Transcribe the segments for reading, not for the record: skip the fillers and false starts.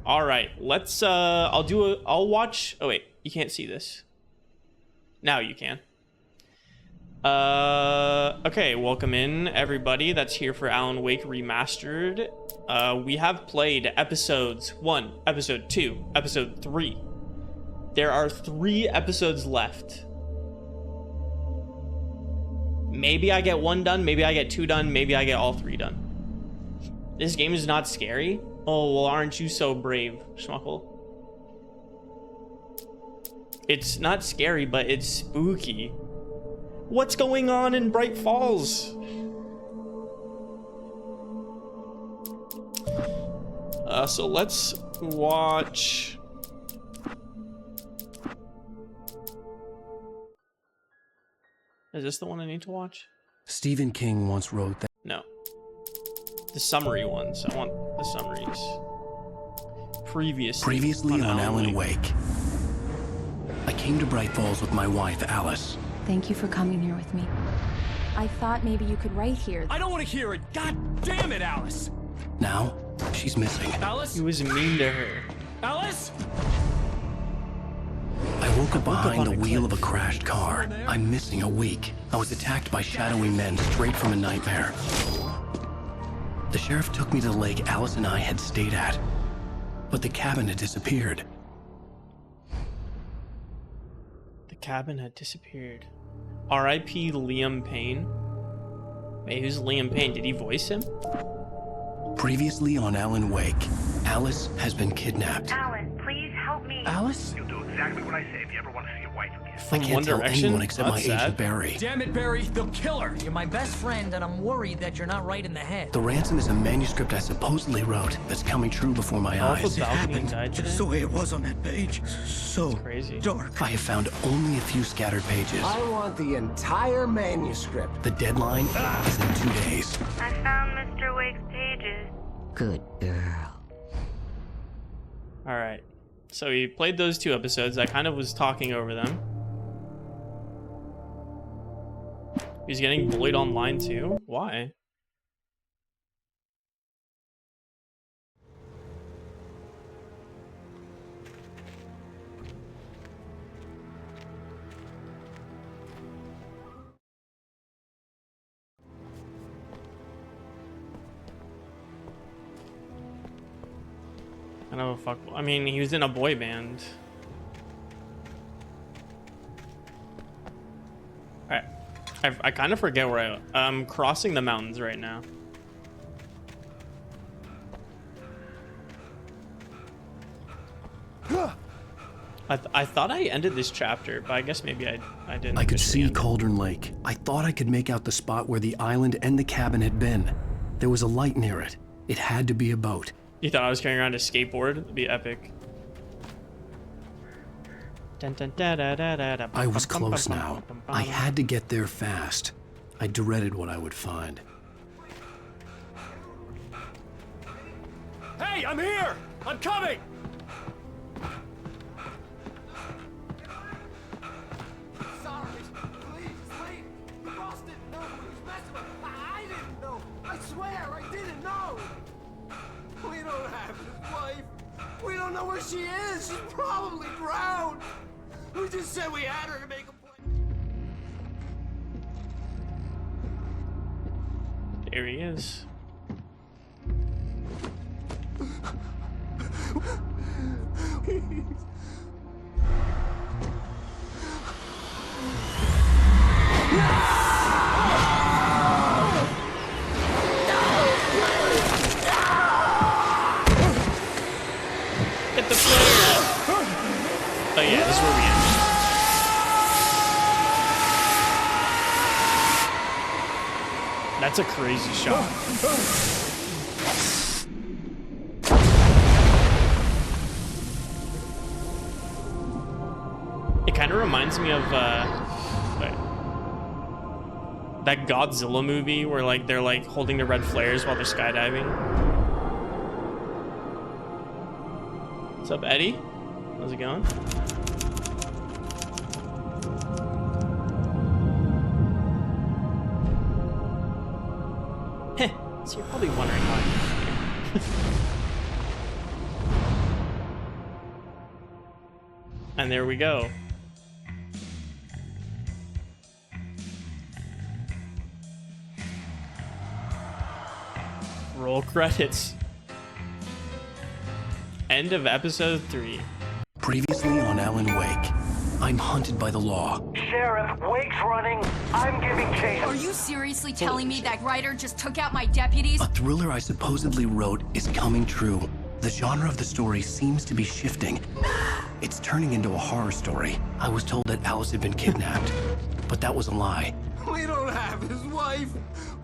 All right, let's I'll watch. Oh wait, you can't see this. Now you can. Okay, welcome in everybody that's here for Alan Wake Remastered. We have played episodes 1, episode 2, episode 3. There are 3 episodes left. Maybe I get 1 done, maybe I get 2 done, maybe I get all 3 done. This game is not scary. Oh, well, aren't you so brave, Schmuckle? It's not scary, but it's spooky. What's going on in Bright Falls? So let's watch. Is this the one I need to watch? Stephen King once wrote that. No. The summary ones. I want the summaries. Previously on Alan Wake. I came to Bright Falls with my wife, Alice. Thank you for coming here with me. I thought maybe you could write here. I don't want to hear it. God damn it, Alice. Now, she's missing. Alice? He was mean to her. Alice? I woke up behind the wheel of a crashed car. I'm missing a week. I was attacked by shadowy men straight from a nightmare. The sheriff took me to the lake Alice and I had stayed at, but the cabin had disappeared. The cabin had disappeared. R.I.P. Liam Payne. Wait, who's Liam Payne? Did he voice him? Previously on Alan Wake, Alice has been kidnapped. Alan, please help me. Alice? You'll do exactly what I say if you ever want to see your wife again. From I can't One tell Direction? anyone except my That's sad. agent Barry. Damn it, Barry. They'll kill her. You're my best friend, and I'm worried that you're not right in the head. The ransom is a manuscript I supposedly wrote that's coming true before my Off eyes. of balcony and died today? Just the way it was on that page. So That's crazy. dark. I have found only a few scattered pages. I want the entire manuscript. The deadline is in 2 days. I found Mr. Wake's pages. Good girl. All right. So we played those 2 episodes. I kind of was talking over them. He's getting bullied online too? Why? Kind of a fuck. I mean, he was in a boy band. Alright. I kind of forget where I'm crossing the mountains right now. I thought I ended this chapter, but I guess maybe I didn't. I could see end. Cauldron Lake. I thought I could make out the spot where the island and the cabin had been. There was a light near it. It had to be a boat. You thought I was carrying around a skateboard? It'd be epic. I was close now. I had to get there fast. I dreaded what I would find. Hey, I'm here. I'm coming. Sorry, please, wait. The boss didn't know who he was messing with. I didn't know. I swear, I didn't know. We don't have his wife. We don't know where she is. She's probably drowned. We just said we had her to make a point. There he is. Get the flare! Oh yeah, this is where we end. That's a crazy shot. It kind of reminds me of that Godzilla movie where like they're like holding the red flares while they're skydiving. What's up, Eddie? How's it going? Heh, so you're probably wondering how I'm here. And there we go. Roll credits. End of episode 3. Previously on Alan Wake, I'm hunted by the law. Sheriff, Wake's running. I'm giving chase. Are you seriously telling me that writer just took out my deputies? A thriller I supposedly wrote is coming true. The genre of the story seems to be shifting. It's turning into a horror story. I was told that Alice had been kidnapped, but that was a lie. We don't have his wife.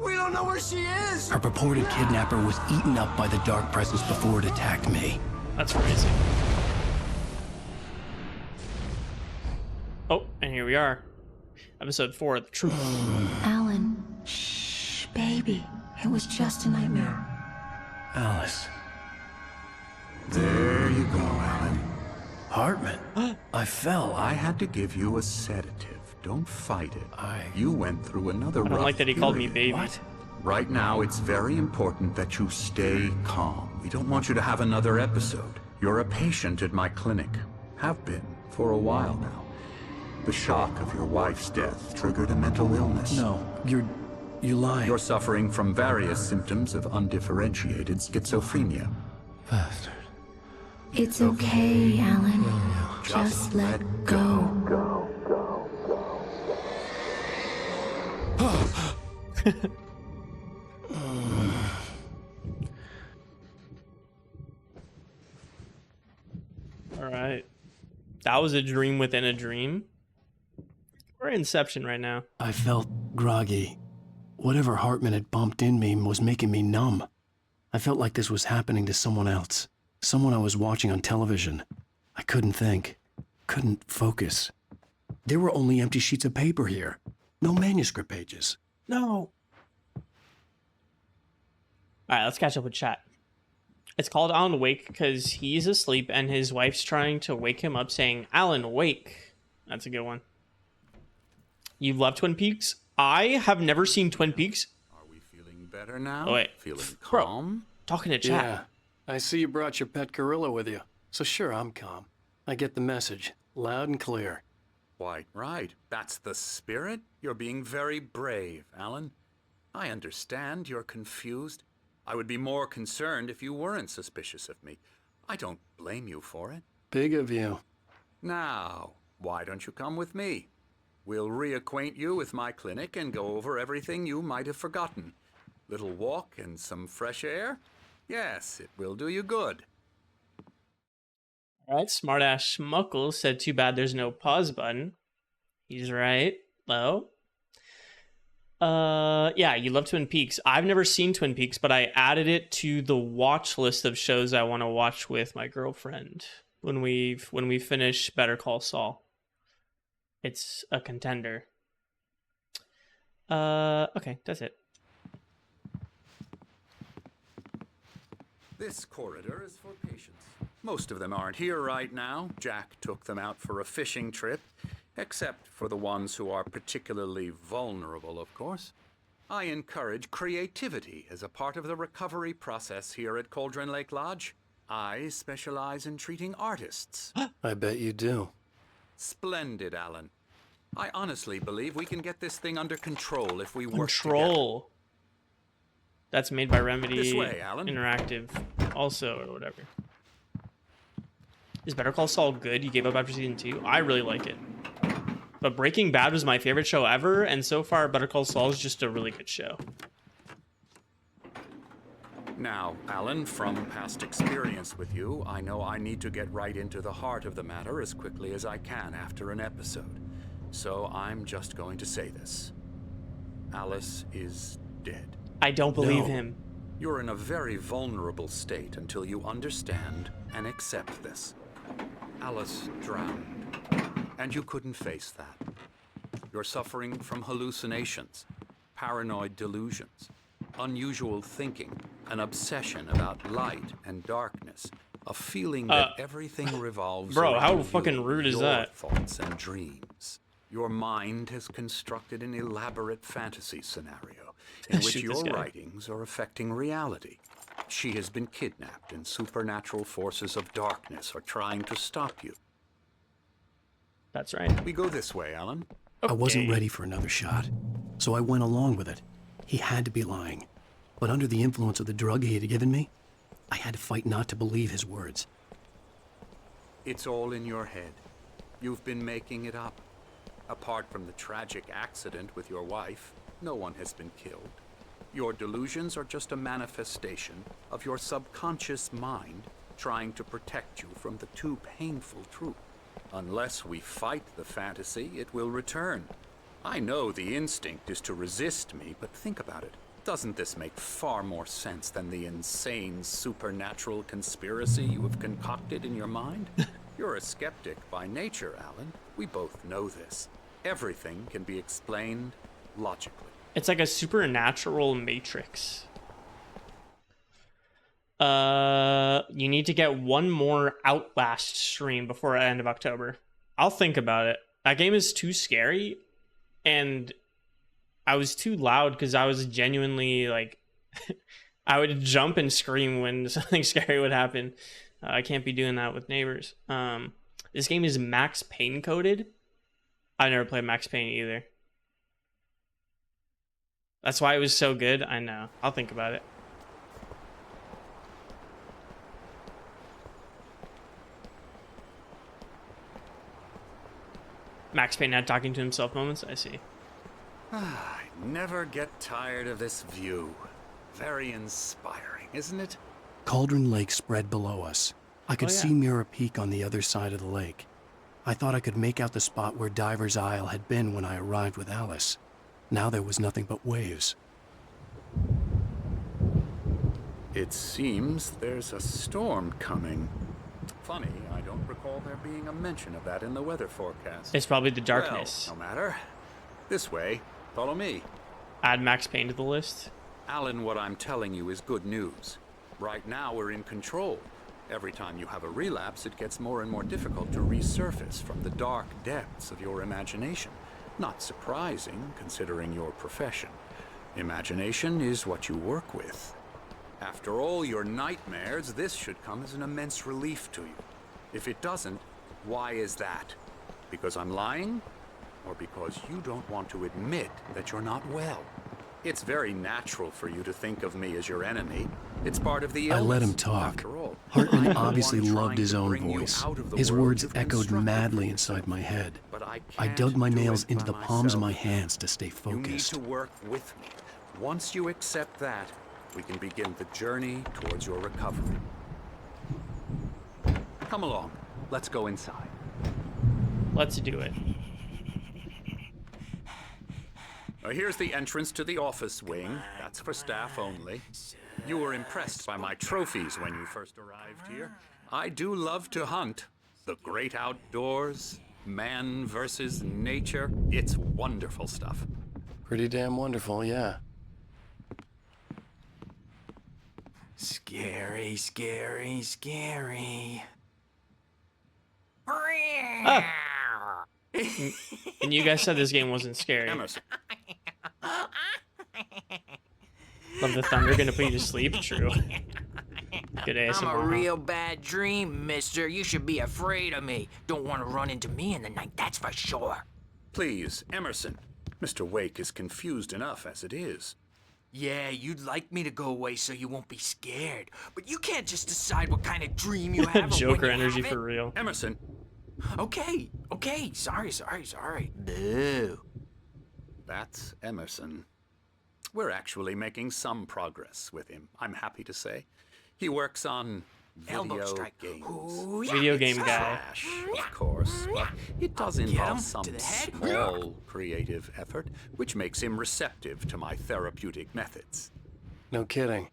We don't know where she is. Her purported kidnapper was eaten up by the dark presence before it attacked me. That's crazy. Oh, and here we are. Episode 4, The Truth. Alan, shh, baby. It was just a nightmare. Alice. There you go, Alan. Hartman. I fell. I had to give you a sedative. Don't fight it. You went through another I don't like that he called me baby. What? Right now, it's very important that you stay calm. We don't want you to have another episode. You're a patient at my clinic. Have been for a while now. The shock of your wife's death triggered a mental illness. No, you lie. You're suffering from various symptoms of undifferentiated schizophrenia. Bastard. It's okay, Alan. Just let go. All right. That was a dream within a dream. We're in Inception right now. I felt groggy. Whatever Hartman had bumped in me was making me numb. I felt like this was happening to someone else. Someone I was watching on television. I couldn't think. Couldn't focus. There were only empty sheets of paper here. No manuscript pages. No. Alright, let's catch up with chat. It's called Alan Wake because he's asleep and his wife's trying to wake him up saying, Alan, wake. That's a good one. You love Twin Peaks? I have never seen Twin Peaks. Are we feeling better now? Oh, wait. Feeling Bro, calm? talking to chat. Yeah. I see you brought your pet gorilla with you. So sure, I'm calm. I get the message. Loud and clear. Quite right. That's the spirit. You're being very brave, Alan. I understand you're confused. I would be more concerned if you weren't suspicious of me. I don't blame you for it. Big of you. Now, why don't you come with me? We'll reacquaint you with my clinic and go over everything you might have forgotten. Little walk and some fresh air? Yes, it will do you good. Alright, smartass Schmuckle said too bad there's no pause button. He's right. Low. Yeah, you love Twin Peaks. I've never seen Twin Peaks, but I added it to the watch list of shows I want to watch with my girlfriend when we finish Better Call Saul. It's a contender. Okay, that's it. This corridor is for patients. Most of them aren't here right now. Jack took them out for a fishing trip, except for the ones who are particularly vulnerable, of course. I encourage creativity as a part of the recovery process here at Cauldron Lake Lodge. I specialize in treating artists. I bet you do. Splendid, Alan. I honestly believe we can get this thing under control if we work together. Control. That's made by Remedy This way, Alan. Interactive also, or whatever. Is Better Call Saul good? You gave up after season 2? I really like it. But Breaking Bad was my favorite show ever, and so far Better Call Saul is just a really good show. Now, Alan, from past experience with you, I know I need to get right into the heart of the matter as quickly as I can after an episode. So I'm just going to say this. Alice is dead. I don't believe No. him. You're in a very vulnerable state until you understand and accept this. Alice drowned, and you couldn't face that. You're suffering from hallucinations, paranoid delusions, unusual thinking, an obsession about light and darkness, a feeling that everything revolves Bro, around how you, fucking rude is your that? thoughts and dreams. Your mind has constructed an elaborate fantasy scenario in which Shoot this your guy. writings are affecting reality. She has been kidnapped and supernatural forces of darkness are trying to stop you. That's right. We go this way, Alan. I wasn't ready for another shot, so I went along with it. He had to be lying. But under the influence of the drug he had given me, I had to fight not to believe his words. It's all in your head. You've been making it up. Apart from the tragic accident with your wife, no one has been killed. Your delusions are just a manifestation of your subconscious mind trying to protect you from the too painful truth. Unless we fight the fantasy, it will return. I know the instinct is to resist me, but think about it. Doesn't this make far more sense than the insane supernatural conspiracy you have concocted in your mind? You're a skeptic by nature, Alan. We both know this. Everything can be explained logically. It's like a supernatural matrix. You need to get one more Outlast stream before the end of October. I'll think about it. That game is too scary, and I was too loud because I was genuinely like, I would jump and scream when something scary would happen. I can't be doing that with neighbors. This game is Max Payne coded. I've never played Max Payne either. That's why it was so good. I know. I'll think about it. Max Payne had talking to himself moments. I see. I never get tired of this view. Very inspiring, isn't it? Cauldron Lake spread below us. I could see Mirror Peak on the other side of the lake. I thought I could make out the spot where Diver's Isle had been when I arrived with Alice. Now there was nothing but waves. It seems there's a storm coming. Funny, I don't recall there being a mention of that in the weather forecast. It's probably the darkness. Well, no matter. This way. Follow me. Add Max Payne to the list. Alan, what I'm telling you is good news. Right now, we're in control. Every time you have a relapse, it gets more and more difficult to resurface from the dark depths of your imagination. Not surprising, considering your profession. Imagination is what you work with. After all your nightmares, this should come as an immense relief to you. If it doesn't, why is that? Because I'm lying? Or because you don't want to admit that you're not well? It's very natural for you to think of me as your enemy. It's part of the illness. I let him talk. After all, Hartman obviously loved his own bring you voice. out of the His world words you've echoed constructed. madly inside my head. But I can't dug my do nails it into by the palms of my myself. hands to stay You need focused. to work with me. Once you accept that, we can begin the journey towards your recovery. Come along. Let's go inside. Let's do it. Here's the entrance to the office wing. That's for staff only. You were impressed by my trophies when you first arrived here. I do love to hunt. The great outdoors, man versus nature. It's wonderful stuff. Pretty damn wonderful, yeah. Scary, scary, scary. And you guys said this game wasn't scary. Emerson. Love the thunder gonna put you to sleep. True. Good ASMR. I'm a huh? real bad dream, mister. You should be afraid of me. Don't want to run into me in the night, that's for sure. Please, Emerson. Mr. Wake is confused enough as it is. Yeah, you'd like me to go away so you won't be scared. But you can't just decide what kind of dream you have. Joker or when you energy have for real. Emerson, Okay, sorry. Boo. that's Emerson. We're actually making some progress with him, I'm happy to say. He works on Elbow video strike. games. Ooh, yeah, Video it's game guy. Flash, of course, but it does involve some to the head. small creative effort, which makes him receptive to my therapeutic methods. No kidding.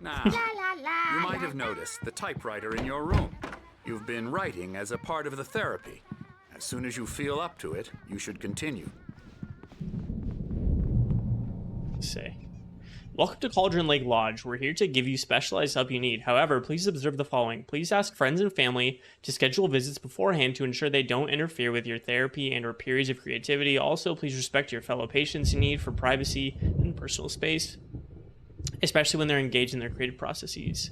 Now, you might have noticed the typewriter in your room. You've been writing as a part of the therapy. As soon as you feel up to it, you should continue. Say. Welcome to Cauldron Lake Lodge. We're here to give you specialized help you need. However, please observe the following. Please ask friends and family to schedule visits beforehand to ensure they don't interfere with your therapy and or periods of creativity. Also, please respect your fellow patients' need for privacy and personal space, especially when they're engaged in their creative processes.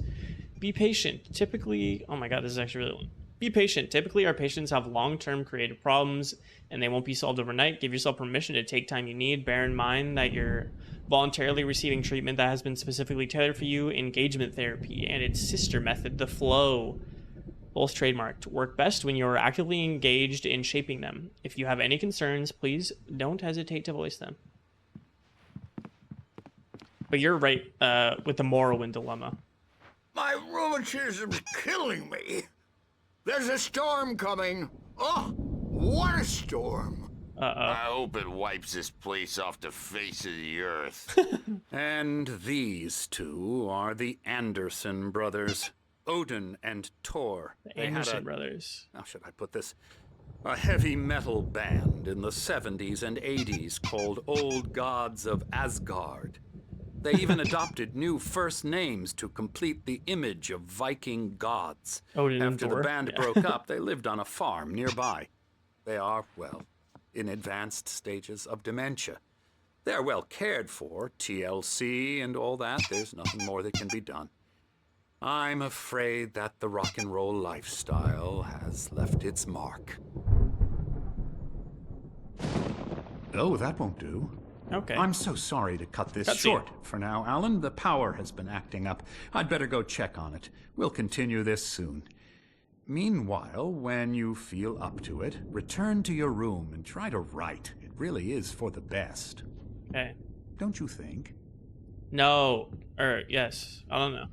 Be patient. Typically, oh my god, this is actually really long. Be patient. Typically, our patients have long-term creative problems and they won't be solved overnight. Give yourself permission to take time you need. Bear in mind that you're voluntarily receiving treatment that has been specifically tailored for you. Engagement therapy and its sister method, the flow, both trademarked, work best when you're actively engaged in shaping them. If you have any concerns, please don't hesitate to voice them. But you're right with the Morrowind dilemma. My rheumatism's killing me. There's a storm coming. Oh, what a storm. I hope it wipes this place off the face of the earth. And these two are the Anderson brothers, Odin and Thor. The Anderson brothers. How should I put this? A heavy metal band in the 70s and 80s called Old Gods of Asgard. They even adopted new first names to complete the image of Viking gods. Odin and After Thor. the band broke up, they lived on a farm nearby. They are, well, in advanced stages of dementia. They're well cared for, TLC and all that. There's nothing more that can be done. I'm afraid that the rock and roll lifestyle has left its mark. Oh, that won't do. Okay. I'm so sorry to cut this short for now, Alan. The power has been acting up. I'd better go check on it. We'll continue this soon. Meanwhile, when you feel up to it, return to your room and try to write. It really is for the best. Okay. Don't you think? No. Or yes. I don't know.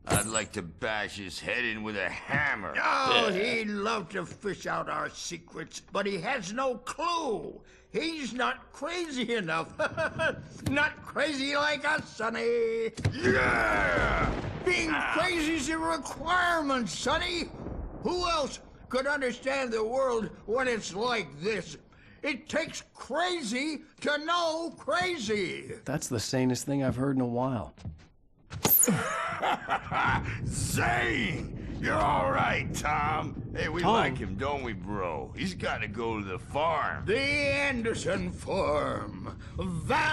I'd like to bash his head in with a hammer. Oh, he'd love to fish out our secrets, but he has no clue. He's not crazy enough. Not crazy like us, Sonny. Yeah! Being crazy's a requirement, Sonny. Who else could understand the world when it's like this? It takes crazy to know crazy. That's the sanest thing I've heard in a while. Zane! You're all right, Tom. Hey, we like him, don't we, bro? He's got to go to the farm. The Anderson farm. Valhalla!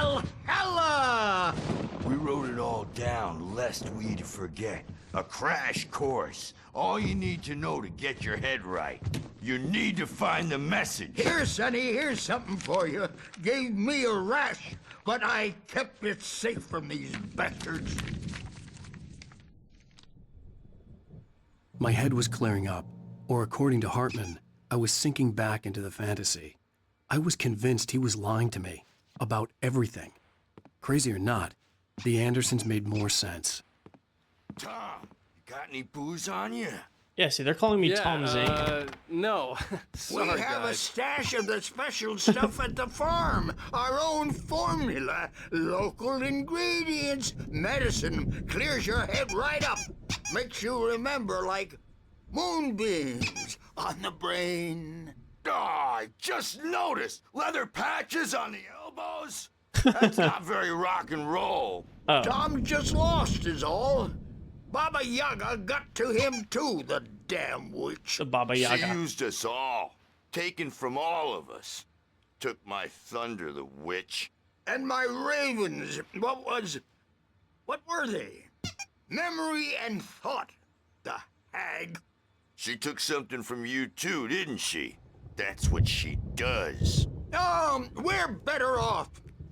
We wrote it all down, lest we forget. A crash course. All you need to know to get your head right. You need to find the message. Here, Sonny, here's something for you. Gave me a rash, but I kept it safe from these bastards. My head was clearing up, or according to Hartman, I was sinking back into the fantasy. I was convinced he was lying to me about everything. Crazy or not, the Andersons made more sense. Tom, you got any booze on you? Yeah, see, they're calling me Tom Zane. No. We have a stash of the special stuff at the farm. Our own formula, local ingredients, medicine, clears your head right up. Makes you remember like moonbeams on the brain. Oh, I just noticed. Leather patches on the elbows? That's not very rock and roll. Oh. Tom just lost is all. Baba Yaga got to him too, the damn witch. The Baba Yaga. She used us all. Taken from all of us. Took my thunder, the witch. And my ravens, what were they? Memory and thought, the hag. She took something from you too, didn't she? That's what she does. We're better off.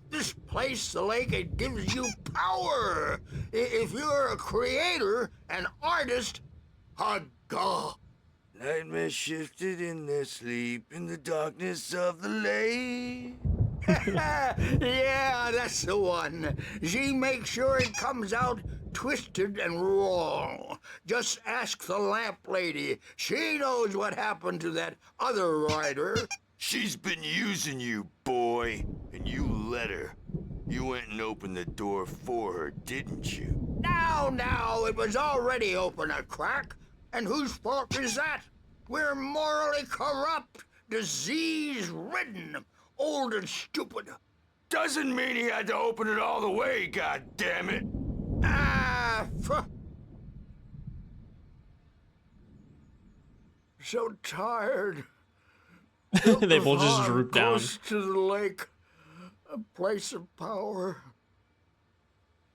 This place, the lake, it gives you power. If you're a creator, an artist, haga. Nightmares shifted in their sleep in the darkness of the lake. Yeah, that's the one. She makes sure it comes out twisted and wrong. Just ask the lamp lady. She knows what happened to that other writer. She's been using you, boy, and you let her. You went and opened the door for her, didn't you? Now, it was already open a crack. And whose fault is that? We're morally corrupt, disease-ridden, old and stupid. Doesn't mean he had to open it all the way, god damn it. So tired. They both just droop down. Close to the lake, a place of power.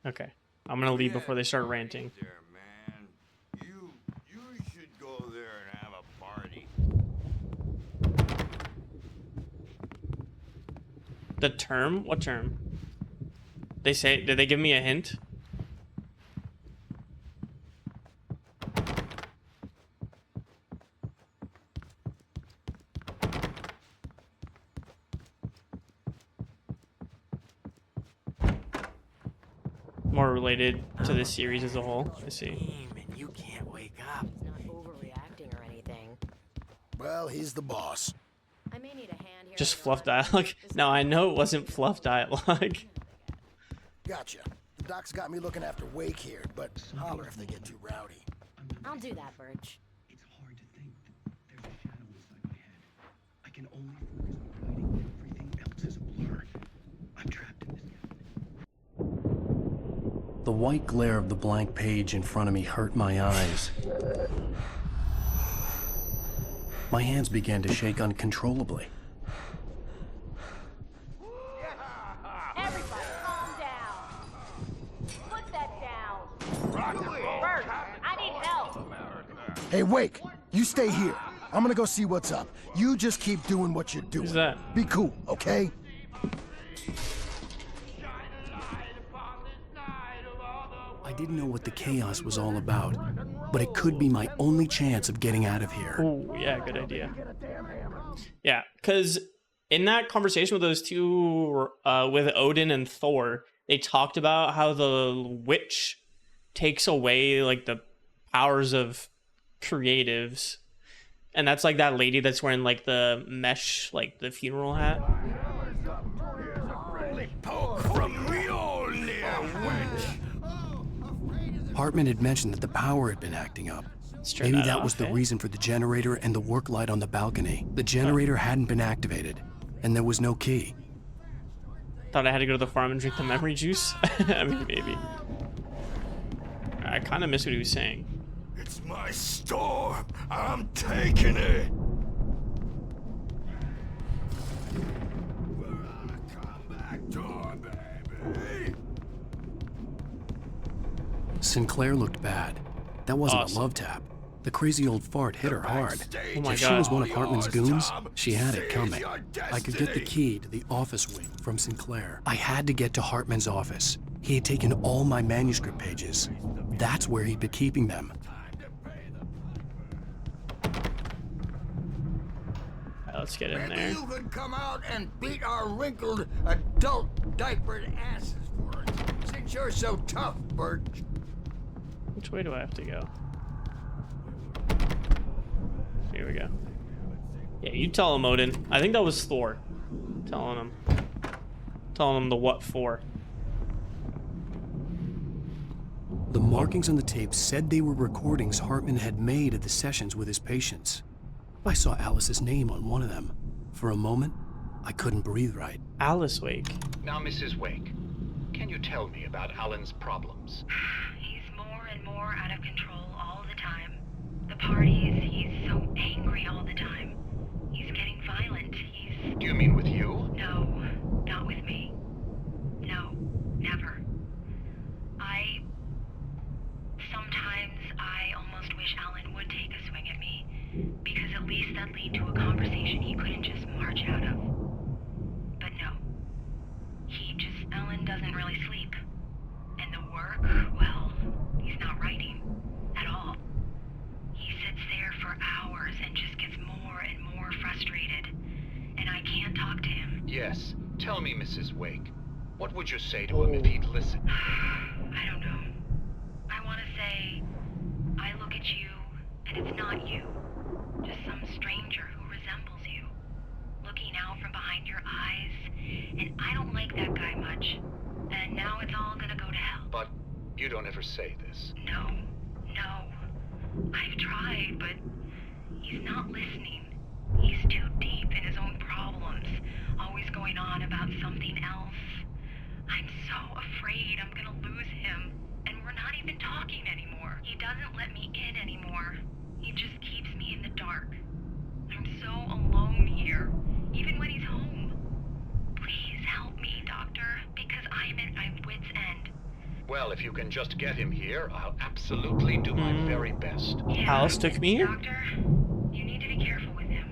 Okay, I'm gonna leave before they start ranting. There, man. You should go there and have a party. The term? What term? They say, did they give me a hint? More related to this series as a whole. I see. And you can't wake up. He's not overreacting or anything. Well, he's the boss. I may need a hand here. Just fluff dialogue. No, I know it wasn't fluff dialogue. Gotcha. The doc's got me looking after Wake here, but holler if they get too rowdy. I'll do that, Birch. It's hard to think that there's a shadow inside my head. I can only focus on fighting. Everything else is a blur. I'm trapped in this cabinet. The white glare of the blank page in front of me hurt my eyes. My hands began to shake uncontrollably. Everybody, calm down. Put that down. Birch, I need help. Hey, Wake, you stay here. I'm gonna go see what's up. You just keep doing what you're doing. Who's that? Be cool, okay? I didn't know what the chaos was all about, but it could be my only chance of getting out of here. Oh, yeah, good idea. Yeah, because in that conversation with those two, with Odin and Thor, they talked about how the witch takes away, like, the powers of creatives. And that's, like, that lady that's wearing, like, the mesh, like, the funeral hat. Hartman had mentioned that the power had been acting up. Maybe that was the reason for the generator and the work light on the balcony. The generator hadn't been activated, and there was no key. Thought I had to go to the farm and drink the memory juice. I mean, maybe. I kind of miss what he was saying. It's my storm. I'm taking it. We're on a comeback tour, baby. Sinclair looked bad. That wasn't a love tap. The crazy old fart hit her hard. Oh my If she God. was one of Hartman's goons, she had it coming. I could get the key to the office wing from Sinclair. I had to get to Hartman's office. He had taken all my manuscript pages. That's where he'd been keeping them. Let's get in Maybe there. you could come out and beat our wrinkled adult diapered asses for us, since you're so tough, Birch. Which way do I have to go? Here we go. Yeah, you tell him, Odin. I think that was Thor. Telling him the what for. The markings on the tape said they were recordings Hartman had made at the sessions with his patients. I saw Alice's name on one of them. For a moment, I couldn't breathe right. Alice Wake. Now, Mrs. Wake, can you tell me about Alan's problems? He's more and more out of control all the time. The parties, he's so angry all the time. He's getting violent. Do you mean with you? No, not with me. No, never. Sometimes I almost wish Alan would take a swing at me, because at least that'd lead to a conversation he couldn't just march out of. But no. Alan doesn't really sleep. And the work, well, he's not writing at all. He sits there for hours and just gets more and more frustrated. And I can't talk to him. Yes. Tell me, Mrs. Wake. What would you say to him if he'd listen? I don't know. I want to say, I look at you, and it's not you. Just some stranger who resembles you. Looking out from behind your eyes, and I don't like that guy much. And now it's all gonna go to hell. But you don't ever say this. No. I've tried, but he's not listening. He's too deep in his own problems, always going on about something else. I'm so afraid I'm gonna lose him, and we're not even talking anymore. He doesn't let me in anymore. He just keeps me in the dark. I'm so alone here, even when he's home. Please help me, Doctor, because I'm at my wit's end. Well, if you can just get him here, I'll absolutely do my very best. Alice took me here? Doctor, you need to be careful with him.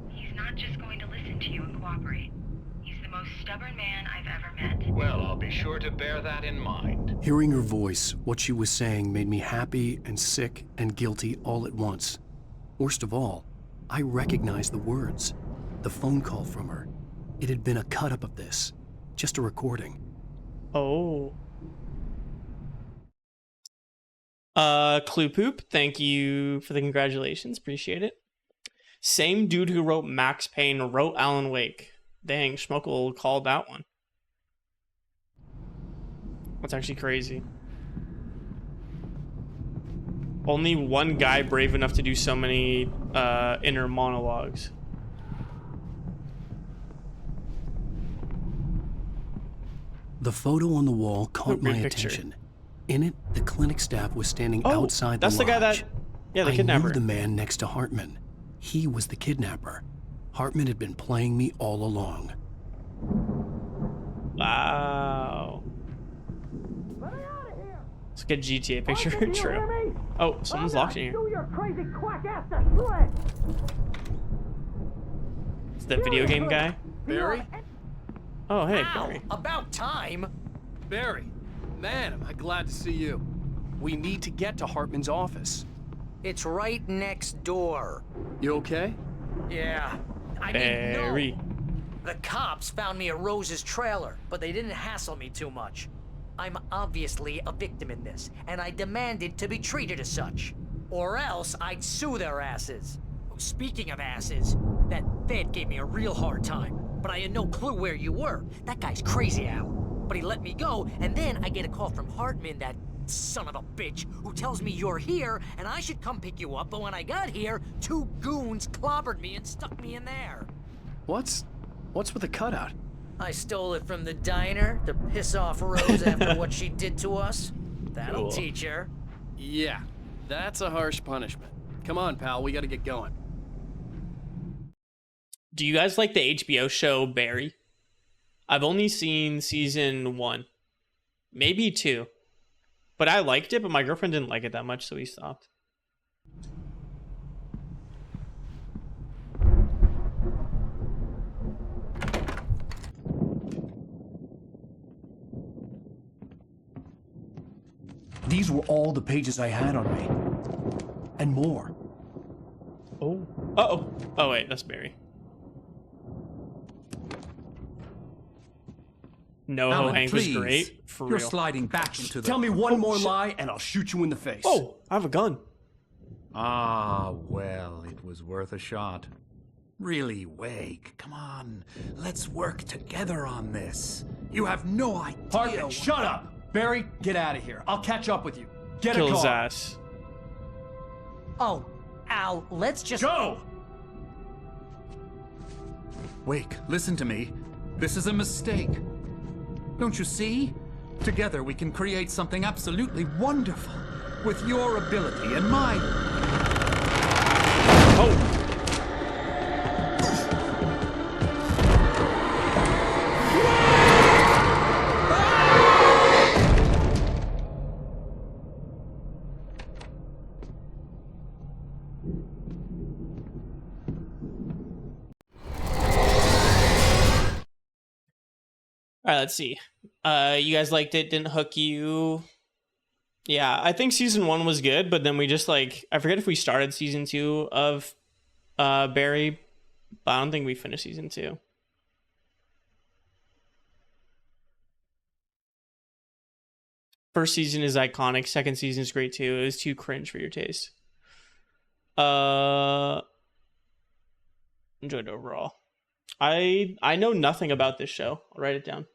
He's not just going to listen to you and cooperate. He's the most stubborn man I've ever met. Well, I'll be sure to bear that in mind. Hearing her voice, what she was saying made me happy and sick and guilty all at once. Worst of all, I recognized the words. The phone call from her. It had been a cut-up of this. Just a recording. Oh. Clue Poop, thank you for the congratulations. Appreciate it. Same dude who wrote Max Payne wrote Alan Wake. Dang, Schmuckle called that one. That's actually crazy. Only one guy brave enough to do so many inner monologues. The photo on the wall caught my picture. attention. In it, the clinic staff was standing outside the lodge. That's the guy that... Yeah, the kidnapper. I knew the man next to Hartman. He was the kidnapper. Hartman had been playing me all along. Wow. Let's get GTA picture. True. Oh, someone's locked in here. Do your crazy quack ass to shreds. It's the video game guy. Barry? Oh, hey, Ow, Barry. about time. Barry, man, am I glad to see you. We need to get to Hartman's office. It's right next door. You okay? Yeah. I mean, Barry. no. The cops found me at Rose's trailer, but they didn't hassle me too much. I'm obviously a victim in this, and I demanded to be treated as such. Or else I'd sue their asses. Speaking of asses, that Fed gave me a real hard time, but I had no clue where you were. That guy's crazy, Al. But he let me go, and then I get a call from Hartman, that son of a bitch, who tells me you're here, and I should come pick you up, but when I got here, 2 goons clobbered me and stuck me in there. What's with the cutout? I stole it from the diner to piss off Rose after what she did to us. That'll Cool. teach her. Yeah, that's a harsh punishment. Come on, pal, we gotta get going. Do you guys like the HBO show Barry? I've only seen season 1. Maybe 2. But I liked it, but my girlfriend didn't like it that much, so we stopped. These were all the pages I had on me. And more. Oh. Uh-oh. Oh, wait, that's Barry. No, Alan, Hank was please. great. For You're real. sliding back into the... Tell me one more lie and I'll shoot you in the face. Oh, I have a gun. Ah, well, it was worth a shot. Really, Wake, come on. Let's work together on this. You have no idea... Hartman, shut up! Barry, get out of here. I'll catch up with you. Get Kill a car. his ass. Oh, Al, let's just... Go! Wake, listen to me. This is a mistake. Don't you see? Together we can create something absolutely wonderful. With your ability and mine. Oh! All right, let's see. You guys liked it, didn't hook you. Yeah, I think season 1 was good, but then we just like, I forget if we started season 2 of Barry, but I don't think we finished season 2. First season is iconic, second season is great too. It was too cringe for your taste. Enjoyed it overall. I know nothing about this show. I'll write it down.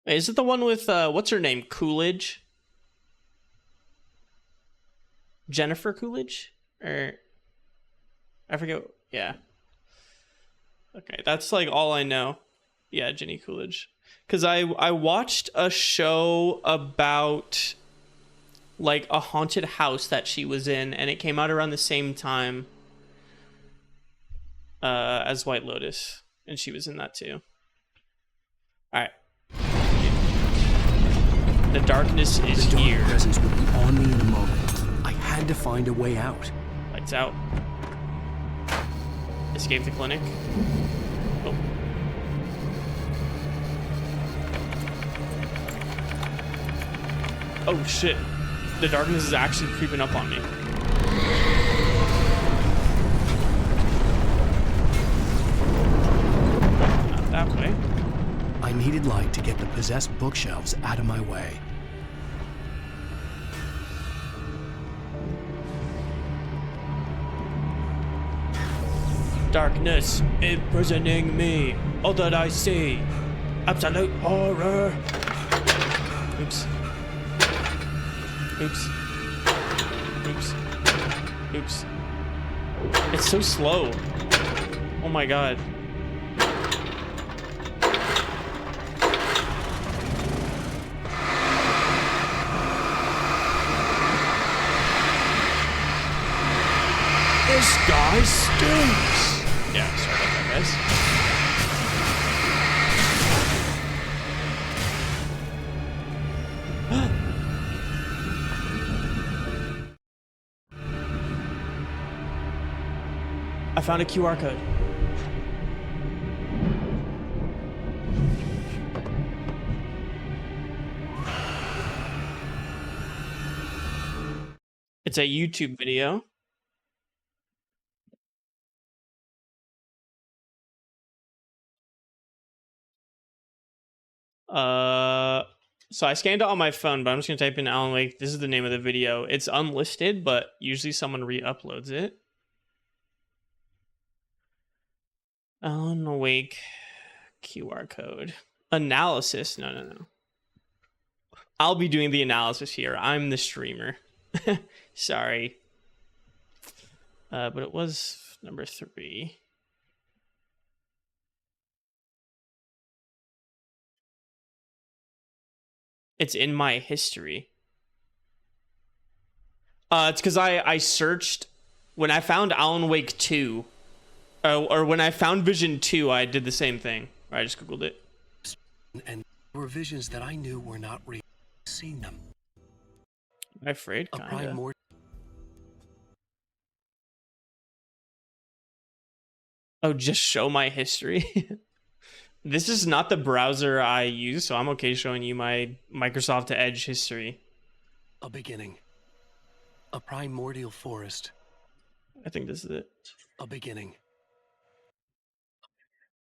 Is it the one with what's her name? Coolidge? Jennifer Coolidge? Or I forget. Yeah. Okay, that's like all I know. Yeah, Jenny Coolidge. Because I watched a show about like a haunted house that she was in, and it came out around the same time as White Lotus, and she was in that too. All right. The darkness is the dark here. presence would be on me in a moment. I had to find a way out. Lights out. Escape the clinic. Oh. Oh shit. The darkness is actually creeping up on me. Not that way. I needed light to get the possessed bookshelves out of my way. Darkness imprisoning me. All that I see. Absolute horror. Oops. Oops. Oops. Oops. It's so slow. Oh my god. This guy stinks. Yeah, sorry about that, guys. I found a QR code. It's a YouTube video. So I scanned it on my phone, but I'm just gonna type in Alan Wake. This is the name of the video. It's unlisted, but usually someone re-uploads it. Alan Wake QR code. Analysis. No. I'll be doing the analysis here. I'm the streamer. Sorry. But it was number 3. It's in my history. It's because I searched when I found Alan Wake 2, or when I found Vision 2, I did the same thing. I just googled it. And there were visions that I knew were not real. Seen them. I'm afraid. Kinda. Oh, just show my history. This is not the browser I use, so I'm okay showing you my Microsoft Edge history. A beginning. A primordial forest. I think this is it. A beginning.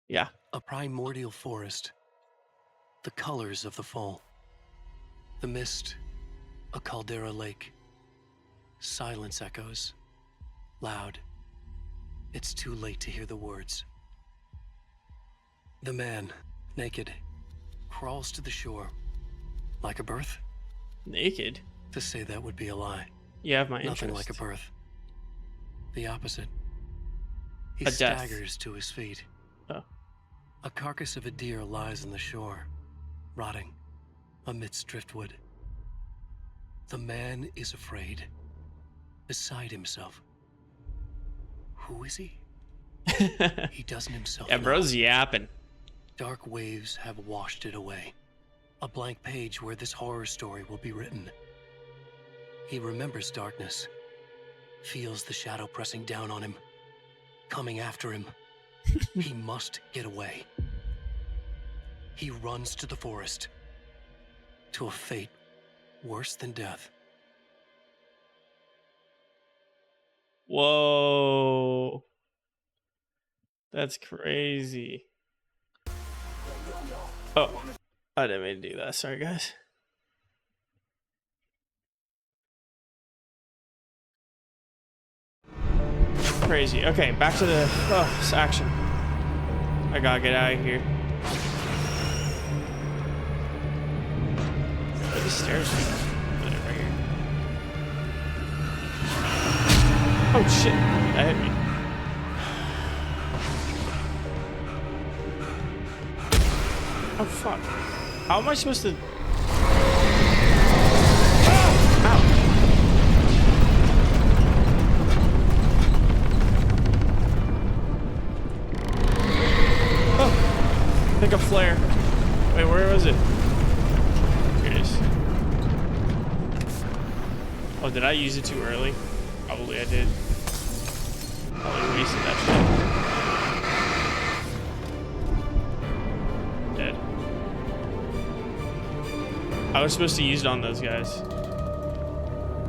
Yeah. A primordial forest. The colors of the fall. The mist. A caldera lake. Silence echoes. Loud. It's too late to hear the words. The man, naked, crawls to the shore. Like a birth? Naked? To say that would be a lie. You have my Nothing interest. like a birth. The opposite. He A death. staggers to his feet. Oh. A carcass of a deer lies on the shore, rotting amidst driftwood. The man is afraid, beside himself. Who is he? He doesn't himself Yeah, bro's know. yapping. Dark waves have washed it away. A blank page where this horror story will be written. He remembers darkness, feels the shadow pressing down on him, coming after him. He must get away. He runs to the forest, to a fate worse than death. Whoa. That's crazy. Oh, I didn't mean to do that. Sorry, guys. Crazy. Okay, back to the this action. I gotta get out of here. These stairs are right here. Oh shit, that hit me. Oh fuck. How am I supposed to... Ow. Oh. Pick a flare. Wait, where was it? Here it is. Oh, did I use it too early? Probably I did. Probably wasted that shit. Dead. I was supposed to use it on those guys.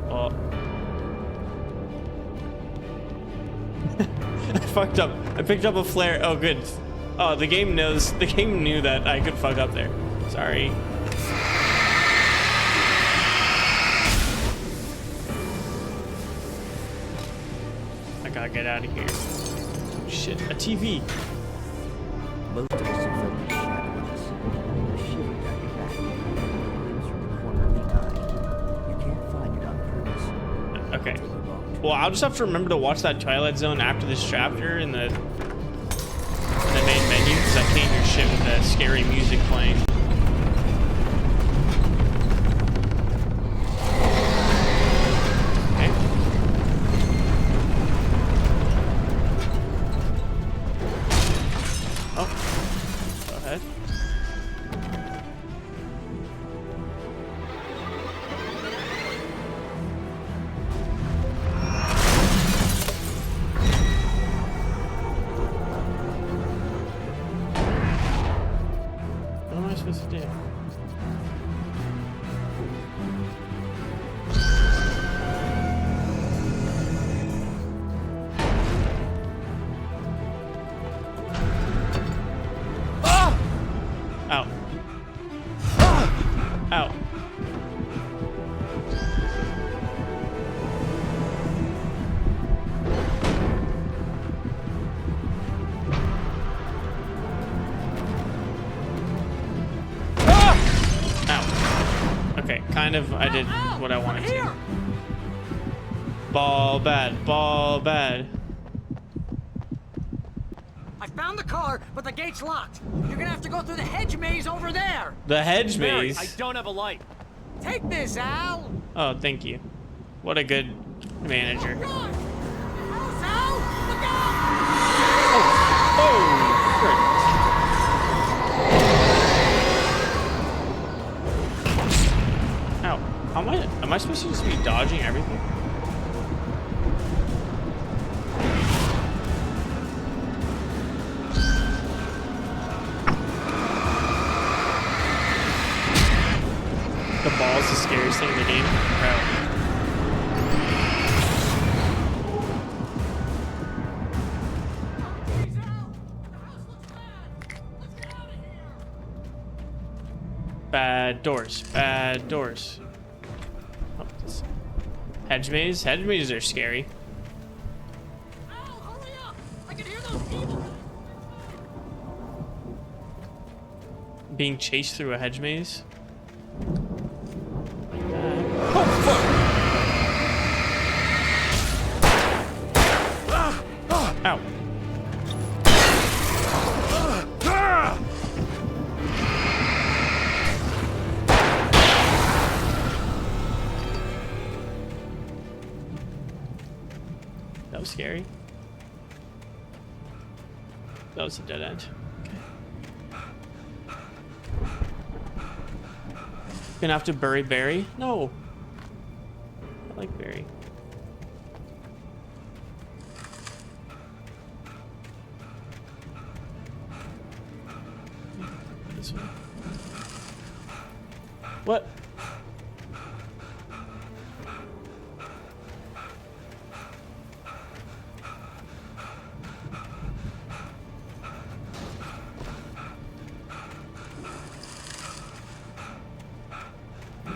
Well. I fucked up. I picked up a flare. Oh, good. Oh, the game knows. The game knew that I could fuck up there. Sorry. I gotta get out of here. Shit, a TV. Most of us have felt the shadow of us. A shiver down your back. It's from the corner of the eye. You can't find it on purpose. Okay. Well, I'll just have to remember to watch that Twilight Zone after this chapter in the main menu, because I can't hear shit with the scary music playing. Okay. Oh. Go ahead. What am I supposed to do? Ah! Ow. Ow. Okay, kind of, I did what I wanted to. Ball bad, ball bad. I found the car, but the gate's locked. You're gonna have to go through the hedge maze over there. The hedge Mary, maze? I don't have a light. Take this, Al. Oh, thank you. What a good manager. Oh, frick. Ow. How am I supposed to just be dodging everything? The ball's the scariest thing in the game. Bro. Bad doors. Bad doors. Oh, this hedge maze. Hedge mazes are scary. Being chased through a hedge maze. Oh fuck! Ow. That was scary. That was a dead end. Okay. Gonna have to bury Barry? No. I like Barry. This one. What?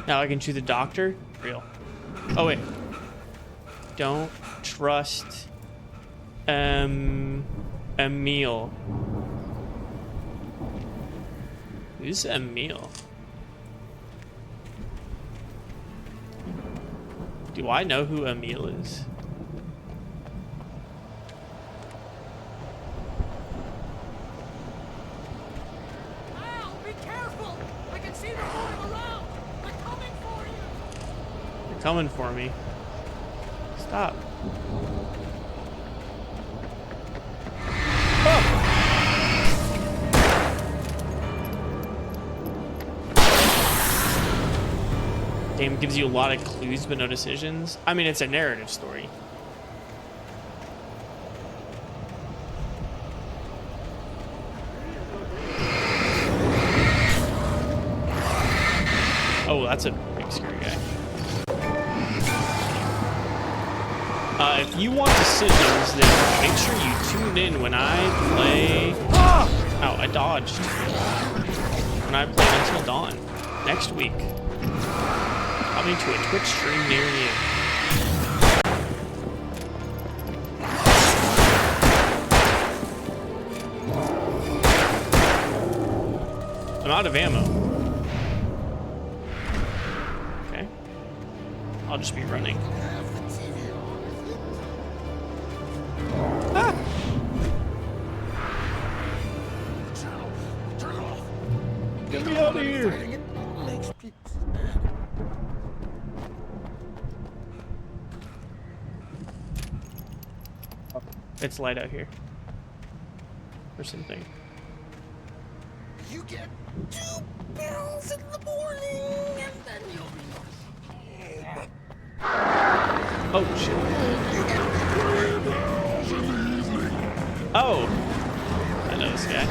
Now I can shoot the doctor? Real. Oh wait. Don't trust Emil. Who's Emil? Do I know who Emil is? Al, be careful! I can see them moving around! They're coming for you! They're coming for me. Stop. Game gives you a lot of clues but no decisions. I mean, it's a narrative story. Oh, that's a big scary guy. If you want decisions, then make sure you tune in when I play... Oh, I dodged. When I play Until Dawn next week. Coming to a Twitch stream near you. I'm out of ammo. Okay. I'll just be running. Ah! Get me out of here! It's light out here. Or something. You get 2 pills in the morning, and then you'll be... Oh, shit. Oh! I know this guy.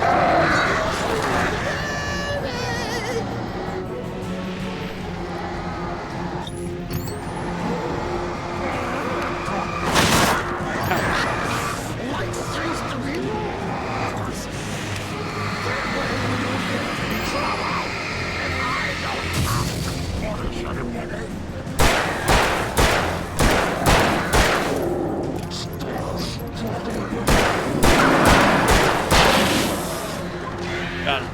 Got him.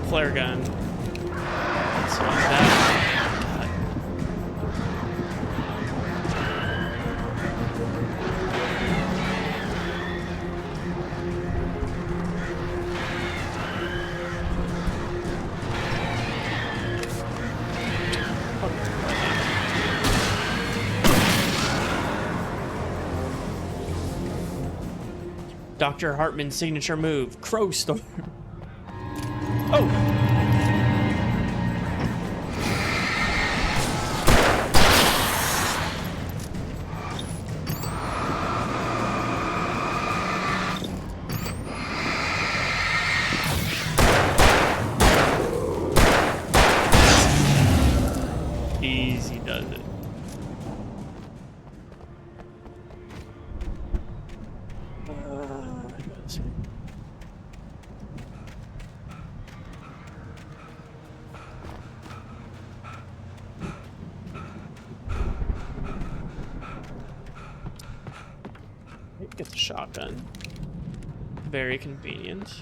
Flare gun. So that. Dr. Hartman's signature move, Crow Storm. Oh! Easy does it. Get the shotgun. Very convenient.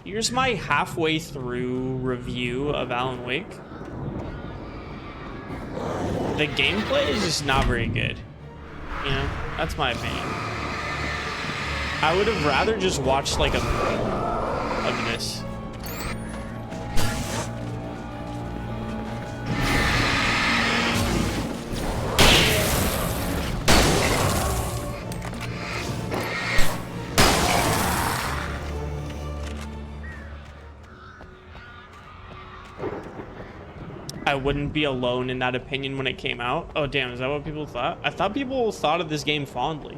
Here's my halfway through review of Alan Wake. The gameplay is just not very good. You know, that's my opinion. I would have rather just watched like a of this. I wouldn't be alone in that opinion when it came out. Oh damn, is that what people thought? I thought people thought of this game fondly.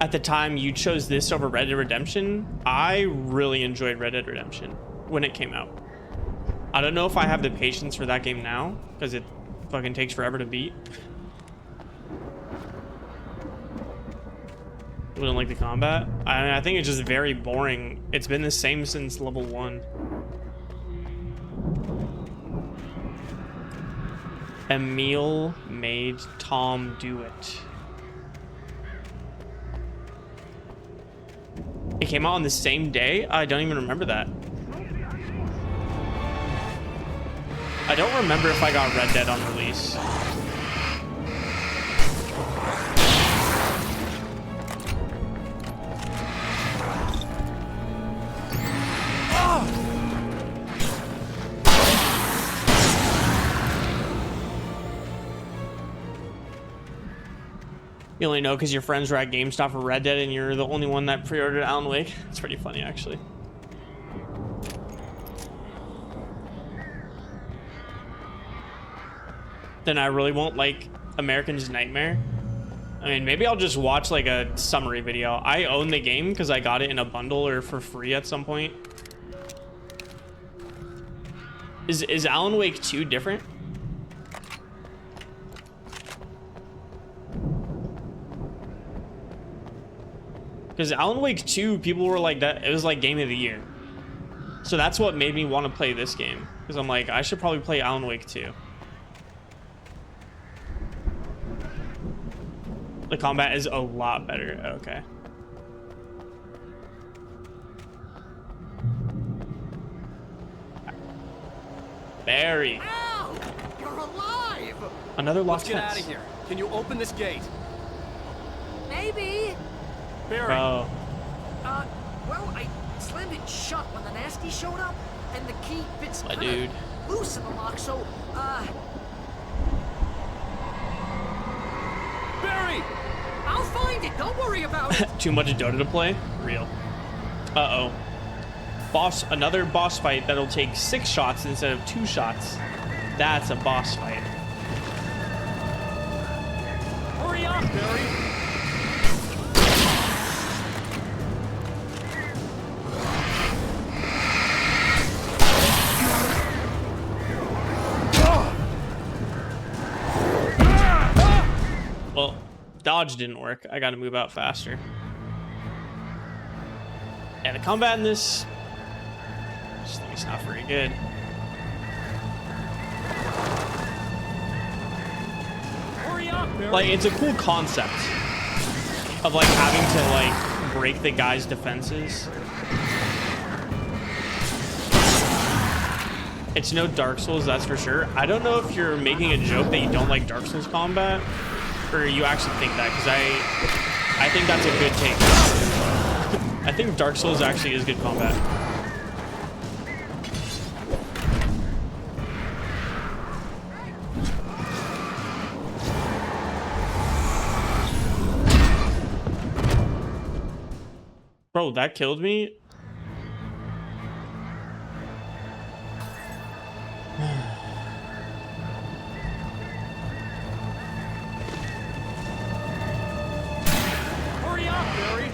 At the time you chose this over Red Dead Redemption. I really enjoyed Red Dead Redemption when it came out. I don't know if I have the patience for that game now because it fucking takes forever to beat. I don't like the combat. I think it's just very boring. It's been the same since level 1. Emil made Tom do it. It came out on the same day? I don't even remember that. I don't remember if I got Red Dead on release. You only know because your friends were at GameStop for Red Dead and you're the only one that pre-ordered Alan Wake. It's pretty funny, actually. Then I really won't like American's Nightmare. I mean, maybe I'll just watch like a summary video. I own the game because I got it in a bundle or for free at some point. Is Alan Wake 2 different? Because Alan Wake 2, people were like that. It was like game of the year. So that's what made me want to play this game. Because I'm like, I should probably play Alan Wake 2. The combat is a lot better. Okay. Barry. Ow! You're alive! Another Let's lost get fence. out of here. Can you open this gate? Maybe. Barry. Oh. Well, I slammed it shut when the nasty showed up, and the key fits My dude. loose in the lock, so, Barry! I'll find it. Don't worry about it. Too much Dota to play? Real. Uh-oh. Another boss fight that'll take 6 shots instead of 2 shots. That's a boss fight. Hurry up, Barry! Well, dodge didn't work. I gotta move out faster. Yeah, the combat in this, I just think it's not very good. Hurry up, Barry! Like, it's a cool concept of like having to like break the guy's defenses. It's no Dark Souls, that's for sure. I don't know if you're making a joke that you don't like Dark Souls combat, or you actually think that, because I think that's a good take. I think Dark Souls actually is good combat. Bro, that killed me. Hurry up, Barry!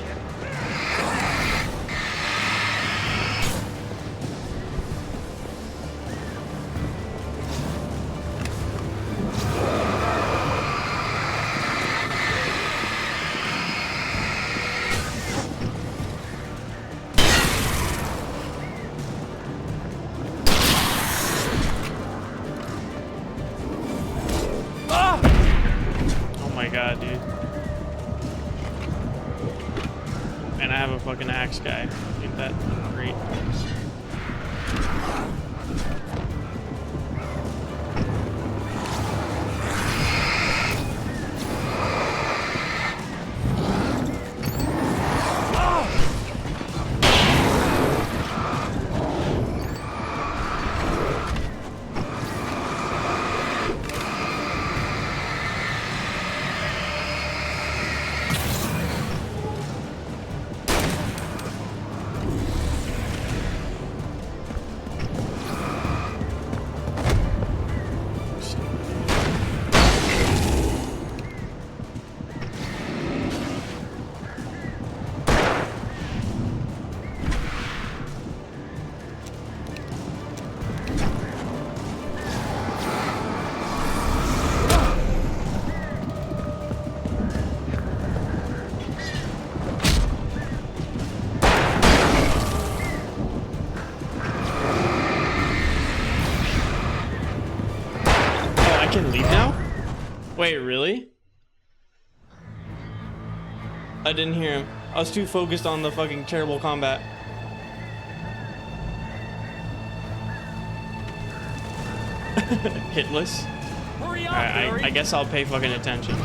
Oh my god, dude. And I have a fucking axe guy. Ain't that great? Wait, really? I didn't hear him. I was too focused on the fucking terrible combat. Hitless. Hurry up, Alright, I guess I'll pay fucking attention.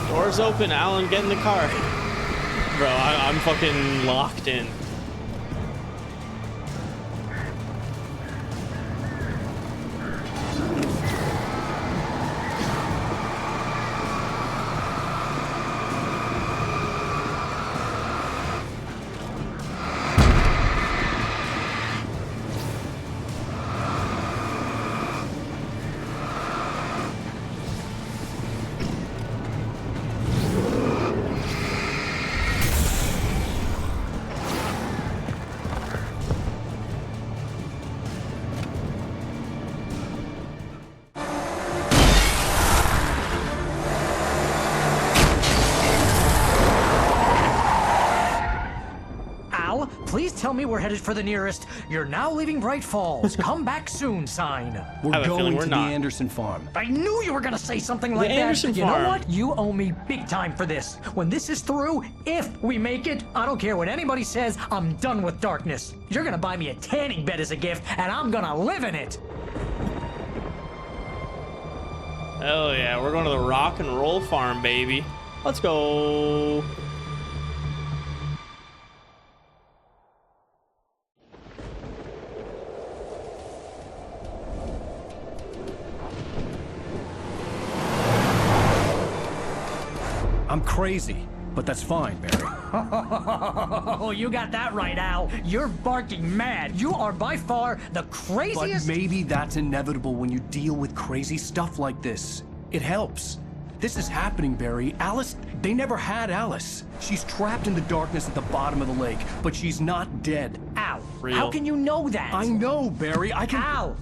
Doors open, Alan, get in the car. Bro, I'm fucking locked in. Please tell me we're headed for the nearest "You're now leaving Bright Falls. Come back soon" sign. We're going to the Anderson farm. I knew you were gonna say something like that. Anderson You farm. know what? You owe me big time for this. When this is through, if we make it, I don't care what anybody says, I'm done with darkness. You're gonna buy me a tanning bed as a gift, and I'm gonna live in it. Hell yeah, we're going to the rock and roll farm, baby. Let's go. I'm crazy, but that's fine, Barry. Oh, you got that right, Al. You're barking mad. You are by far the craziest. But maybe that's inevitable when you deal with crazy stuff like this. It helps. This is happening, Barry. Alice, they never had Alice. She's trapped in the darkness at the bottom of the lake, but she's not dead. Al, how can you know that? I know, Barry. I can... Al,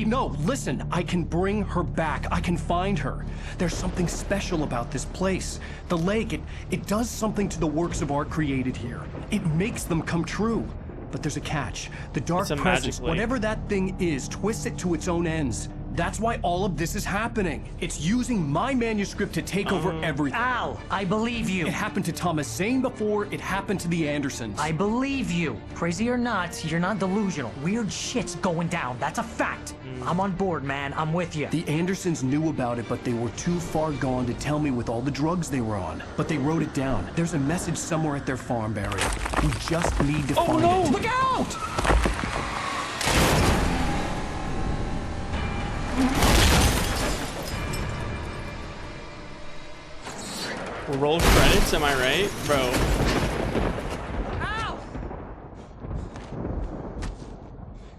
No, listen. I can bring her back. I can find her. There's something special about this place. The lake, it does something to the works of art created here. It makes them come true. But there's a catch. The dark presence, whatever that thing is, twists it to its own ends. That's why all of this is happening. It's using my manuscript to take over everything. Al, I believe you. It happened to Thomas Zane before, it happened to the Andersons. I believe you. Crazy or not, you're not delusional. Weird shit's going down. That's a fact. I'm on board, man. I'm with you. The Andersons knew about it, but they were too far gone to tell me with all the drugs they were on. But they wrote it down. There's a message somewhere at their farm, Barry. We just need to find it. Look out! Roll credits, am I right? Bro. Al!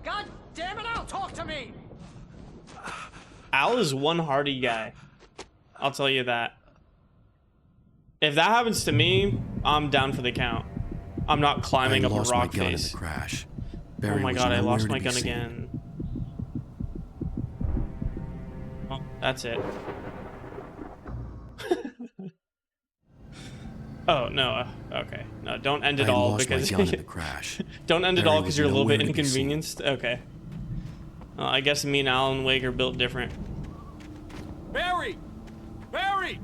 God damn it, Al, talk to me! Al is one hardy guy. I'll tell you that. If that happens to me, I'm down for the count. I'm not climbing up a rock face. Crash. Oh my god, I lost my gun again. Oh, that's it. Oh no, okay. No, don't end it all because don't end it all because you're a little bit inconvenienced. Okay. I guess me and Alan Wake are built different. Barry! Barry!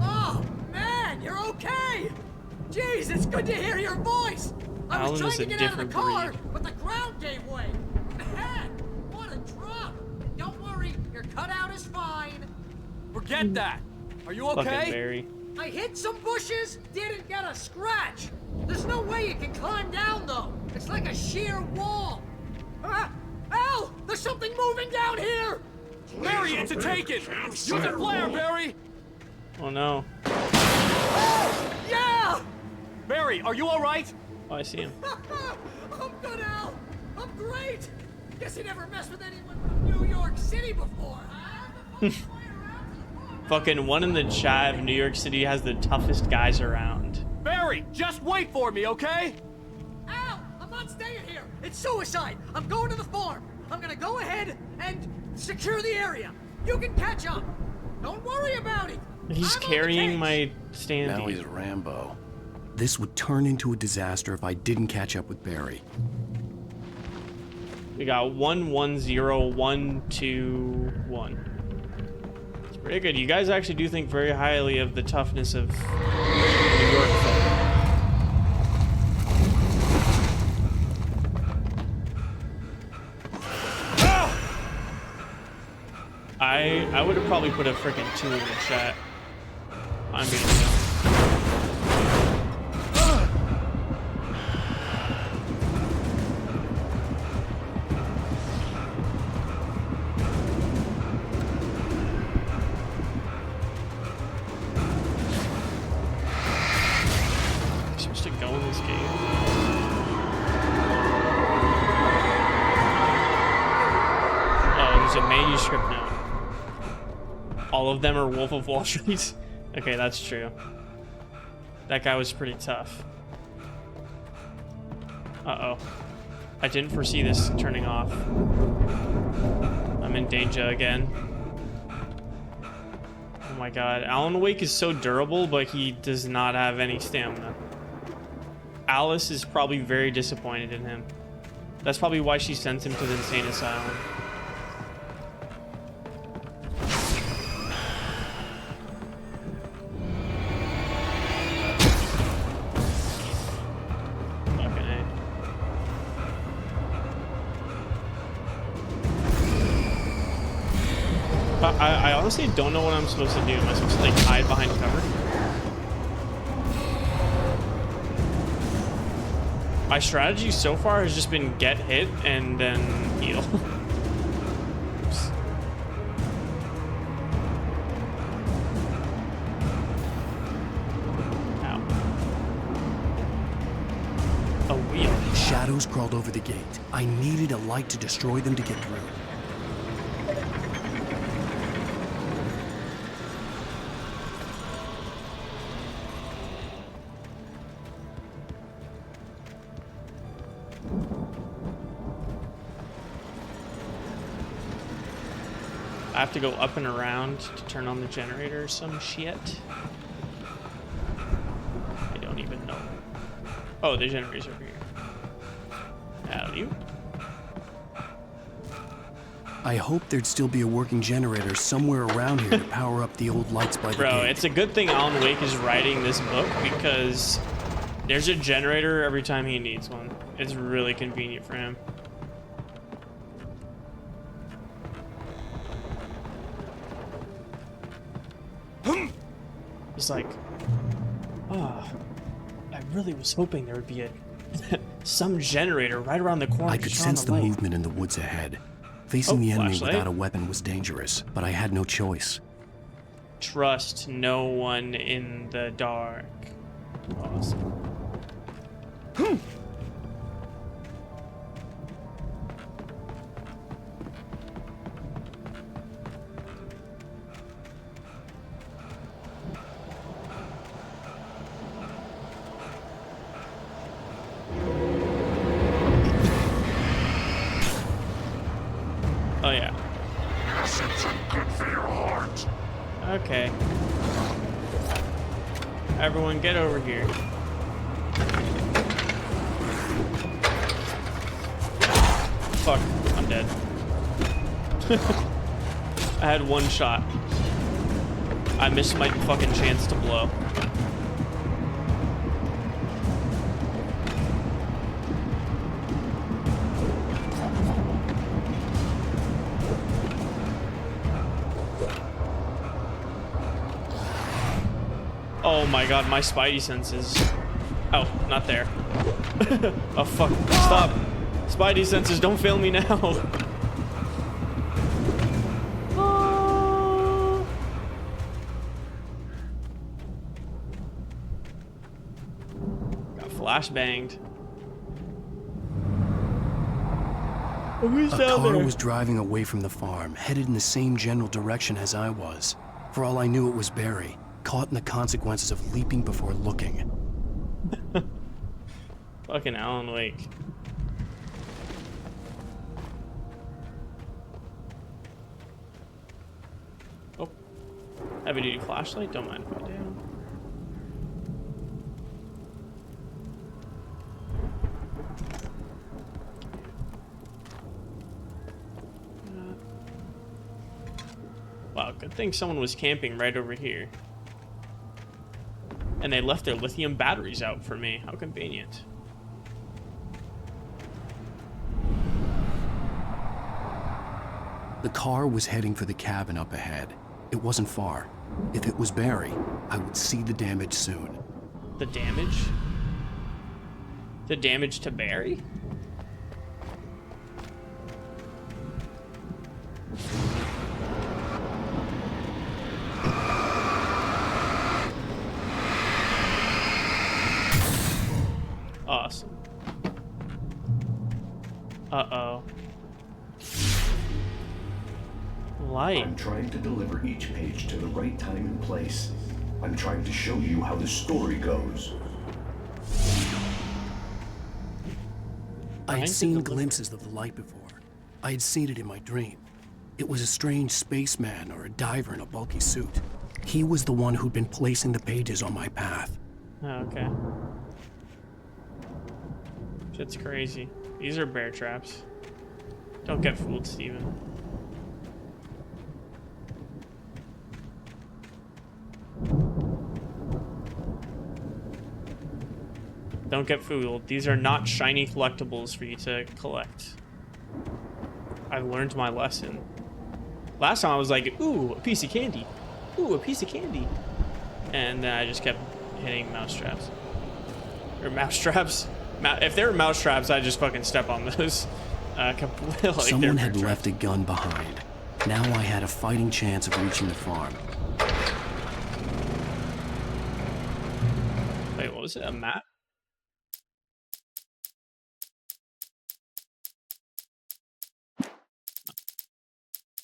Oh, man, you're okay! Jeez, it's good to hear your voice! I was trying to get out of the car, but the ground gave way. Man, what a drop! Don't worry, your cutout is fine. Forget that! Are you okay? Fucking Barry. I hit some bushes, didn't get a scratch. There's no way you can climb down, though. It's like a sheer wall. Al, there's something moving down here! Barry, it's a take-it! Use a flare, Barry! Oh no. Oh, yeah! Barry, are you alright? Oh, I see him. I'm good, Al. I'm great. Guess you never messed with anyone from New York City before, huh? Fucking one in the chat of New York City has the toughest guys around. Barry, just wait for me, okay? Al, I'm not staying here. It's suicide! I'm going to the farm! I'm gonna go ahead and secure the area! You can catch up! Don't worry about it! He's carrying my standee. Now he's Rambo. This would turn into a disaster if I didn't catch up with Barry. We got 1-1-0-1-2-1. It's pretty good. You guys actually do think very highly of the toughness of New York folk. I would have probably put a freaking 2 in the chat. I'm being supposed to go in this game. Oh, there's a manuscript now. All of them are Wolf of Wall Street. Okay, that's true. That guy was pretty tough. Uh-oh. I didn't foresee this turning off. I'm in danger again. Oh my god. Alan Wake is so durable, but he does not have any stamina. Alice is probably very disappointed in him. That's probably why she sent him to the insane asylum. I honestly don't know what I'm supposed to do. Am I supposed to like hide behind cover? My strategy so far has just been get hit and then heal. Oops. Ow. A wheel. Shadows crawled over the gate. I needed a light to destroy them to get through. I have to go up and around to turn on the generator or some shit. I don't even know. Oh, the generator's over here. Howdy. I hoped there'd still be a working generator somewhere around here to power up the old lights by the Bro, gate. it's a good thing Alan Wake is writing this book because there's a generator every time he needs one. It's really convenient for him. He's like, oh, I really was hoping there would be a some generator right around the corner. I could sense the movement in the woods ahead. Facing the enemy without a weapon was dangerous, but I had no choice. Trust no one in the dark. Awesome. Oh yeah. Okay. Everyone get over here. Fuck, I'm dead. I had one shot. I missed my fucking chance to blow. Oh my god, my spidey senses. Oh, not there. Oh fuck, stop. Spidey senses, don't fail me now. Got flashbanged. Who's A down car there? was driving away from the farm, headed in the same general direction as I was. For all I knew, it was Barry, caught in the consequences of leaping before looking. Fucking Alan Wake. Heavy duty flashlight, don't mind if I do. Wow, good thing someone was camping right over here. And they left their lithium batteries out for me. How convenient. The car was heading for the cabin up ahead. It wasn't far. If it was Barry, I would see the damage soon. The damage? The damage to Barry? Awesome. Uh-oh. Light. I'm trying to deliver each page to the right time and place. I'm trying to show you how the story goes. I had seen glimpses of the light before. I had seen it in my dream. It was a strange spaceman or a diver in a bulky suit. He was the one who'd been placing the pages on my path. Oh, okay. Shit's crazy. These are bear traps. Don't get fooled, Steven. Don't get fooled. These are not shiny collectibles for you to collect. I've learned my lesson. Last time I was like, ooh, a piece of candy. Ooh, a piece of candy. And then I just kept hitting mouse traps. Or mouse traps. If they were mouse traps, I'd just fucking step on those. Completely. Like someone had left a gun behind. Now I had a fighting chance of reaching the farm. Wait, what was it? A map?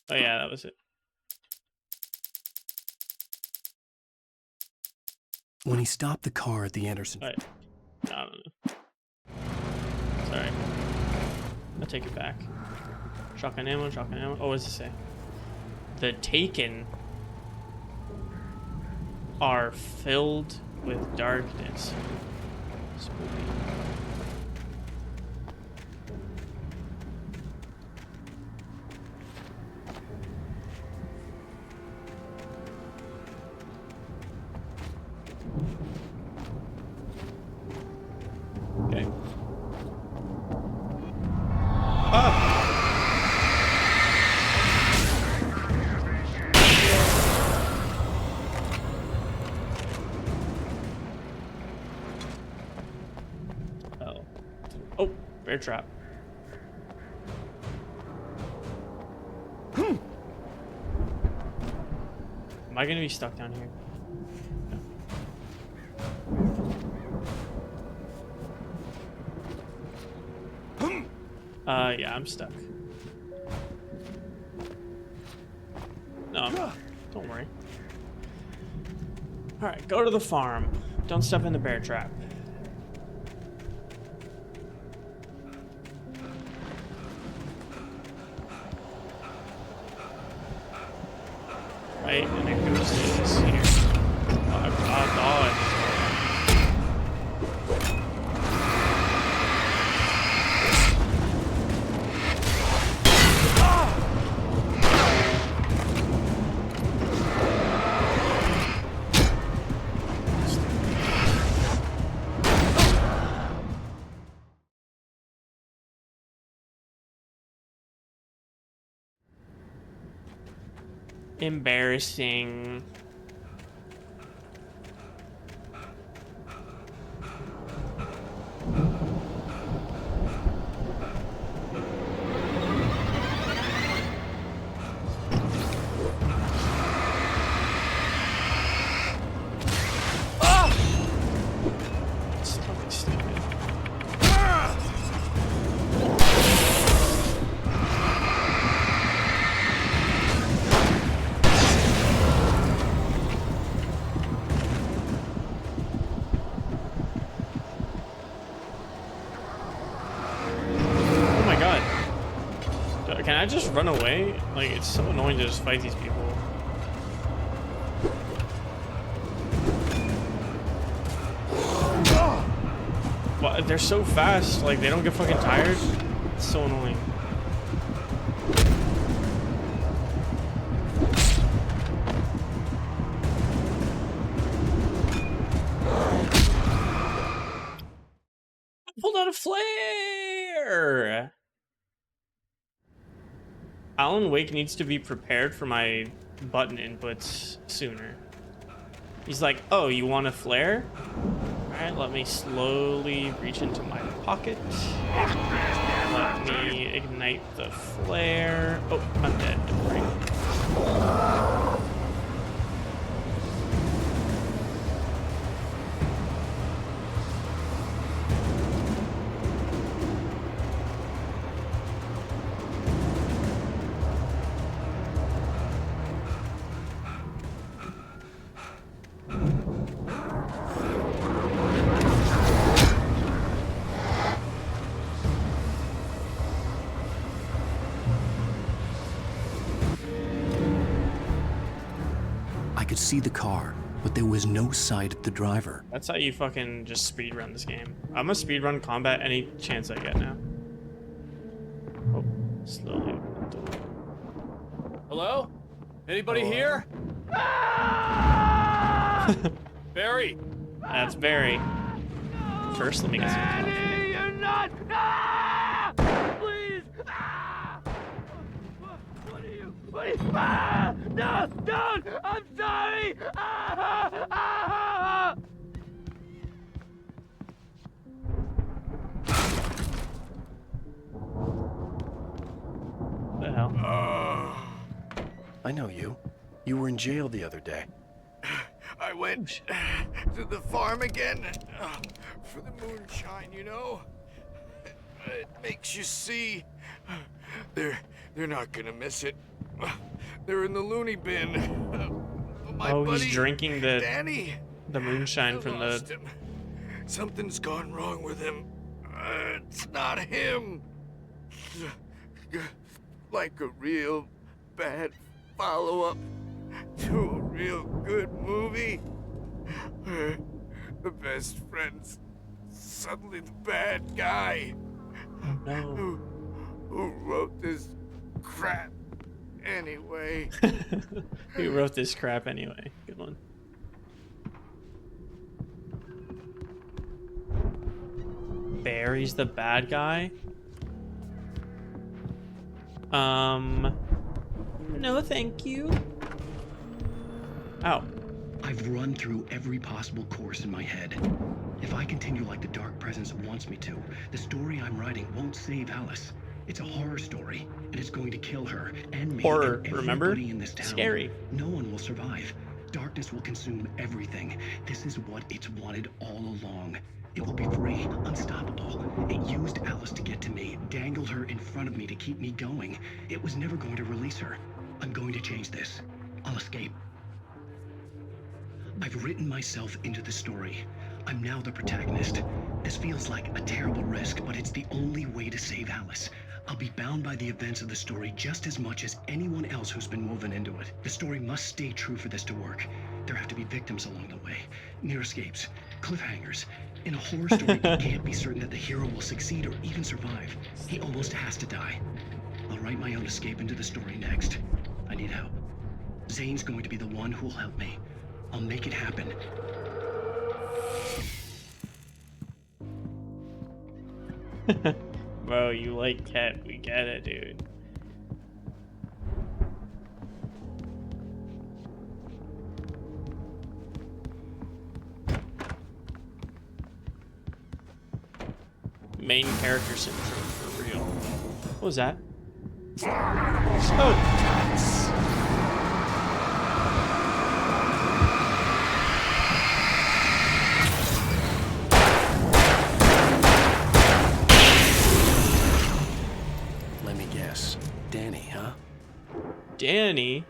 Oh yeah, that was it. When he stopped the car at the Anderson... Right. I don't know. Sorry. I'll take it back. Shotgun ammo, shotgun ammo. Oh, what does it say? The Taken are filled with darkness. Spooky. Okay. Oh, bear trap. Am I gonna be stuck down here? Yeah, I'm stuck. No, I'm not. Don't worry. Alright, go to the farm. Don't step in the bear trap. Right, and it goes to this here. Oh, dodge. Embarrassing. It's fucking stupid. Can I just run away? Like, it's so annoying to just fight these people. Well, they're so fast, like they don't get fucking tired. It's so annoying. Pulled out a flare. Alan Wake needs to be prepared for my button inputs sooner. He's like, oh, you want a flare? Alright, let me slowly reach into my pocket. Let me ignite the flare. Oh, I'm dead. Right. I could see the car, but there was no sight of the driver. That's how you fucking just speedrun this game. I'm gonna speedrun combat any chance I get now. Oh, slowly open the door. Hello? Anybody here? Barry! That's Barry. First, let me get some coffee. You're not! Ah! Please! Ah! What are you? What are you? Ah! No! Don't! I'm sorry! Ah! Ah! What the hell? I know you. You were in jail the other day. I went to the farm again for the moonshine, you know? It makes you see. They're not gonna miss it. They're in the loony bin. My Oh, buddy, he's drinking Danny. the moonshine from the... Him. Something's gone wrong with him. It's not him. Like a real bad follow-up to a real good movie where the best friend's suddenly the bad guy. No. Who wrote this crap anyway? Who wrote this crap anyway? Good one. Barry's the bad guy? No thank you. Ow. I've run through every possible course in my head. If I continue like the Dark Presence wants me to, the story I'm writing won't save Alice. It's a horror story, and it's going to kill her and me. Horror, and remember? In this town. Scary. No one will survive. Darkness will consume everything. This is what it's wanted all along. It will be free, unstoppable. It used Alice to get to me, dangled her in front of me to keep me going. It was never going to release her. I'm going to change this. I'll escape. I've written myself into the story. I'm now the protagonist. This feels like a terrible risk, but it's the only way to save Alice. I'll be bound by the events of the story just as much as anyone else who's been woven into it. The story must stay true for this to work. There have to be victims along the way, near escapes, cliffhangers. In a horror story, you can't be certain that the hero will succeed or even survive. He almost has to die. I'll write my own escape into the story next. I need help. Zane's going to be the one who'll help me. I'll make it happen. Bro, you like cat. We get it, dude. Main character syndrome for real. What was that? Oh! Let me guess. Danny, huh? Danny?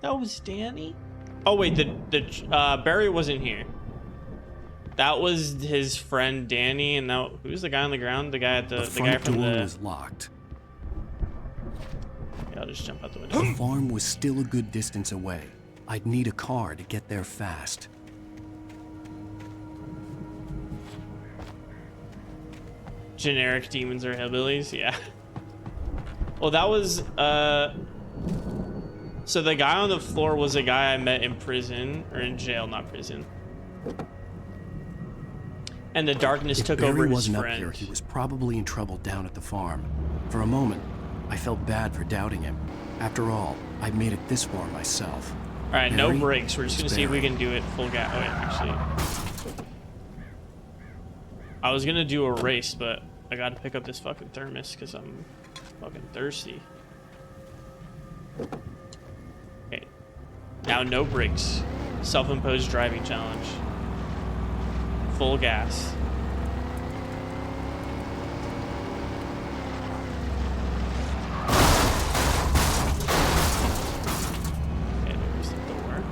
That was Danny? Oh wait, Barry wasn't here. That was his friend Danny, and now who's the guy on the ground? The guy at the guy from door the was locked. Yeah, I'll just jump out the window. The farm was still a good distance away. I'd need a car to get there fast. Generic demons or hillbillies, yeah. Well, that was, so the guy on the floor was a guy I met in prison, or in jail, not prison. And the darkness took over his wasn't friend. up here, he was probably in trouble down at the farm. For a moment, I felt bad for doubting him. After all, I made it this far myself. All right, no Barry, brakes. We're just gonna it's see if we Barry. can do it full gas. Oh, yeah, actually, I was gonna do a race, but I gotta pick up this fucking thermos because I'm fucking thirsty. Okay, now no brakes. Self-imposed driving challenge. Full gas. Okay, there's the door.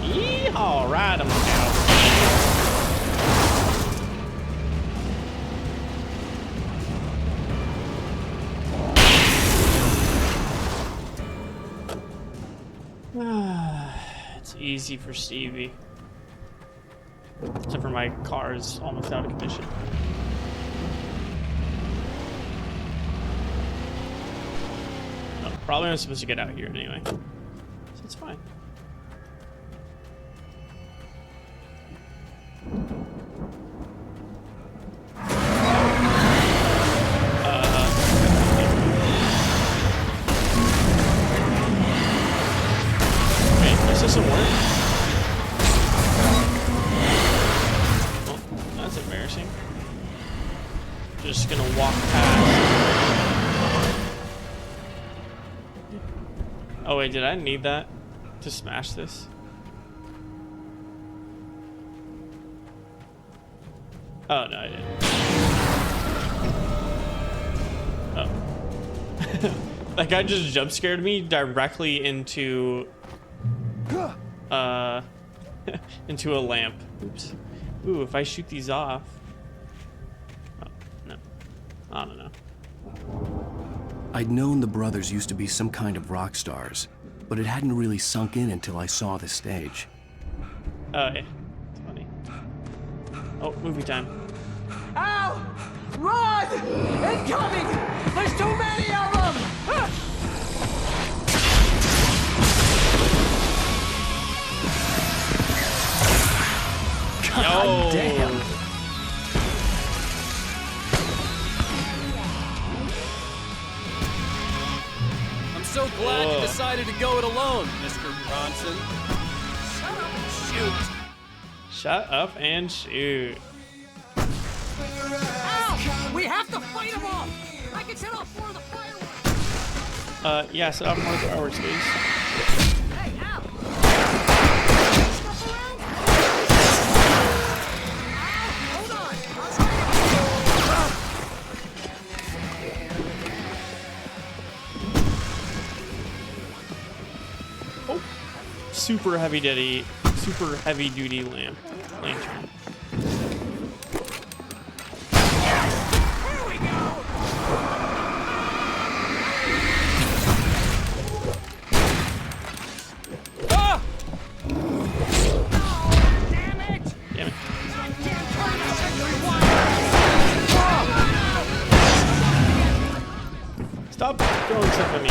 Yeehaw, ride 'em out. It's easy for Stevie. Except for my car is almost out of commission. Oh, probably I'm supposed to get out here anyway. So it's fine. Wait, this doesn't work? Oh, that's embarrassing. Just gonna walk past. Oh wait, did I need that to smash this? Oh, no, I didn't. Oh. That guy just jump scared me directly into into a lamp. Oops. Ooh, if I shoot these off. Oh, no. I don't know. I'd known the brothers used to be some kind of rock stars, but it hadn't really sunk in until I saw the stage. Oh, yeah. It's funny. Oh, movie time. Al! Run! Incoming! There's too many of them! God damn. I'm so glad you decided to go it alone, Mr. Bronson. Shut up and shoot. Ow! We have to fight them off! I can set off 4 of the fireworks! Yeah, set off more fireworks, please. Hey, Al! Stuff around? Hold on! Oh, super heavy duty lantern. Stop throwing stuff at me.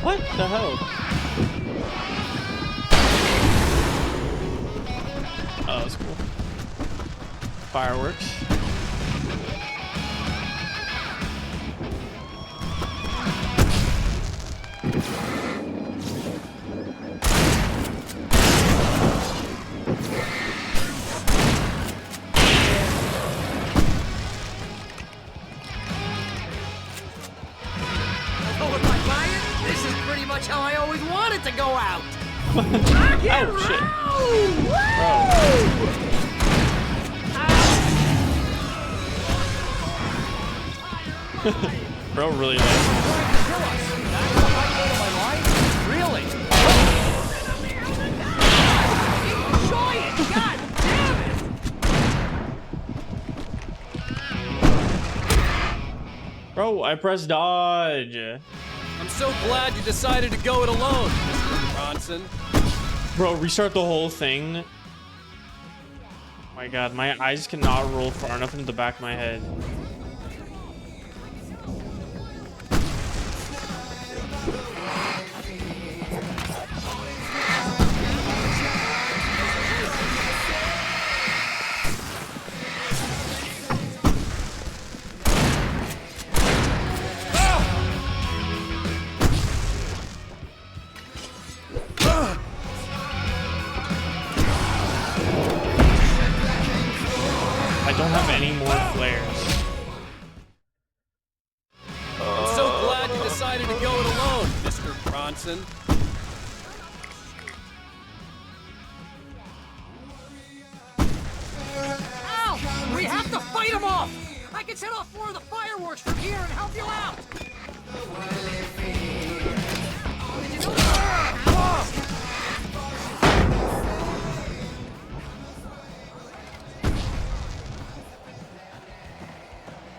What the hell? Oh, that's cool. Fireworks. How I always wanted to go out. Oh shit. Bro. Bro really likes Really? Enjoy it! God damn it! Bro, I pressed dodge. I'm so glad you decided to go it alone, Mr. Bronson. Bro, restart the whole thing. Oh my god, my eyes cannot roll far enough into the back of my head. I don't have any more flares. I'm so glad you decided to go it alone, Mr. Bronson. Ow! We have to fight them off! I can set off more of the fireworks from here and help you out! Did you know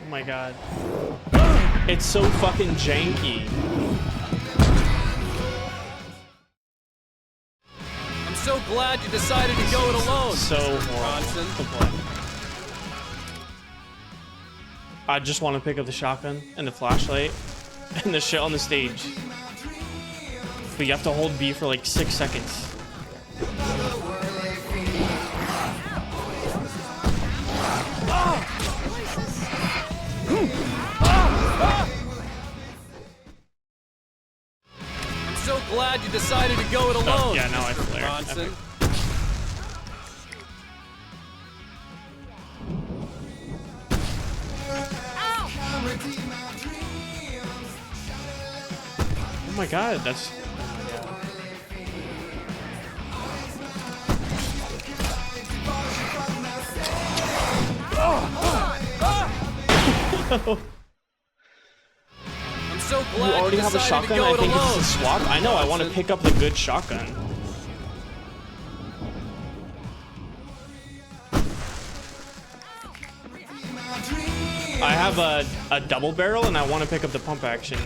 Oh my god. It's so fucking janky. I'm so glad you decided to go it alone, So Mr. horrible to play. I just want to pick up the shotgun and the flashlight and the shit on the stage. But you have to hold B for like 6 seconds. I'm so glad you decided to go it alone, Yeah, now I Mr. flare. Bronson. Epic. Oh my god, that's... I'm so You glad already you have a decided to shotgun? go I it think alone, it's a swap. I know, I want to pick up the good shotgun. I have a double barrel and I want to pick up the pump action.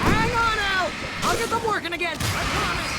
Hang on out! I'll get them working again, I promise!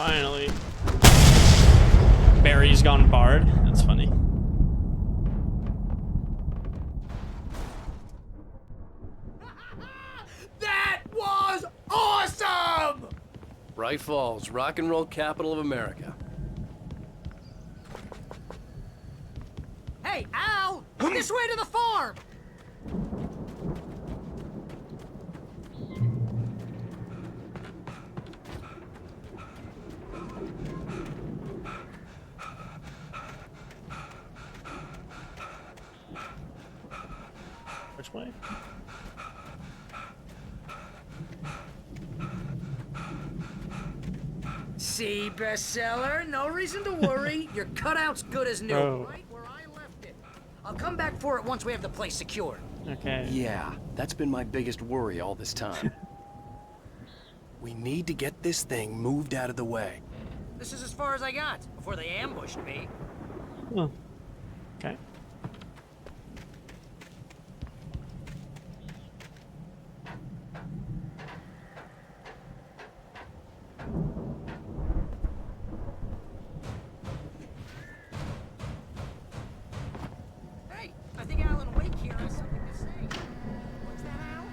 Finally. Barry's gone barred. That's funny. That was awesome! Bright Falls, rock and roll capital of America. Hey, Al! This way to the farm! Which way? See, bestseller? No reason to worry. Your cutout's good as new. Oh. Right where I left it. I'll come back for it once we have the place secured. Okay. Yeah, that's been my biggest worry all this time. We need to get this thing moved out of the way. This is as far as I got before they ambushed me. Oh. Okay. Hey, I think Alan Wake here has something to say. What's that, Al?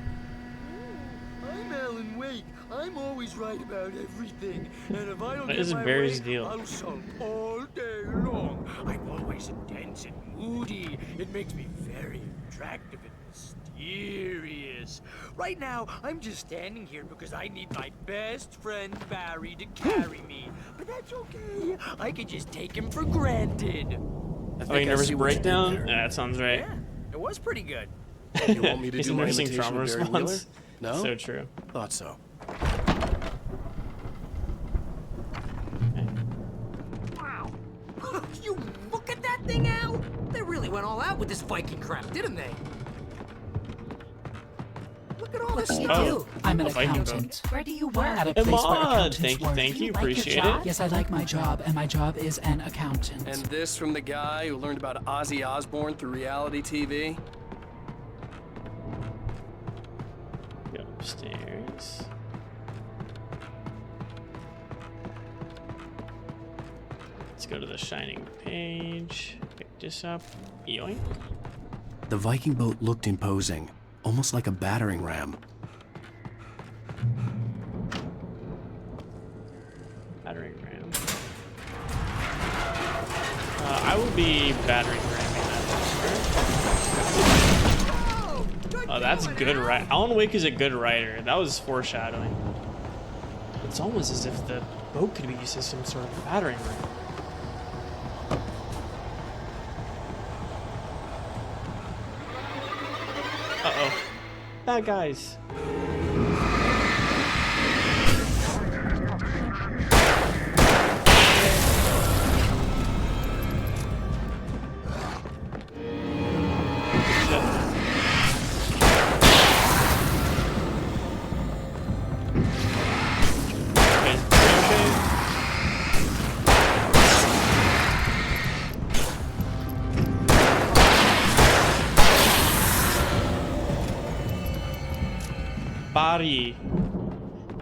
I'm Alan Wake. I'm always right about everything. And if I don't What get is my Barry's way, deal? I'll sulk all day long. I'm always intense and moody. It makes me very attractive and mysterious. Right now, I'm just standing here because I need my best friend Barry to carry me. But that's okay. I can just take him for granted. Oh, your nervous breakdown? Yeah, that sounds right. Yeah, it was pretty good. You want me to He's do a my nursing imitation trauma of Barry Wheeler? response. No? So true. Thought so. Wow. You look at that thing, Al? They really went all out with this Viking crap, didn't they? Look at all this stuff. Oh, I'm an a Viking accountant. book. Where do you work? At a Hey, place where Mod, accountants thank you, work. thank you, Do like your appreciate job? it. Yes, I like my job, and my job is an accountant. And this from the guy who learned about Ozzy Osbourne through reality TV? Go upstairs. Let's go to the shining page. Pick this up. Yoink. The Viking boat looked imposing, almost like a battering ram. Battering ram. I will be battering ramming that. Oh, that's good right. Alan Wake is a good writer. That was foreshadowing. It's almost as if the boat could be used as some sort of battering ram. Uh-oh. Bad guys.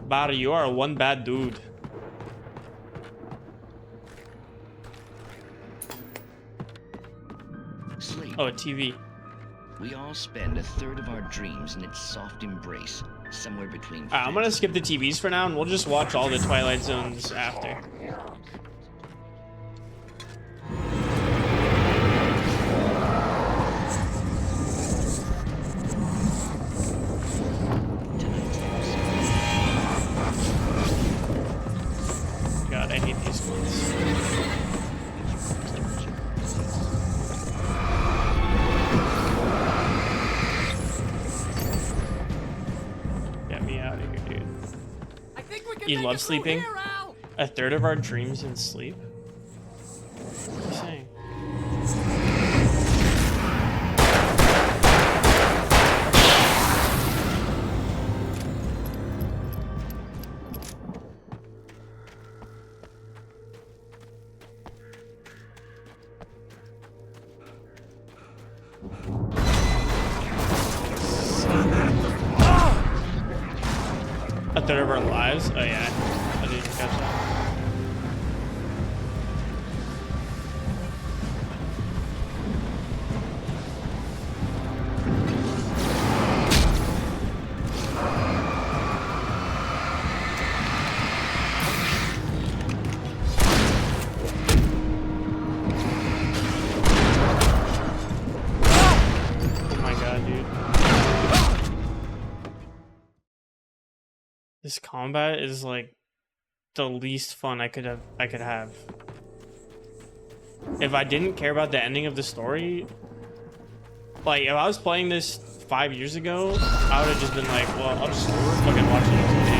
Barry, you are one bad dude. Sleep. Oh, a TV. We all spend a third of our dreams in its soft embrace, somewhere between. Alright, I'm gonna skip the TVs for now, and we'll just watch all the Twilight Zones after. God, I hate these ones. Get me out of here, dude. You love sleeping? A third of our dreams in sleep? What are you saying? A third of our lives? Oh yeah, I didn't catch that. This combat is like the least fun I could have. If I didn't care about the ending of the story, like if I was playing this 5 years ago, I would have just been like, well, I'll just fucking watch a YouTube video.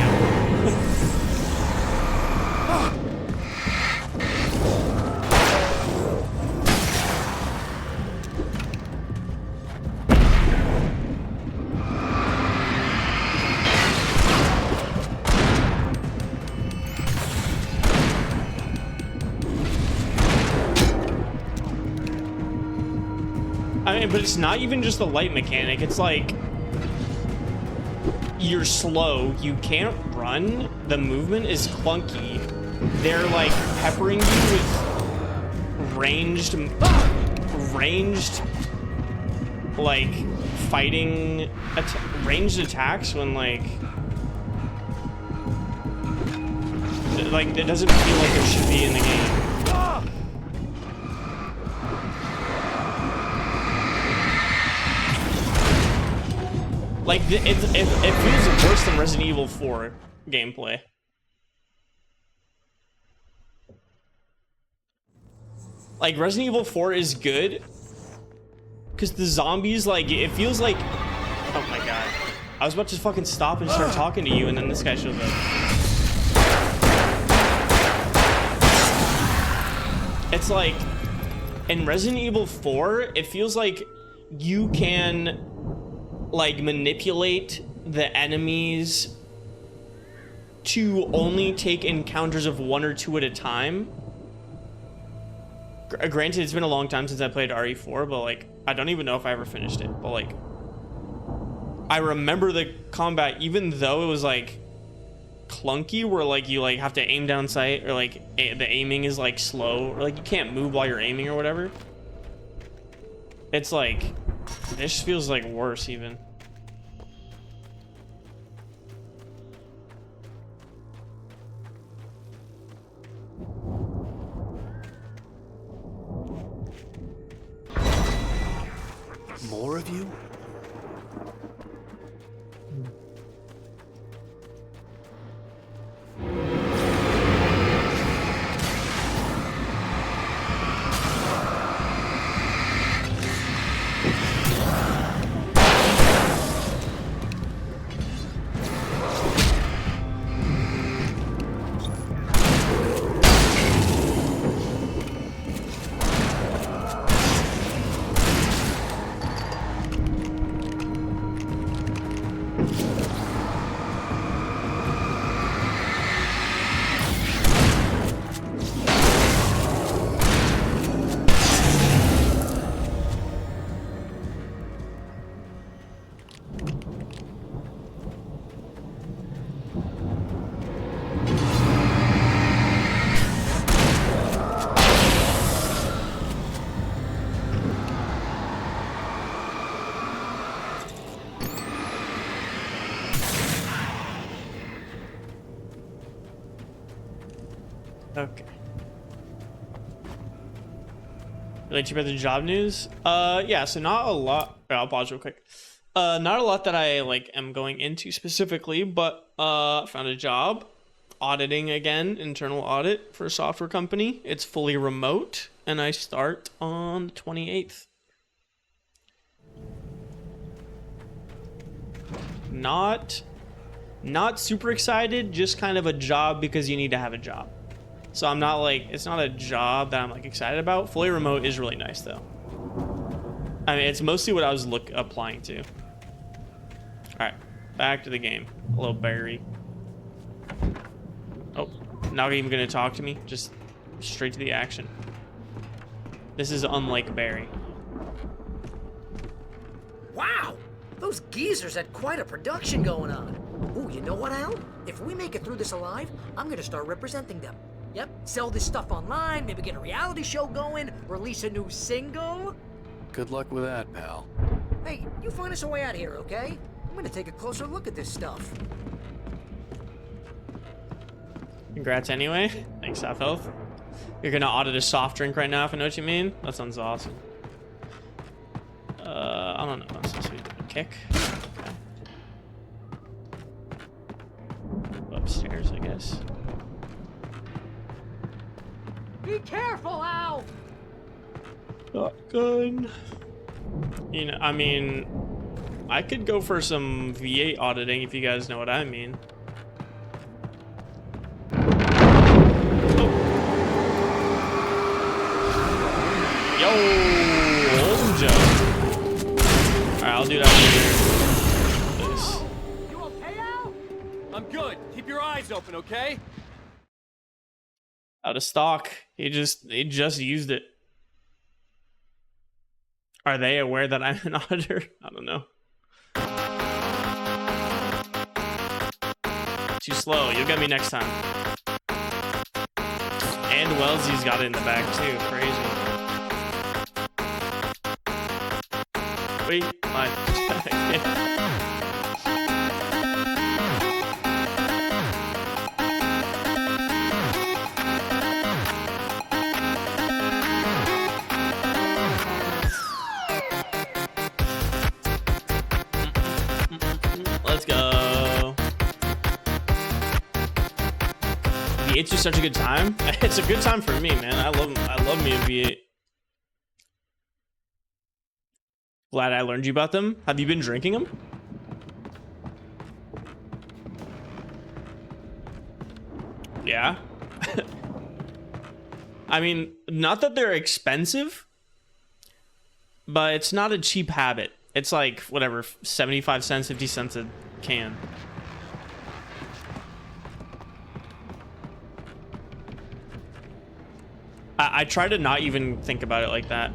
I mean, but it's not even just the light mechanic. It's like you're slow. You can't run. The movement is clunky. They're like peppering you with ranged, like fighting, ranged attacks when like it doesn't feel like there should be in the game. Like, it feels worse than Resident Evil 4 gameplay. Like, Resident Evil 4 is good, because the zombies, like, it feels like... Oh my god. I was about to fucking stop and start talking to you, and then this guy shows up. It's like, in Resident Evil 4, it feels like you can... like manipulate the enemies to only take encounters of 1 or 2 at a time. Granted, it's been a long time since I played RE4, but like I don't even know if I ever finished it. But like I remember the combat, even though it was like clunky, where like you like have to aim down sight, or like the aiming is like slow, or like you can't move while you're aiming or whatever. It's like this feels like worse even. More of you? Okay. Let you about the job news? Yeah, so not a lot. I'll pause real quick. Not a lot that I like am going into specifically, but found a job auditing again, internal audit for a software company. It's fully remote, and I start on the 28th. Not super excited, just kind of a job because you need to have a job. So I'm not like, it's not a job that I'm like excited about. Fully remote is really nice though. I mean, it's mostly what I was applying to. All right, back to the game. Hello, Barry. Oh, not even gonna talk to me. Just straight to the action. This is unlike Barry. Wow, those geezers had quite a production going on. Ooh, you know what, Al? If we make it through this alive, I'm gonna start representing them. Yep, sell this stuff online, maybe get a reality show going, release a new single. Good luck with that, pal. Hey, you find us a way out of here, okay? I'm gonna take a closer look at this stuff. Congrats anyway. Thanks, Half Health. You're gonna audit a soft drink right now, if I know what you mean. That sounds awesome. I don't know. That's supposed to be a kick. Okay. this. Be careful, Al! Shotgun. You know, I mean, I could go for some V8 auditing if you guys know what I mean. Yo, home jump. Alright, I'll do that later. Please. You okay, Al? I'm good. Keep your eyes open, okay? Out of stock. He just used it. Are they aware that I'm an auditor? I don't know. Too slow. You'll get me next time. And Wellesley's got it in the back too. Crazy. Wait, my Let's go. V8's just such a good time. It's a good time for me, man. I love me a V8. Glad I learned you about them. Have you been drinking them? Yeah. I mean, not that they're expensive, but it's not a cheap habit. It's like, whatever, 75 cents, 50 cents a can. I try to not even think about it like that.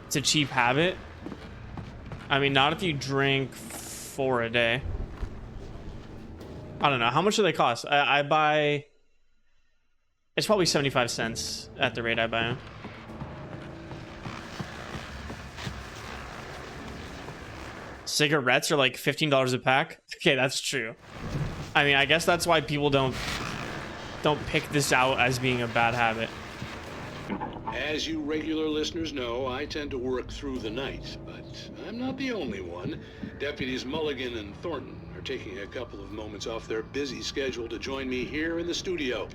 It's a cheap habit. I mean, not if you drink 4 a day. I don't know. How much do they cost? I buy... It's probably 75 cents at the rate I buy them. Cigarettes are like $15 a pack. Okay, that's true. I mean, I guess that's why people don't pick this out as being a bad habit. As you regular listeners know, I tend to work through the night, but I'm not the only one. Deputies Mulligan and Thornton are taking a couple of moments off their busy schedule to join me here in the studio.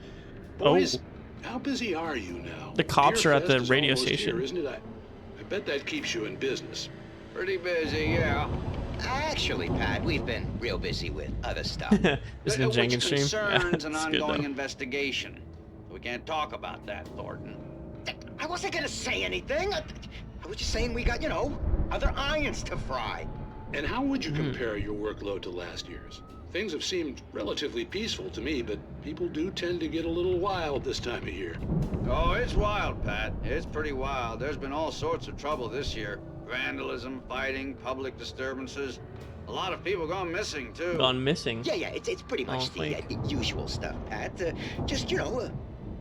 Boys, how busy are you now? The cops are at the Deerfest radio is almost station. here, isn't it? I bet that keeps you in business. Pretty busy, yeah. Actually, Pat, we've been real busy with other stuff. This is the Jenkins stream. Concerns an It's good, ongoing though. investigation. We can't talk about that, Thornton. I wasn't gonna say anything. I was just saying we got, other irons to fry. And how would you compare your workload to last year's? Things have seemed relatively peaceful to me, but people do tend to get a little wild this time of year. Oh, it's wild, Pat. It's pretty wild. There's been all sorts of trouble this year. Vandalism, fighting, public disturbances. A lot of people gone missing, too. Gone missing? Yeah, it's pretty much the usual stuff, Pat. Just, a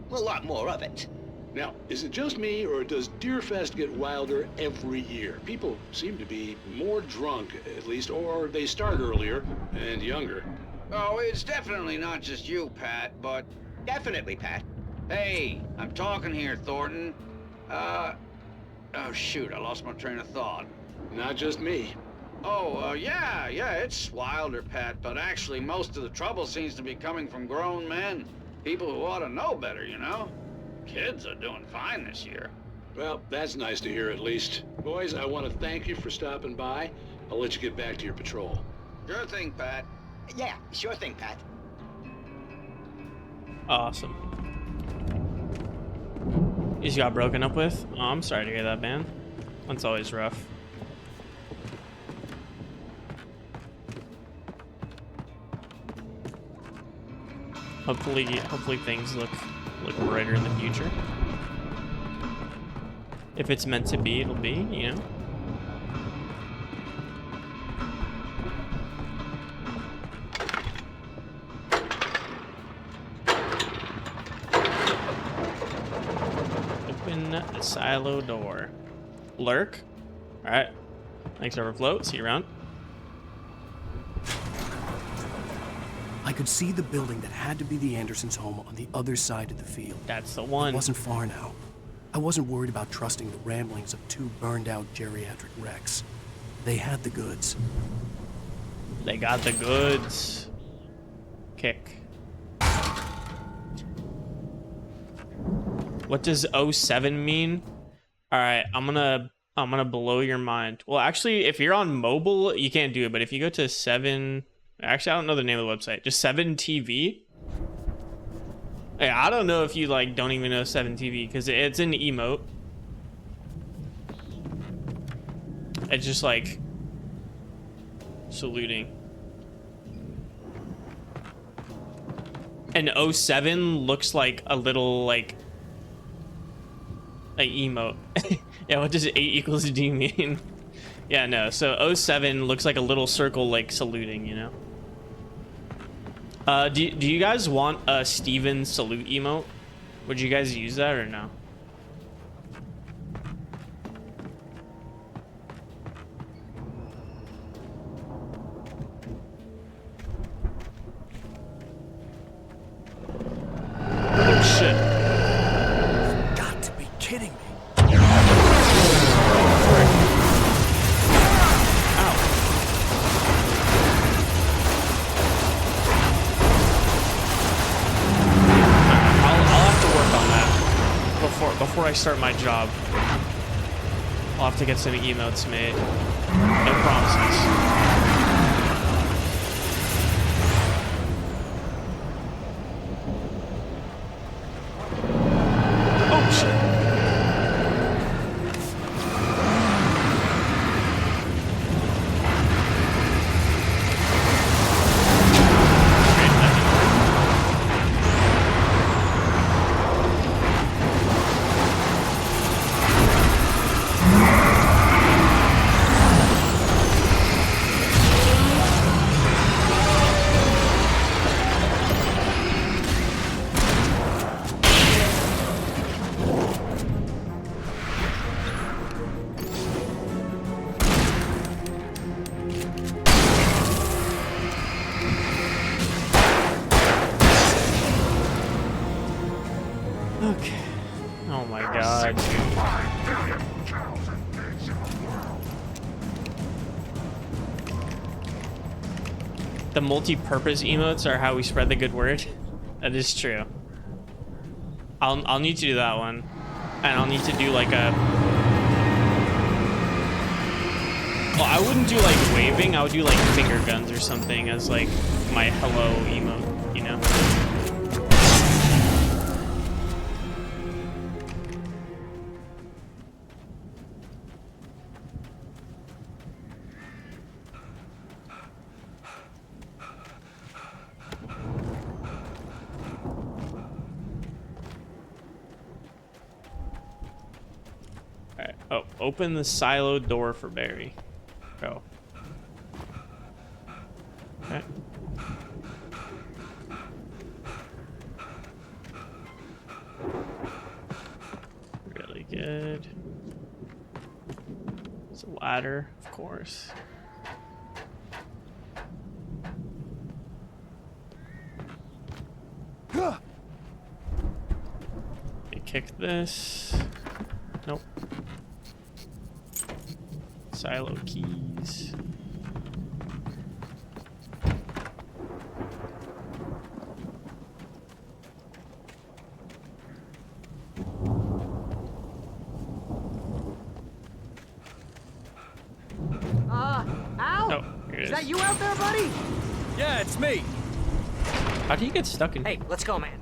lot more of it. Now, is it just me, or does Deerfest get wilder every year? People seem to be more drunk, at least, or they start earlier and younger. Oh, it's definitely not just you, Pat, but... Definitely, Pat. Hey, I'm talking here, Thornton. Oh, shoot, I lost my train of thought. Not just me. Oh, yeah, it's wilder, Pat, but actually most of the trouble seems to be coming from grown men. People who ought to know better, Kids are doing fine this year. Well, that's nice to hear at least. Boys, I want to thank you for stopping by. I'll let you get back to your patrol. Sure thing, Pat. Yeah, sure thing, Pat. Awesome. You just got broken up with? Oh, I'm sorry to hear that, man. That's always rough. Hopefully things look brighter in the future. If it's meant to be, it'll be, Open the silo door. Lurk. Alright. Thanks, Overflow. See you around. I could see the building that had to be the Andersons' home on the other side of the field. That's the one. It wasn't far now. I wasn't worried about trusting the ramblings of 2 burned-out geriatric wrecks. They had the goods. They got the goods. Kick. What does 07 mean? All right, I'm gonna blow your mind. Well, actually, if you're on mobile, you can't do it. But if you go to 7, actually, I don't know the name of the website. Just 7TV. Hey, I don't know if you like don't even know 7TV because it's an emote. It's just like saluting. And 07 looks like a little like emote. Yeah, what does 8 equals D mean? Yeah, no. So 07 looks like a little circle like saluting, you know. Do you guys want a Steven salute emote? Would you guys use that or no? Oh shit. You've got to be kidding me. Before I start my job, I'll have to get some emotes made. No promises. Oh shit. Okay. Oh my god. The multi-purpose emotes are how we spread the good word. That is true. I'll need to do that one. And I'll need to do like a... Well, I wouldn't do like waving, I would do like finger guns or something as like my hello emote, you know? Alright, oh, open the silo door for Barry. Go. Okay. Really good. It's a ladder, of course. Okay, kick this. Nope. Silo keys. Al? Oh, here it Is is. that you out there, buddy? Yeah, it's me. How do you get stuck in? Hey, let's go, man.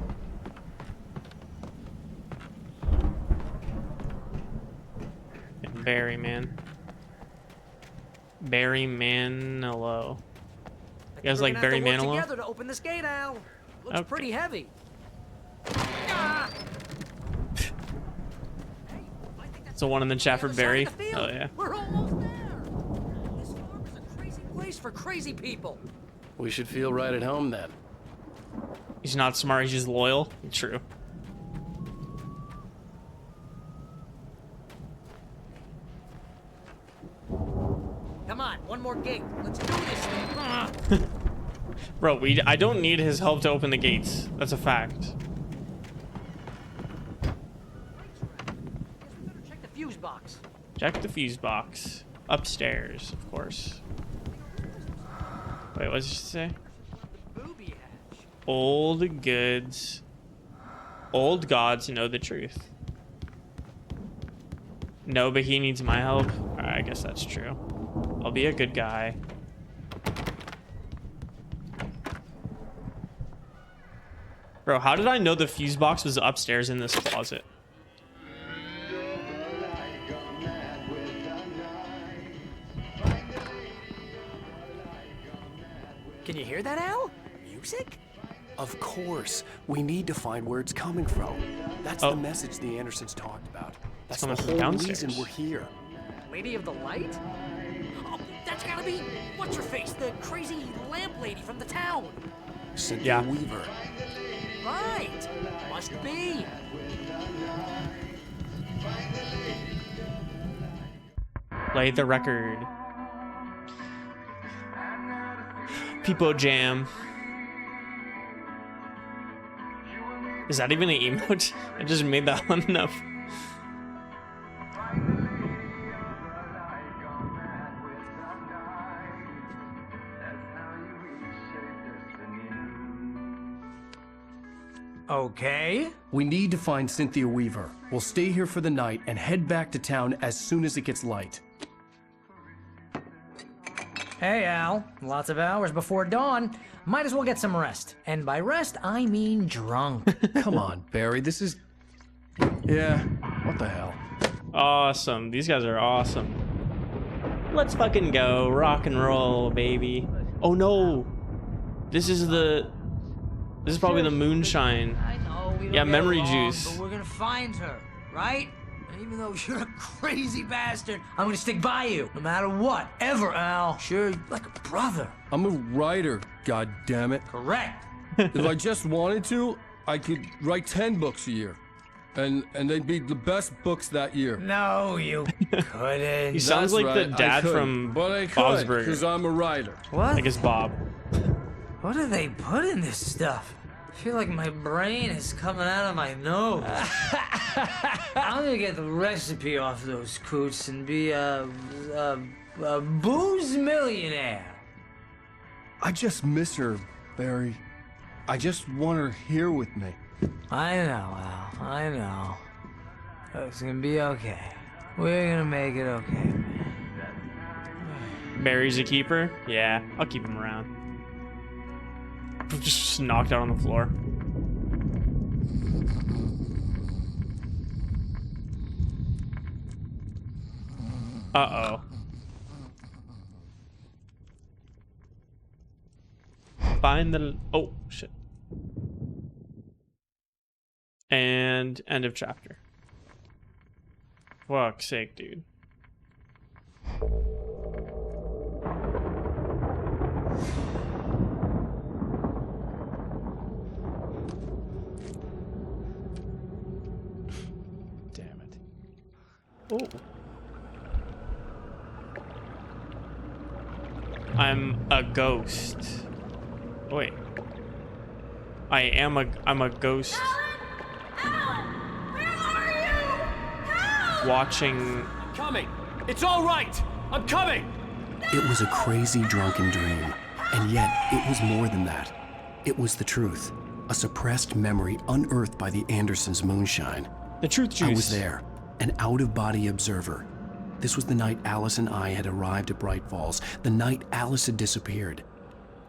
Barry, man. Barry Manilow. You guys like Barry Manilow? Together to open this gate, Al. Looks Okay. pretty heavy. It's the one in the chat for Barry. Oh yeah. We're almost there. This farm is a crazy place for crazy people. We should feel right at home then. He's not smart, he's just loyal. True. Come on, one more gate. Let's do this thing. Bro, I don't need his help to open the gates. That's a fact. Check the fuse box. Check the fuse box. Upstairs, of course. Wait, what did she say? Old goods. Old gods know the truth. No, but he needs my help. I guess that's true. I'll be a good guy. Bro, how did I know the fuse box was upstairs in this closet? Can you hear that, Al? Music? Of course. We need to find where it's coming from. That's the message the Andersons talked about. That's the whole reason we're here. Lady of the Light? Oh, that's gotta be what's her face, the crazy lamp lady from the town. Cynthia Weaver. Right. Must be. Play the record. People jam. Is that even an emote? I just made that one enough. Okay. We need to find Cynthia Weaver. We'll stay here for the night and head back to town as soon as it gets light. Hey, Al. Lots of hours before dawn. Might as well get some rest. And by rest, I mean drunk. Come on, Barry. This is... Yeah, what the hell? Awesome. These guys are awesome. Let's fucking go. Rock and roll, baby. Oh, no. This is probably the moonshine. I know, we don't Yeah, get memory along, juice. But we're gonna find her, right? And even though you're a crazy bastard, I'm gonna stick by you, no matter what, ever, Al. Sure, you're like a brother. I'm a writer, god damn it. Correct. If I just wanted to, I could write 10 books a year. And they'd be the best books that year. No, you couldn't. He sounds like the dad from Bob's Burgers. Because I'm a writer. What? I guess Bob. What do they put in this stuff? I feel like my brain is coming out of my nose. I'm gonna get the recipe off those coots and be a booze millionaire. I just miss her, Barry. I just want her here with me. I know, Al. I know. It's gonna be okay. We're gonna make it okay, man. Barry's a keeper? Yeah, I'll keep him around. Just knocked out on the floor. Uh-oh. Find the... Oh, shit. And end of chapter. Fuck's sake, dude. Damn it. Oh. I'm a ghost. Oh, wait. I'm a ghost. Watching. I'm coming. It's all right. I'm coming. It was a crazy drunken dream, and yet it was more than that. It was the truth, a suppressed memory unearthed by the Andersons' moonshine. The truth juice. I was there, an out-of-body observer. This was the night Alice and I had arrived at Bright Falls, the night Alice had disappeared.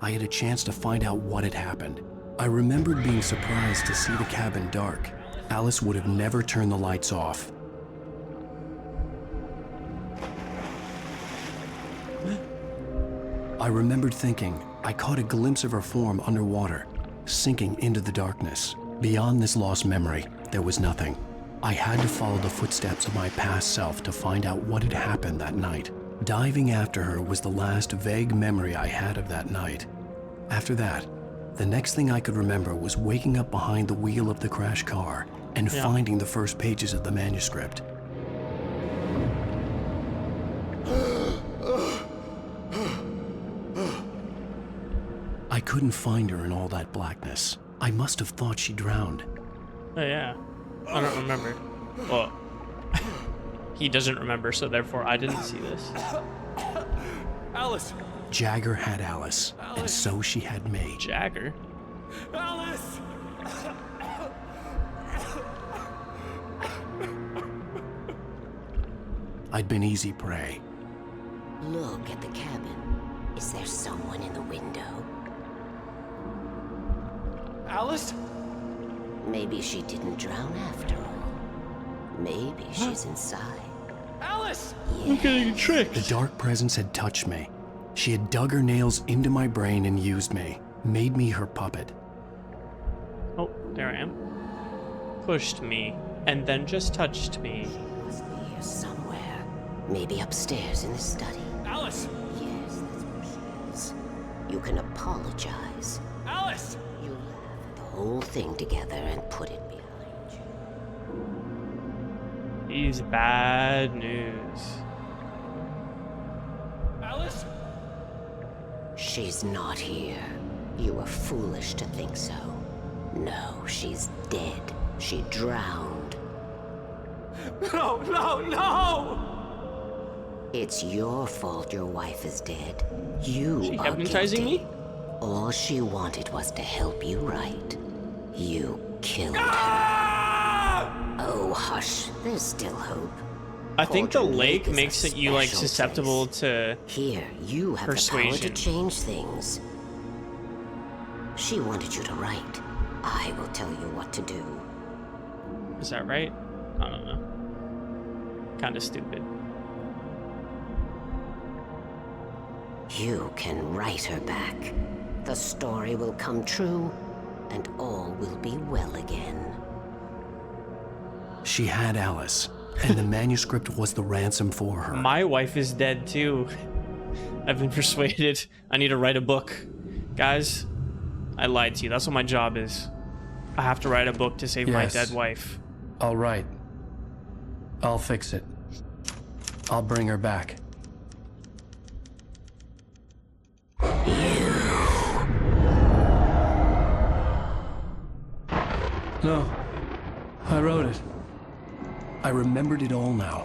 I had a chance to find out what had happened. I remembered being surprised to see the cabin dark. Alice would have never turned the lights off. I remembered thinking I caught a glimpse of her form underwater, sinking into the darkness. Beyond this lost memory, there was nothing. I had to follow the footsteps of my past self to find out what had happened that night. Diving after her was the last vague memory I had of that night. After that, the next thing I could remember was waking up behind the wheel of the crashed car and finding the first pages of the manuscript. I couldn't find her in all that blackness. I must have thought she drowned. Oh, yeah. I don't remember. Well. He doesn't remember, so therefore I didn't see this. Alice! Jagger had Alice, and so she had me. Jagger? Alice! I'd been easy prey. Look at the cabin. Is there someone in the window? Alice? Maybe she didn't drown after all. Maybe she's inside. Alice! I'm getting tricked. The dark presence had touched me. She had dug her nails into my brain and used me, made me her puppet. Oh, there I am. Pushed me, and then just touched me. She must be here somewhere. Maybe upstairs in the study. Alice! Yes, that's where she is. You can apologize. Alice! You laugh at the whole thing together and put it behind you. He's bad news. Alice? She's not here. You were foolish to think so. No, she's dead. She drowned. No, no, no! It's your fault your wife is dead. You She are hypnotizing guilty. me? All she wanted was to help you right. You killed her. Oh, hush. There's still hope. I think the Cauldron lake is a makes it you like special susceptible place. to Here, you have the power to persuasion. change things. She wanted you to write. I will tell you what to do. Is that right? I don't know. Kind of stupid. You can write her back. The story will come true, and all will be well again. She had Alice, and the manuscript was the ransom for her. My wife is dead too. I've been persuaded. I need to write a book. Guys, I lied to you. That's what my job is. I have to write a book to save my Yes. dead wife. All right. I'll fix it. I'll bring her back. No, I wrote it. I remembered it all now.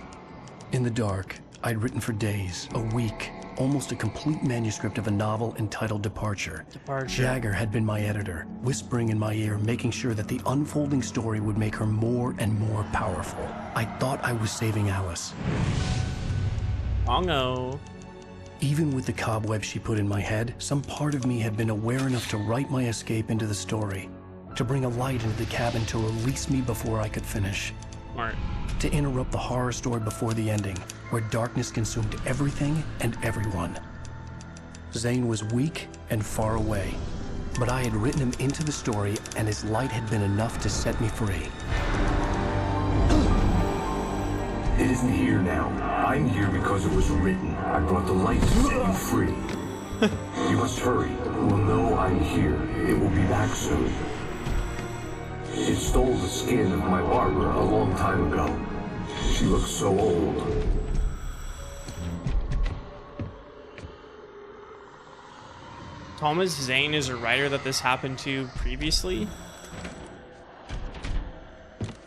In the dark, I'd written for days, a week, almost a complete manuscript of a novel entitled Departure. Jagger had been my editor, whispering in my ear, making sure that the unfolding story would make her more and more powerful. I thought I was saving Alice. Bongo. Even with the cobwebs she put in my head, some part of me had been aware enough to write my escape into the story, to bring a light into the cabin to release me before I could finish. Smart. To interrupt the horror story before the ending, where darkness consumed everything and everyone. Zane was weak and far away, but I had written him into the story, and his light had been enough to set me free. It isn't here now. I'm here because it was written. I brought the light to set you free. You must hurry. We'll know I'm here. It will be back soon. It stole the skin of my barber a long time ago. She looks so old. Thomas Zane is a writer that this happened to previously.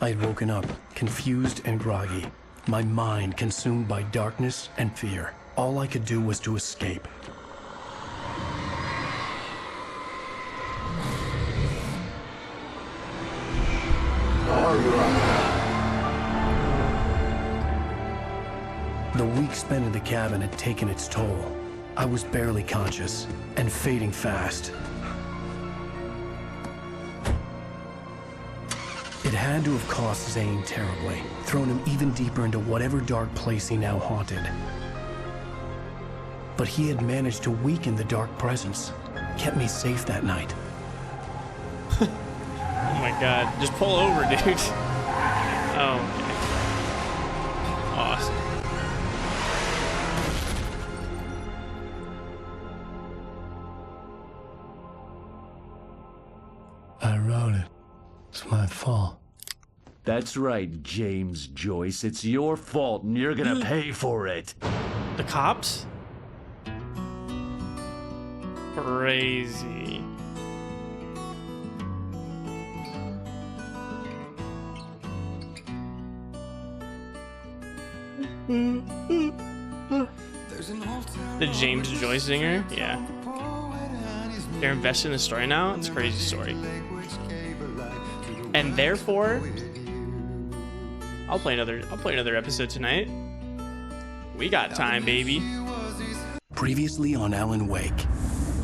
I had woken up, confused and groggy, my mind consumed by darkness and fear. All I could do was to escape. The week spent in the cabin had taken its toll. I was barely conscious and fading fast. It had to have cost Zane terribly, thrown him even deeper into whatever dark place he now haunted. But he had managed to weaken the dark presence, kept me safe that night. Oh my god, just pull over, dude. Oh, okay. Awesome. I wrote it. It's my fault. That's right, James Joyce. It's your fault, and you're gonna pay for it. The cops? Crazy. The James Joyce singer? Yeah. They're invested in the story now? It's a crazy story. And therefore, I'll play another episode tonight. We got time, baby. Previously on Alan Wake.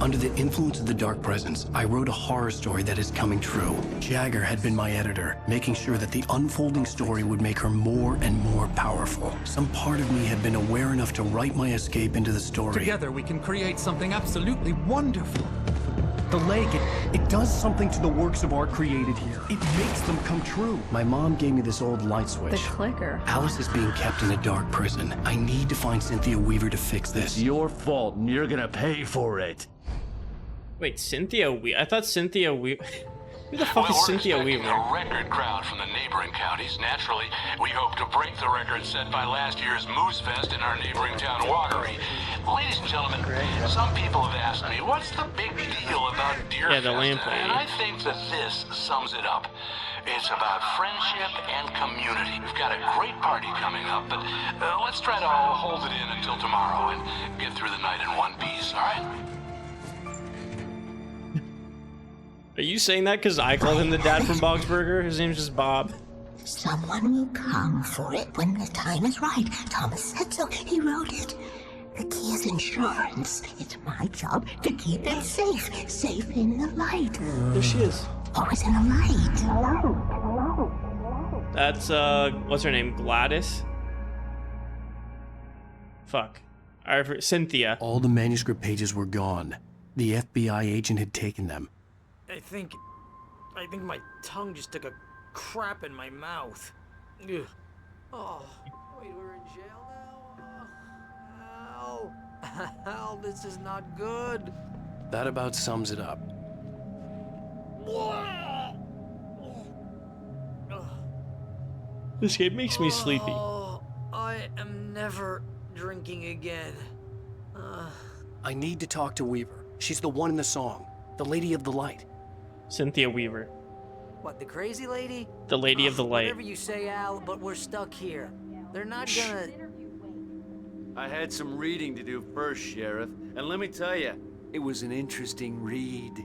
Under the influence of the dark presence, I wrote a horror story that is coming true. Jagger had been my editor, making sure that the unfolding story would make her more and more powerful. Some part of me had been aware enough to write my escape into the story. Together we can create something absolutely wonderful. The lake, it does something to the works of art created here. It makes them come true. My mom gave me this old light switch. The clicker. Alice is being kept in a dark prison. I need to find Cynthia Weaver to fix this. It's your fault, and you're gonna pay for it. Wait, Cynthia Weaver? I thought Cynthia Weaver... Who the fuck is Cynthia Weaver? A record crowd from the neighboring counties. Naturally, we hope to break the record set by last year's Moose Fest in our neighboring town, Watery. Ladies and gentlemen, some people have asked me, what's the big deal about Deer Yeah, the lamp Fest? lady. And I think that this sums it up. It's about friendship and community. We've got a great party coming up, but let's try to hold it in until tomorrow and get through the night in one piece, all right? Are you saying that because I called him the dad from Bog's Burger? His name's just Bob. Someone will come for it when the time is right. Thomas said so. He wrote it. The key is insurance. It's my job to keep it safe. Safe in the light. There she is. Always in the light. That's, what's her name? Gladys? Fuck. Cynthia. All the manuscript pages were gone. The FBI agent had taken them. I think my tongue just took a crap in my mouth. Ugh. Oh, wait, we're in jail now? Ow, this is not good. That about sums it up. This game makes me sleepy. Oh, I am never drinking again. I need to talk to Weaver. She's the one in the song. The Lady of the Light. Cynthia Weaver. What, the crazy lady? The Lady of the Light. Whatever you say, Al, but we're stuck here. They're not gonna... I had some reading to do first, Sheriff, and let me tell you, it was an interesting read.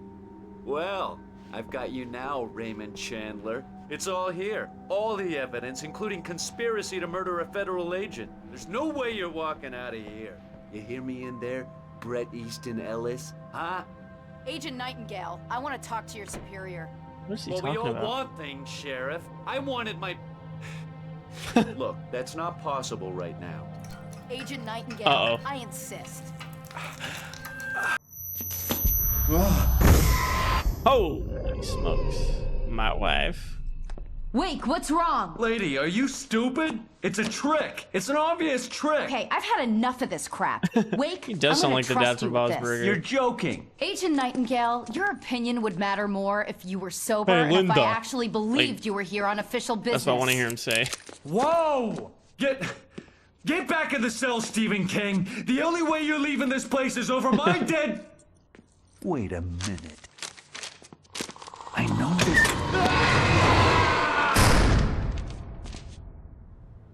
Well, I've got you now, Raymond Chandler. It's all here. All the evidence, including conspiracy to murder a federal agent. There's no way you're walking out of here. You hear me in there, Bret Easton Ellis? Huh? Agent Nightingale, I want to talk to your superior. What's he Well, we talking all about? want things, Sheriff. I wanted my... Look, that's not possible right now. Agent Nightingale, Uh-oh. I insist. Holy smokes. My wife. Wake, what's wrong? Lady, are you stupid? It's a trick. It's an obvious trick. Okay, I've had enough of this crap. Wake, He does I'm sound gonna like the trust dad from you with Bob's this. Burger. You're joking. Agent Nightingale, your opinion would matter more if you were sober Hey, and if Linda. I actually believed Like, you were here on official business. That's what I want to hear him say. Whoa! Get back in the cell, Stephen King. The only way you're leaving this place is over my dead... Wait a minute. I know this.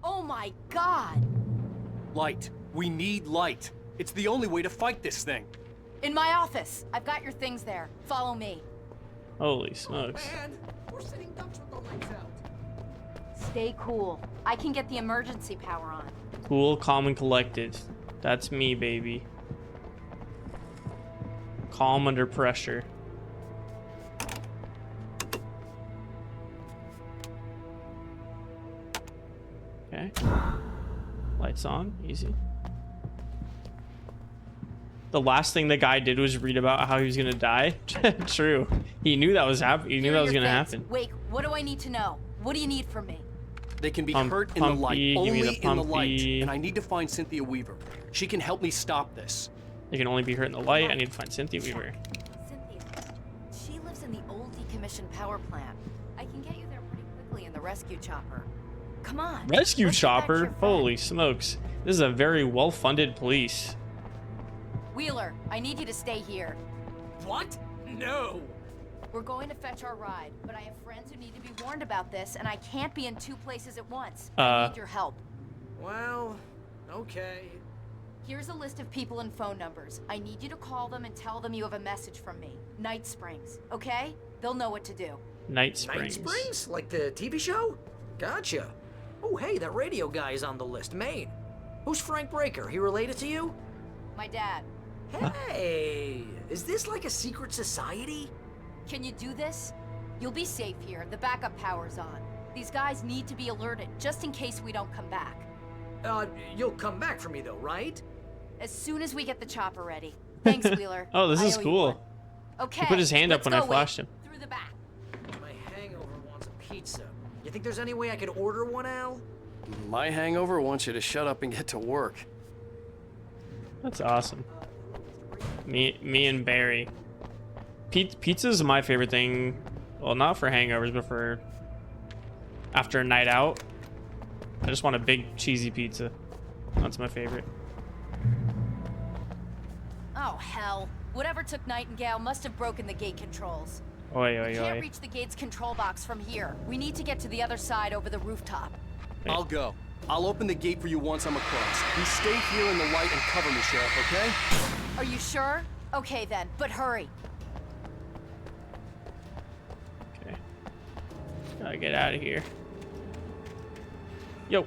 Oh my god! Light. We need light. It's the only way to fight this thing. In my office. I've got your things there. Follow me. Holy smokes. Man, we're sitting ducks with the lights out. Stay cool. I can get the emergency power on. Cool, calm, and collected. That's me, baby. Calm under pressure. Okay. Lights on. Easy. The last thing the guy did was read about how he was gonna die. True. He knew that was happening. He knew Here that are was your gonna things. happen. Wait, what do I need to know? What do you need from me? They can be Pump- hurt in the light, pumpy, give me only the in the light. pumpy. And I need to find Cynthia Weaver. She can help me stop this. They can only be hurt in the light. I need to find Cynthia Weaver. Cynthia. She lives in the old decommissioned power plant. I can get you there pretty quickly in the rescue chopper. Come on. Rescue let's get back to chopper? your friend. Holy smokes. This is a very well-funded police. Wheeler, I need you to stay here. What? No. We're going to fetch our ride, but I have friends who need to be warned about this, and I can't be in two places at once. I need your help. Well, okay. Here's a list of people and phone numbers. I need you to call them and tell them you have a message from me. Night Springs, okay? They'll know what to do. Night Springs. Night Springs? Like the TV show? Gotcha. Oh, hey, that radio guy is on the list. Maine. Who's Frank Breaker? He related to you? My dad. Hey, is this like a secret society? Can you do this? You'll be safe here. The backup power's on. These guys need to be alerted, just in case we don't come back. You'll come back for me though, right? As soon as we get the chopper ready. Thanks, Wheeler. Oh, this is I owe you cool. one. Okay. He put his hand up let's when I go, flashed Wade. him. Through the back. My hangover wants a pizza. You think there's any way I could order one, Al? My hangover wants you to shut up and get to work. That's awesome. Me and Barry. Pizza's my favorite thing. Well, not for hangovers, but for after a night out. I just want a big cheesy pizza. That's my favorite. Oh, hell. Whatever took Nightingale must have broken the gate controls. Oi, oi, We can't oi. reach the gate's control box from here. We need to get to the other side over the rooftop. I'll go. I'll open the gate for you once I'm across. You stay here in the light and cover me, Sheriff, okay? Are you sure? Okay then, but hurry. Okay. Gotta get out of here. Yo.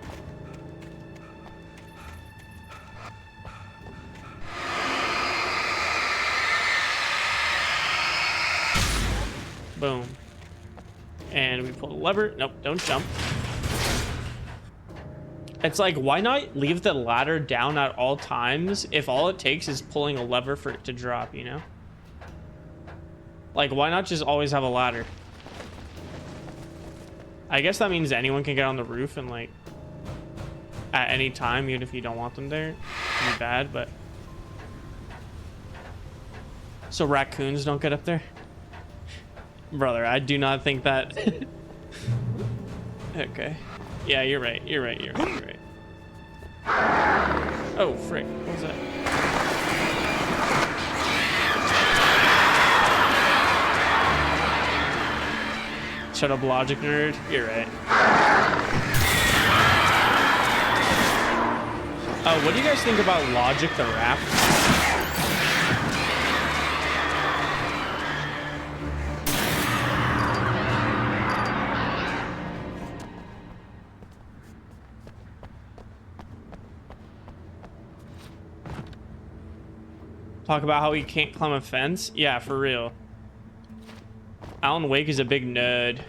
Boom. And we pull the lever. Nope, don't jump. It's like, why not leave the ladder down at all times if all it takes is pulling a lever for it to drop, you know? Like, why not just always have a ladder? I guess that means anyone can get on the roof and, like, at any time, even if you don't want them there. It'd be bad, but... So raccoons don't get up there? Brother, I do not think that... Okay. Yeah, you're right. You're right. You're right. You're right. Oh, frick. What was that? Shut up, logic nerd. You're right. Oh, what do you guys think about Logic the Rap? Talk about how he can't climb a fence? Yeah, for real. Alan Wake is a big nerd.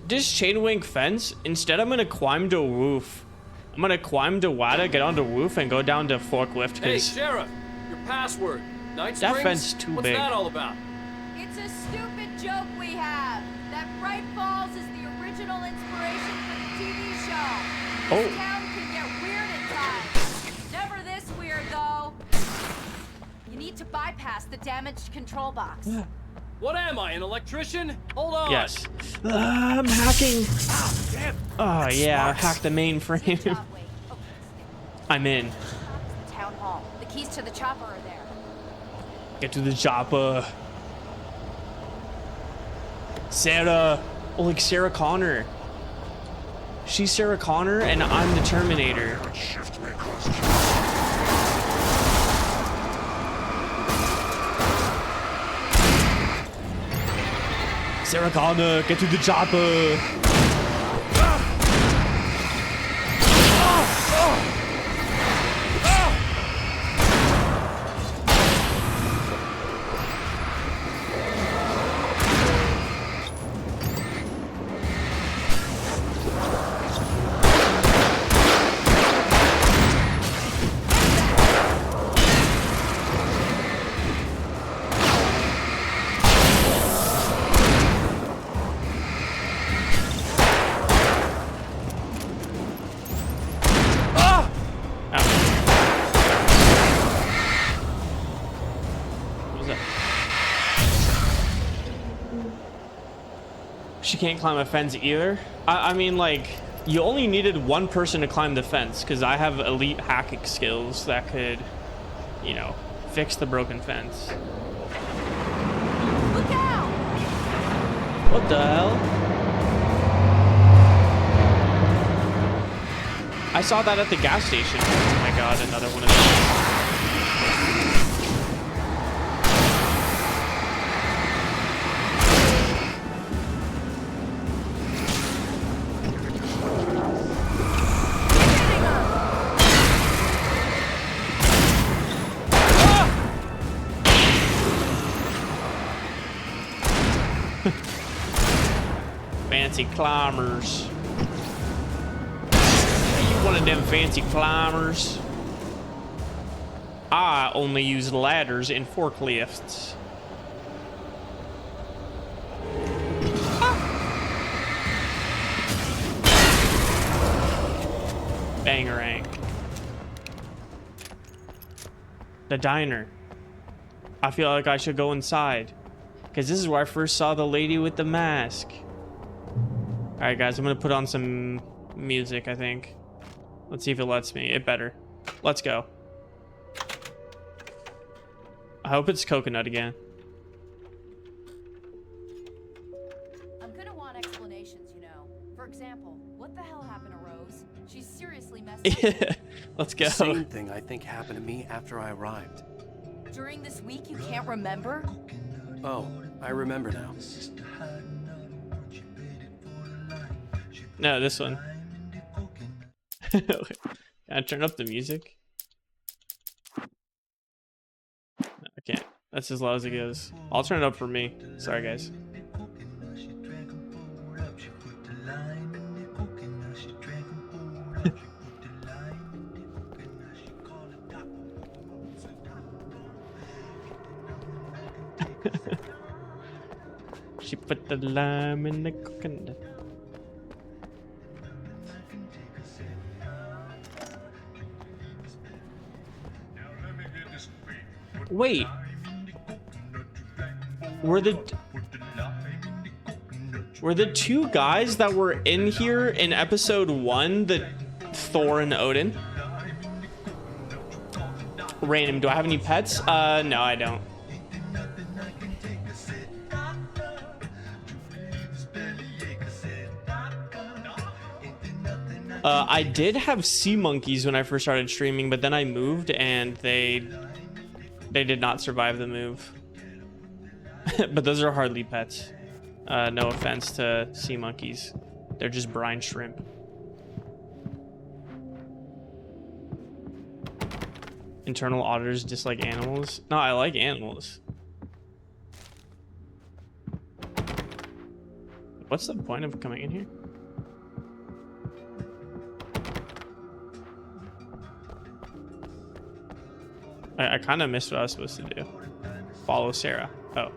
This chain link fence, instead I'm gonna climb the roof. I'm gonna climb the ladder, get on the roof, and go down the forklift, Hey, because Sheriff, your password. Night that Springs? fence is too What's big. that all about? It's a stupid joke we have. That Bright Falls is the original inspiration for the TV show. This town can get weird at times. Never this weird, though. You need to bypass the damaged control box. What am I, an electrician? Hold on. Yes. I'm hacking. Ah, damn. Oh, yeah, I hacked the mainframe. I'm in. Town hall. The keys to the chopper are there. Get to the chopper. Sarah. Oh, like Sarah Connor. She's Sarah Connor, and I'm the Terminator. Sarah Connor, get to the chopper. She can't climb a fence either. I mean, like, you only needed one person to climb the fence, because I have elite hacking skills that could, you know, fix the broken fence. Look out! What the hell? I saw that at the gas station. Oh my god, another one of those. Fancy climbers. You one of them fancy climbers? I only use ladders in forklifts. Bangarang. The diner. I feel like I should go inside, because this is where I first saw the lady with the mask. Alright guys, I'm gonna put on some music, I think. Let's see if it lets me. It better. Let's go. I hope it's coconut again. I'm gonna want explanations, you know. For example, what the hell happened to Rose? She's seriously messed up. Let's go. The same thing I think happened to me after I arrived. During this week, you can't remember? Oh, I remember now. No, this one. Can I turn up the music? No, I can't. That's as loud as it goes. I'll turn it up for me. Sorry, guys. She put the lime in the coconut. Wait. Were the two guys that were in here in episode 1 the Thor and Odin? Random, do I have any pets? No, I don't. I did have sea monkeys when I first started streaming, but then I moved and they did not survive the move. But those are hardly pets. No offense to sea monkeys. They're just brine shrimp. Internal auditors dislike animals? No, I like animals. What's the point of coming in here? I kind of missed what I was supposed to do. Follow Sarah. Oh.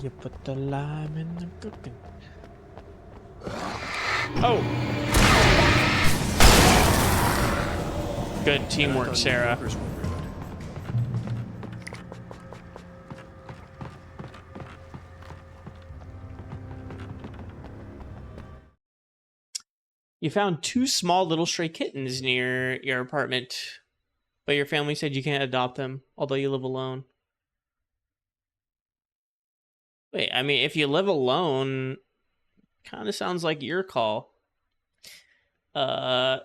You put the lime in the cooking. Oh! Good teamwork, Sarah. You found 2 small little stray kittens near your apartment, but your family said you can't adopt them, although you live alone. Wait, I mean, if you live alone, kind of sounds like your call.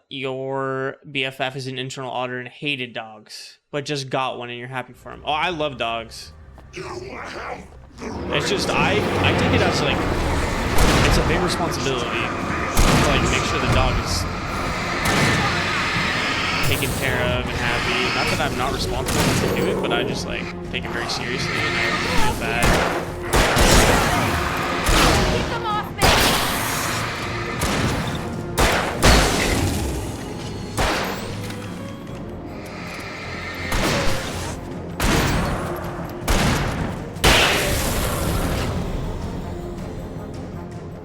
Your BFF is an internal auditor and hated dogs, but just got one and you're happy for him. Oh, I love dogs. It's just, I take it as like, it's a big responsibility to like make sure the dog is taken care of and happy. Not that I'm not responsible to do it, but I just like take it very seriously and I feel bad. Keep them off me!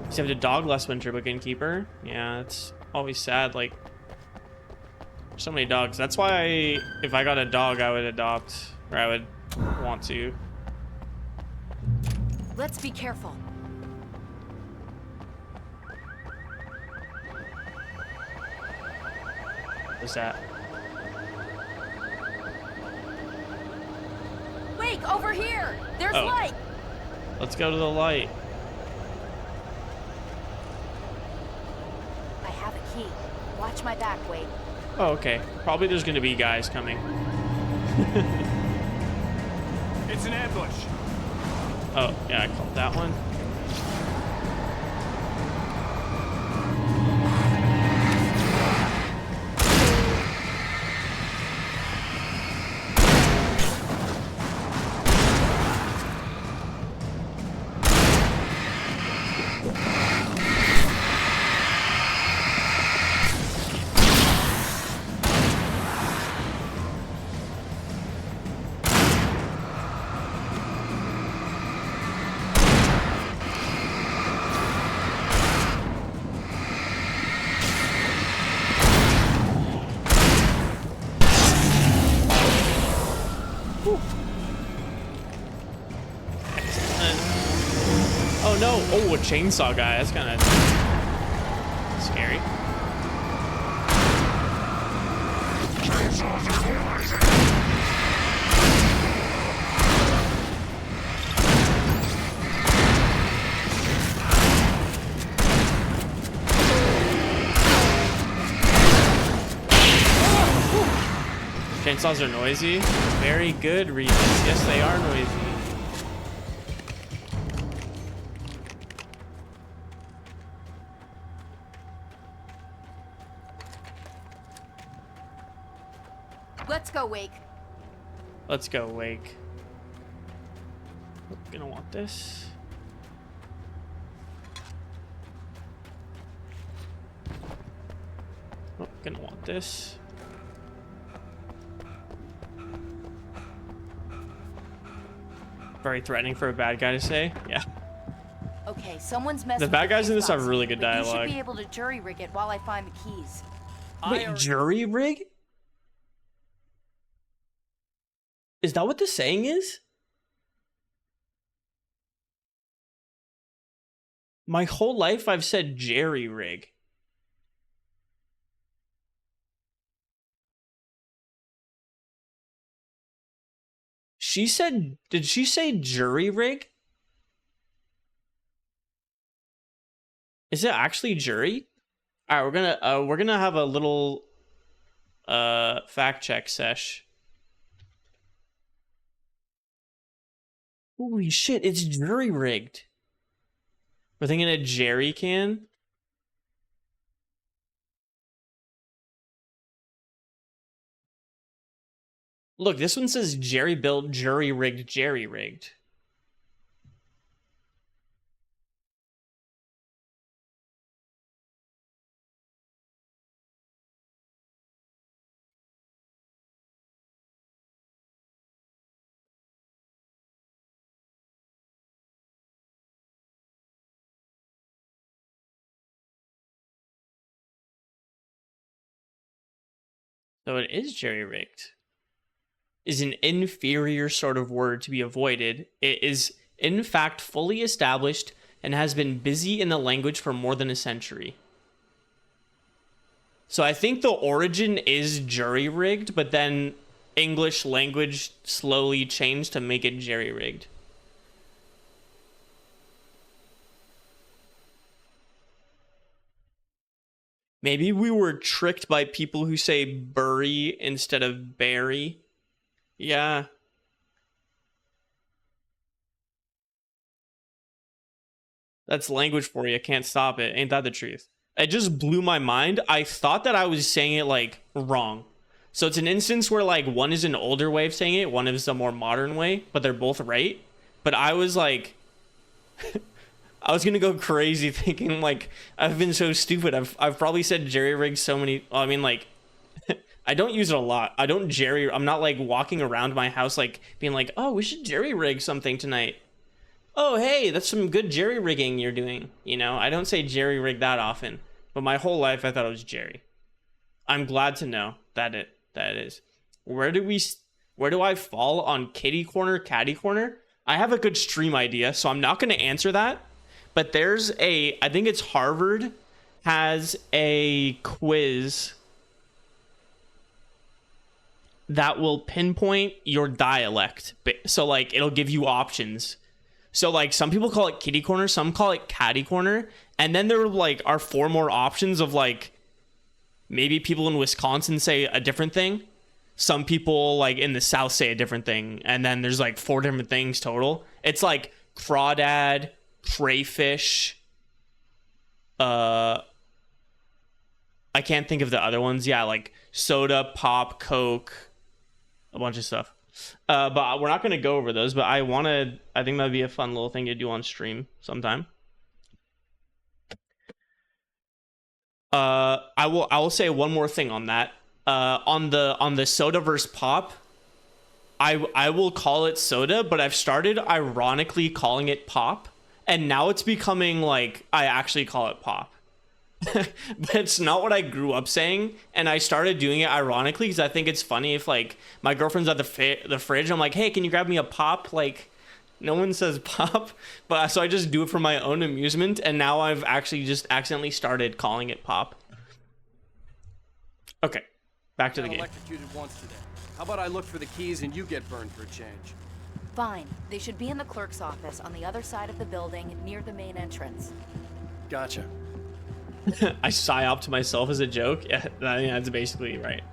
Except a dog last winter, but couldn't keep her. Yeah, it's always sad. Like, so many dogs. That's why if I got a dog, I would adopt, or I would want to. Let's be careful. was that? Wake, over here! There's Oh. light! Let's go to the light. I have a key. Watch my back, Wake. Oh, okay. Probably there's gonna be guys coming. It's an ambush. Oh, yeah, I called that one. Oh no! Oh, a chainsaw guy. That's kind of scary. Chainsaws are noisy. Very good, Regis. Yes, they are noisy. Let's go, Wake. Let's go, Wake. We're gonna want this. Oh, gonna want this. Very threatening for a bad guy to say. Yeah. Okay, someone's messing The bad with guys in this have box, really good but You dialogue. should be able to jury rig it while I find the keys. Wait, jury rig? Is that what the saying is? My whole life I've said jerry rig. She said, did she say jury rig? Is it actually jury? All right, we're gonna have a little fact check sesh. Holy shit, it's jury rigged. We're thinking a jerry can. Look, this one says Jerry built jury rigged jerry rigged. So it is jerry rigged. Is an inferior sort of word to be avoided. It is, in fact, fully established and has been busy in the language for more than a century. So I think the origin is jury-rigged, but then English language slowly changed to make it jerry-rigged. Maybe we were tricked by people who say bury instead of bury. Yeah. That's language for you. Can't stop it. Ain't that the truth? It just blew my mind. I thought that I was saying it like wrong. So it's an instance where like one is an older way of saying it, one is a more modern way, but they're both right. But I was like, I was gonna go crazy thinking like I've been so stupid. I've probably said jerry rig so many. Well, I mean like. I don't use it a lot. I don't jerry. I'm not like walking around my house like being like, oh, we should jerry rig something tonight. Oh, hey, that's some good jerry rigging you're doing. You know, I don't say jerry rig that often, but my whole life I thought it was jerry. I'm glad to know that it is. Where do I fall on kitty corner, catty corner? I have a good stream idea, so I'm not going to answer that. But there's I think it's Harvard has a quiz that will pinpoint your dialect. So like it'll give you options. So like some people call it kitty corner, some call it catty corner, and then there like are 4 more options of like maybe people in Wisconsin say a different thing. Some people like in the South say a different thing, and then there's like 4 different things total. It's like crawdad, crayfish, I can't think of the other ones. Yeah, like soda, pop, Coke, a bunch of stuff. But we're not going to go over those, but I think that'd be a fun little thing to do on stream sometime. I will say one more thing on that. On the soda versus pop, I will call it soda, but I've started ironically calling it pop, and now it's becoming like I actually call it pop. But it's not what I grew up saying, and I started doing it ironically because I think it's funny if like my girlfriend's at the fridge, I'm like, hey, can you grab me a pop? Like, no one says pop, but so I just do it for my own amusement, and now I've actually just accidentally started calling it pop. Okay, back to the game. Electrocuted once today. How about I look for the keys and you get burned for a change? Fine. They should be in the clerk's office on the other side of the building near the main entrance. Gotcha. I psyop to myself as a joke. Yeah, I think that's basically right.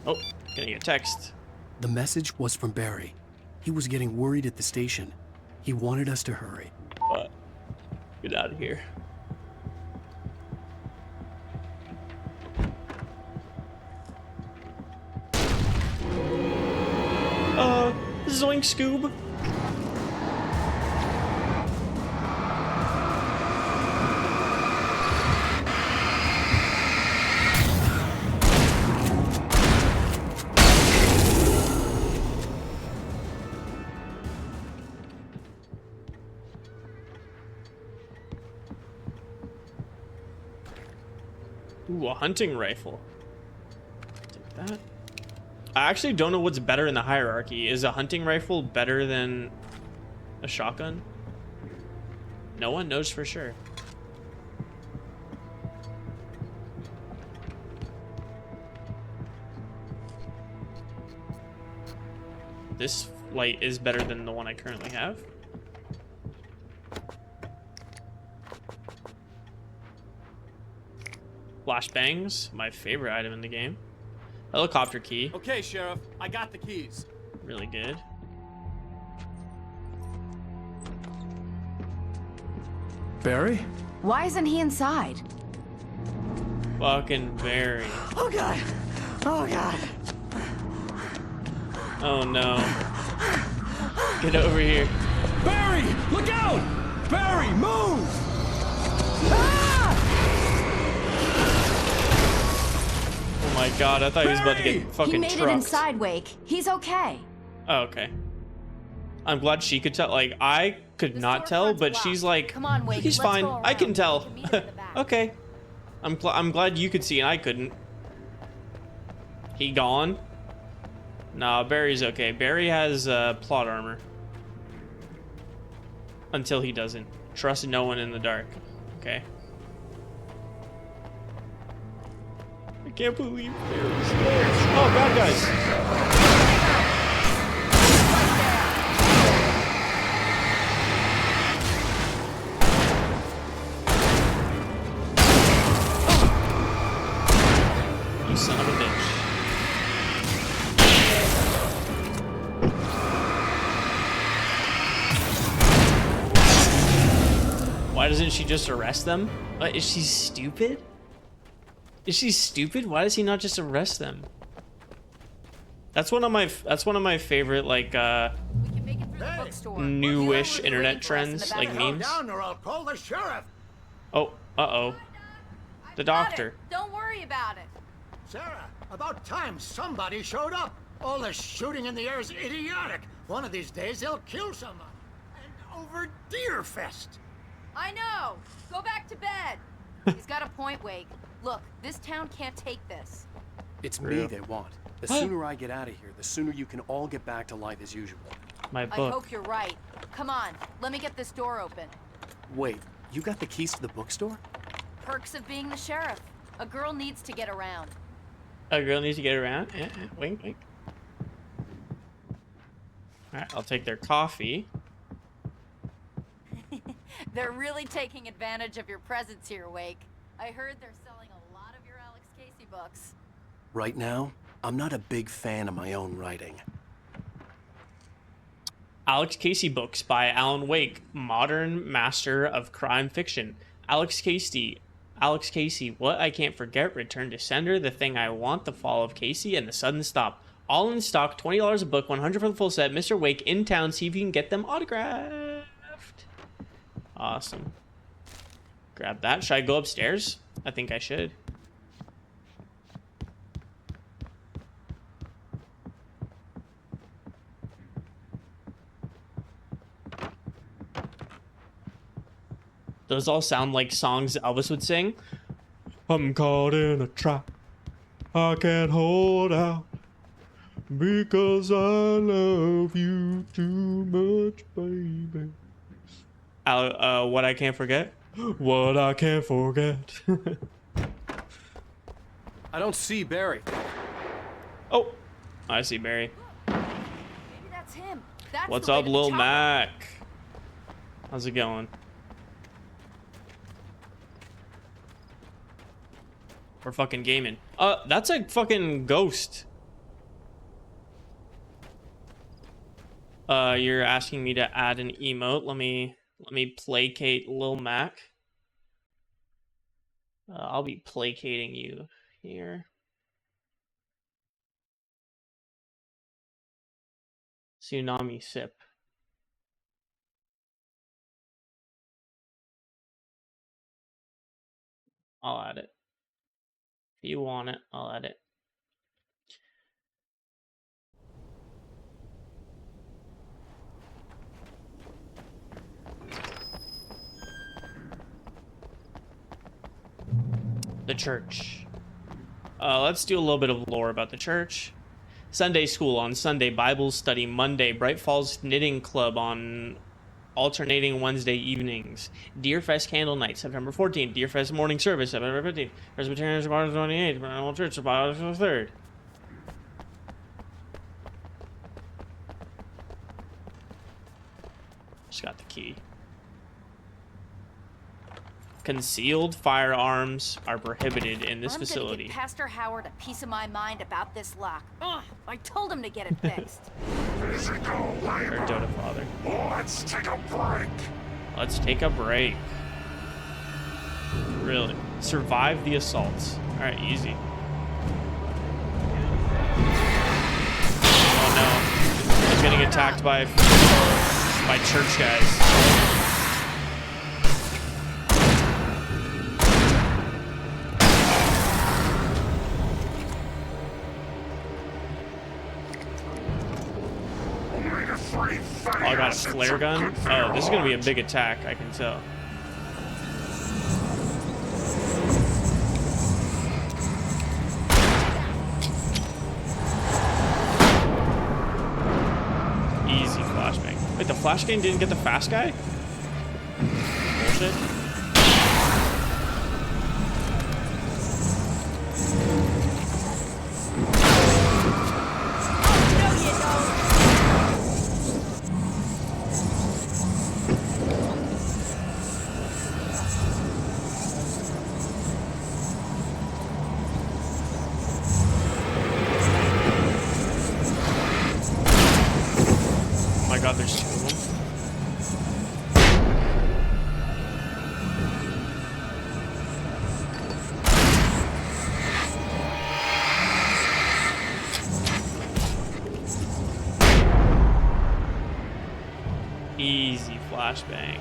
Oh, getting a text. The message was from Barry. He was getting worried at the station. He wanted us to hurry. But get out of here. Zoink Scoob. Ooh, a hunting rifle. Take that. I actually don't know what's better in the hierarchy. Is a hunting rifle better than a shotgun? No one knows for sure. This light is better than the one I currently have. Flashbangs, my favorite item in the game. Helicopter key. Okay, Sheriff, I got the keys. Really good. Barry? Why isn't he inside? Fucking Barry. Oh god. Oh god. Oh no. Get over here. Barry! Look out! Barry, move! Oh my god, I thought he was about to get fucking He made trucked. it inside, Wake. He's okay. Oh, okay. I'm glad she could tell. Like, I could not tell, but she's like, Come on, Wake, he's let's fine. go I can around. tell. We can meet in the back. Okay. I'm glad you could see and I couldn't. He gone? Nah, Barry's okay. Barry has plot armor. Until he doesn't. Trust no one in the dark. Okay. I can't believe Barry's there. Oh, bad guys. You son of a bitch. Why doesn't she just arrest them? Is she stupid? Is she stupid? Why does he not just arrest them? That's one of my favorite like newish internet trends, like memes. Down or I'll call the sheriff. Oh, uh-oh. The doctor. Don't worry about it. Sarah, about time somebody showed up. All this shooting in the air is idiotic. One of these days they'll kill someone. And over Deerfest. I know. Go back to bed. He's got a point, Wake. Look, this town can't take this. It's me they want. The sooner I get out of here, the sooner you can all get back to life as usual. My I hope you're right. Come on, let me get this door open. Wait, you got the keys to the bookstore? Perks of being the sheriff. A girl needs to get around. A girl needs to get around. Wink, wink. Alright, I'll take their coffee. They're really taking advantage of your presence here, Wake. I heard they're selling a lot of your Alex Casey books. Right now, I'm not a big fan of my own writing. Alex Casey books by Alan Wake, modern master of crime fiction. Alex Casey, What I Can't Forget, Return to Sender, The Thing I Want, The Fall of Casey, and The Sudden Stop. All in stock, $20 a book, $100 for the full set. Mr. Wake in town, see if you can get them autographed. Awesome. Grab that. Should I go upstairs? I think I should. Those all sound like songs Elvis would sing. I'm caught in a trap. I can't hold out because I love you too much, baby. What I can't forget? What I can't forget. I don't see Barry. Oh, I see Barry. Maybe that's him. That's What's the way up, to the Lil chopper. Mac? How's it going? We're fucking gaming. That's a fucking ghost. You're asking me to add an emote. Let me placate Lil Mac. I'll be placating you here. Tsunami sip. I'll add it. If you want it, I'll add it. The church. Let's do a little bit of lore about the church. Sunday school on Sunday, Bible study Monday, Bright Falls Knitting Club on alternating Wednesday evenings, Deerfest Candle Night, September 14th, Deerfest Morning Service, September 15th, Presbyterian March 28th, Bible Church, August 3rd. Just got the key. Concealed firearms are prohibited in this facility. I'm gonna give Pastor Howard a piece of my mind about this lock. Ugh, I told him to get it fixed. Or Dota Father. Let's take a break. Let's take a break. Really? Survive the assaults. Alright, easy. Oh no. I'm getting attacked by church guys. Oh, I got a flare gun? Oh, this is gonna be a big attack, I can tell. Easy flashbang. Wait, the flashbang didn't get the fast guy? Bullshit. There's two of them. Easy flashbang.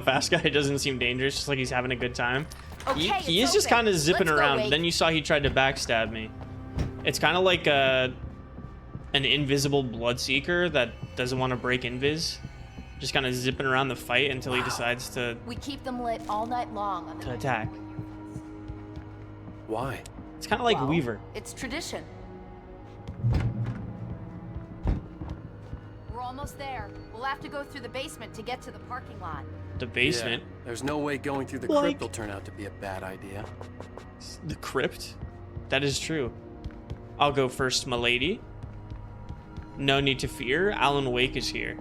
Fast guy doesn't seem dangerous, just like he's having a good time. Okay, he is just kind of zipping around. Wake. Then you saw he tried to backstab me. It's kind of like an invisible bloodseeker that doesn't want to break invis. Just kind of zipping around the fight until he decides to We keep them lit all night long on the attack. Why? It's kind of like Well, Weaver. It's tradition. almost there. We'll have to go through the basement to get to the parking lot. The basement? Yeah, there's no way going through the crypt will turn out to be a bad idea. The crypt? That is true. I'll go first, m'lady. No need to fear. Alan Wake is here.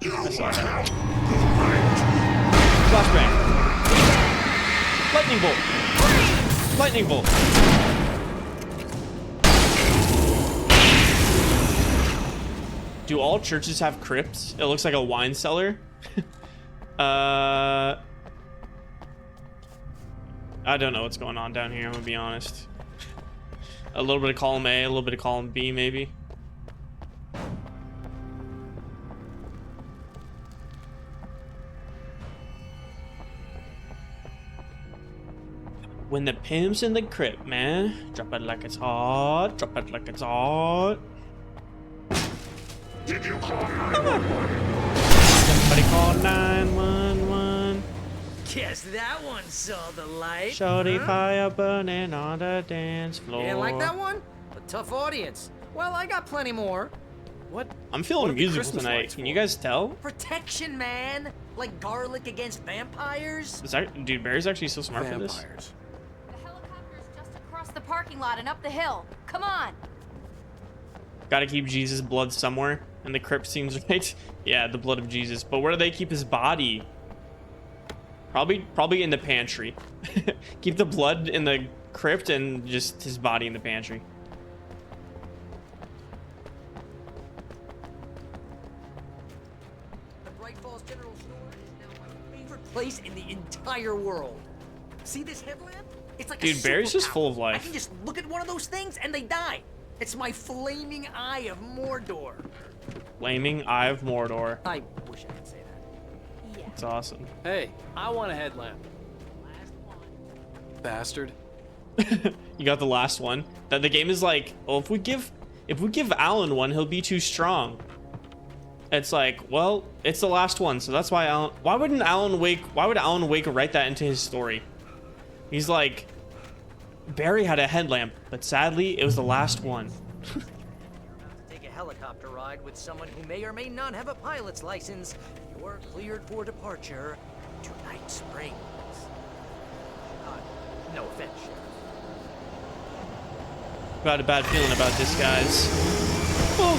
I saw that. Flashbang. Lightning bolt. Lightning bolt. Do all churches have crypts? It looks like a wine cellar. I don't know what's going on down here, I'm gonna be honest. A little bit of column A, a little bit of column B, maybe. When the pimp's in the crypt, man. Drop it like it's hot. Drop it like it's hot. Did you call 911? Somebody call 911. Guess that one saw the light. Shorty fire burning on the dance floor. You didn't like that one? A tough audience. Well, I got plenty more. What? I'm feeling musical tonight. Can you guys tell? Protection, man. Like garlic against vampires. Is that, dude, Barry's actually so smart for this. The helicopter's just across the parking lot and up the hill. Come on. Gotta keep Jesus' blood somewhere. And the crypt seems right. Yeah, the blood of Jesus. But where do they keep his body? Probably in the pantry. Keep the blood in the crypt and just his body in the pantry. The Bright Falls General Store is now my favorite place in the entire world. See this headlamp? It's like dude, a Barry's just superpower. full of life. I can just look at one of those things and they die. It's my flaming eye of Mordor. Flaming Eye of Mordor. I wish I could say that. It's awesome. Hey, I want a headlamp. Bastard. You got the last one. That the game is like, well, if we give Alan one, he'll be too strong. It's like, well, it's the last one, so that's why why would Alan Wake write that into his story? He's like, Barry had a headlamp, but sadly, it was the last one. Take a helicopter ride with someone who may or may not have a pilot's license. You're cleared for departure to Night Springs. No offense, Sheriff. Got a bad feeling about this, guys. Oh.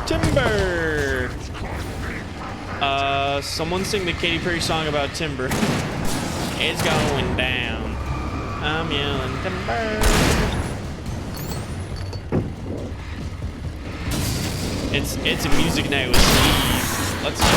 Timber! Someone sing the Katy Perry song about timber. It's going down. I'm yelling timber. It's a music night with Steve. Let's go.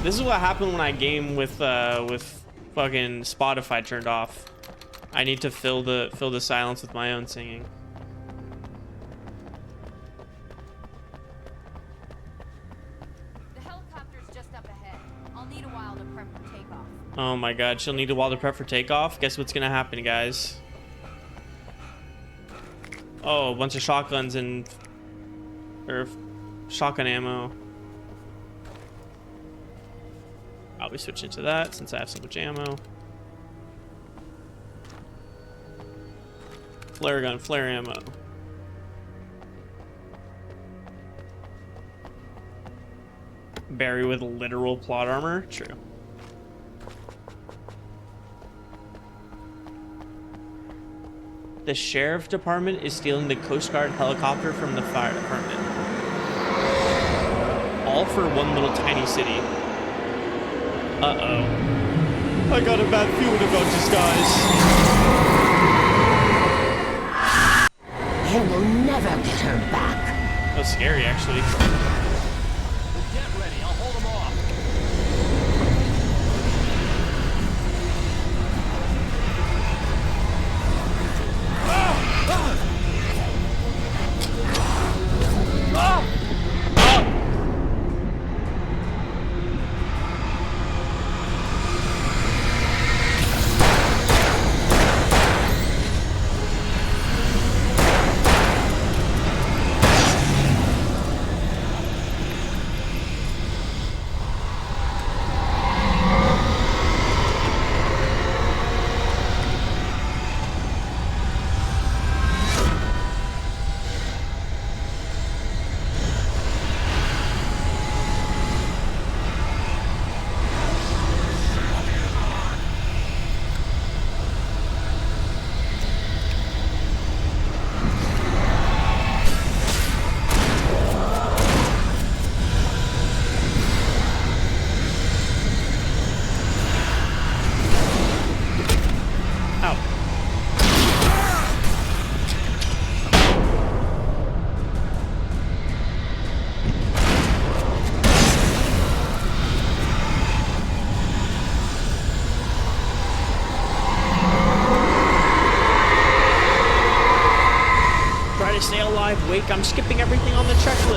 This is what happened when I game with fucking Spotify turned off. I need to fill the silence with my own singing. The helicopter's just up ahead. I'll need a while to prep for takeoff. Oh my god, she'll need a while to prep for takeoff. Guess what's gonna happen, guys? Oh, a bunch of shotguns and shotgun ammo. I'll be switching to that since I have so much ammo. Flare gun, flare ammo. Barry with literal plot armor? True. The sheriff department is stealing the Coast Guard helicopter from the fire department. All for one little tiny city. Uh-oh. I got a bad feeling about this, guys. You will never get her back. That was scary, actually. Get ready, I'll hold them off.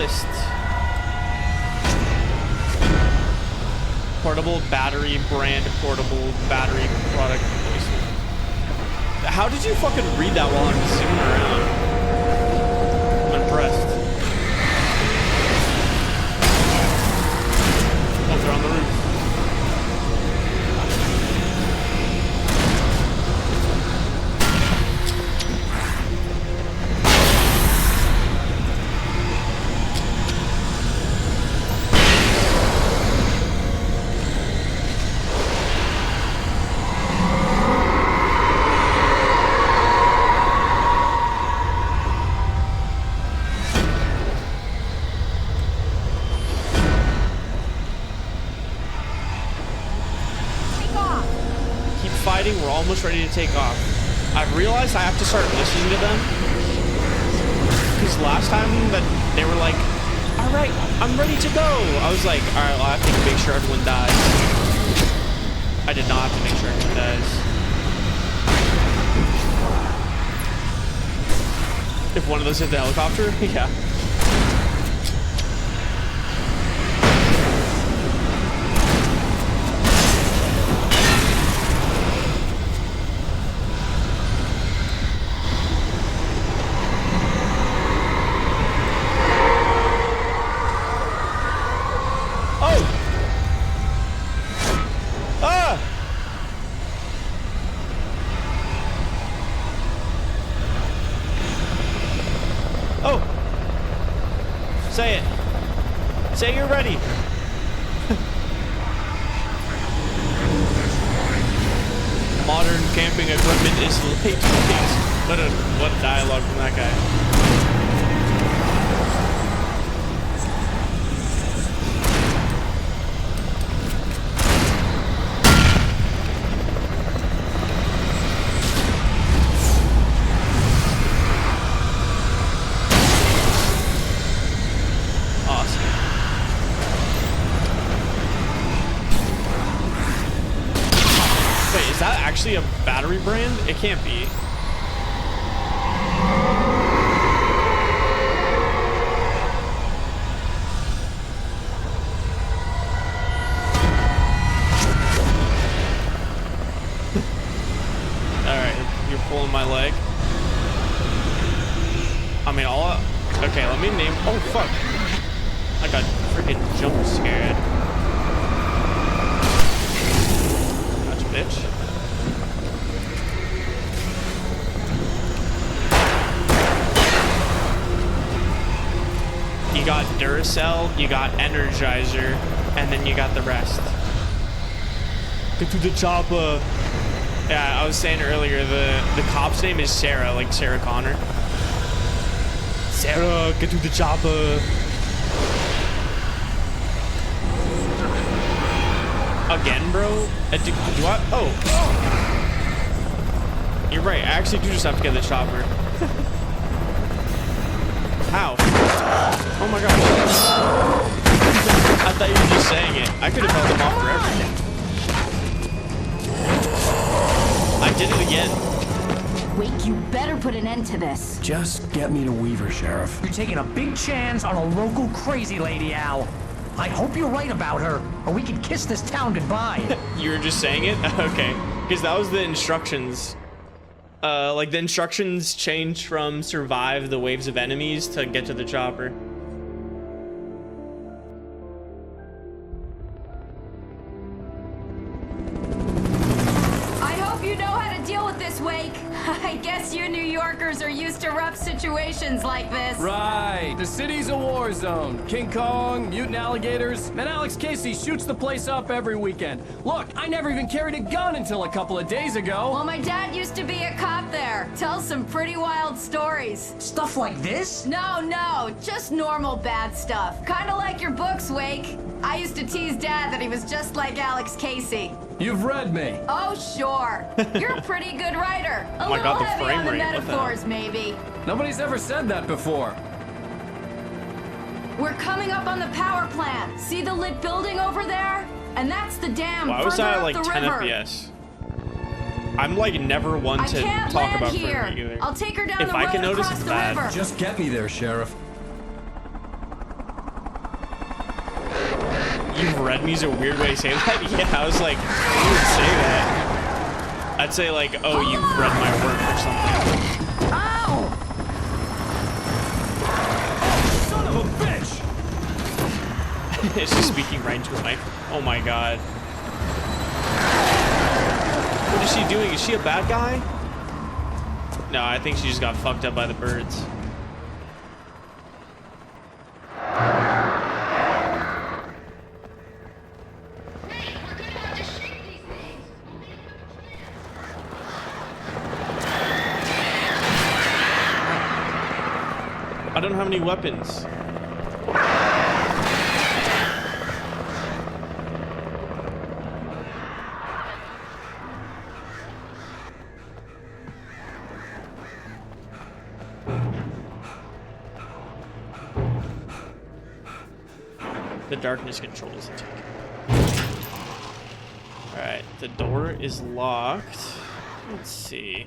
list. Portable battery brand, portable battery product placement. How did you fucking read that while I'm zooming around? I'm impressed. Oh, they're on the roof. We're almost ready to take off. I've realized I have to start listening to them, because last time that they were like, all right, I'm ready to go, I was like, all right, well, I have to make sure everyone dies. I did not have to make sure everyone dies. If one of those hit the helicopter, yeah. Say you're ready. Modern camping equipment is late. What dialogue from that guy. Actually a battery brand? It can't be. Alright, you're pulling my leg. I mean, okay, let me name. Oh, fuck. I got freaking jump scared. Gotcha, bitch. You got Duracell, you got Energizer, and then you got the rest. Get to the chopper. Yeah, I was saying earlier, the cop's name is Sarah, like Sarah Connor. Sarah, get to the chopper. Again, bro? Do I? Oh. You're right, I actually do just have to get the chopper. How? Oh my gosh. I thought you were just saying it. I could have held them off forever. I did it again. Wake, you better put an end to this. Just get me to Weaver, Sheriff. You're taking a big chance on a local crazy lady, Al. I hope you're right about her, or we can kiss this town goodbye. You were just saying it? Okay. Because that was the instructions. Like the instructions changed from survive the waves of enemies to get to the chopper. I hope you know how to deal with this, Wake. I guess you New Yorkers are used to rough situations like this. Right. The city's a war zone. King Kong, mutant alligators, and Alex Casey shoots the place up every weekend. Look, I never even carried a gun until a couple of days ago. Well, my dad used to be a cop there. Tells some pretty wild stories. Stuff like this? No, just normal bad stuff. Kinda like your books, Wake. I used to tease Dad that he was just like Alex Casey. You've read me. Oh, sure. You're a pretty good writer. A my little God, the heavy frame on the rate, what the- metaphors, maybe. Nobody's ever said that before. We're coming up on the power plant. See the lit building over there? And that's the dam. Why was further that up like the 10 river. FPS? I'm like never one I to can't talk land about here. frame rate either. I'll take her down If the I road can notice, across it's the bad. river. Just get me there, Sheriff. You've read me is a weird way to say that. Yeah, I was like, I wouldn't say that. I'd say like, oh, you've read my work or something. Ow! Son of a bitch! Is she speaking right into the mic? Oh my god. What is she doing? Is she a bad guy? No, I think she just got fucked up by the birds. I don't have any weapons. The darkness control isn't taken. Alright, the door is locked. Let's see.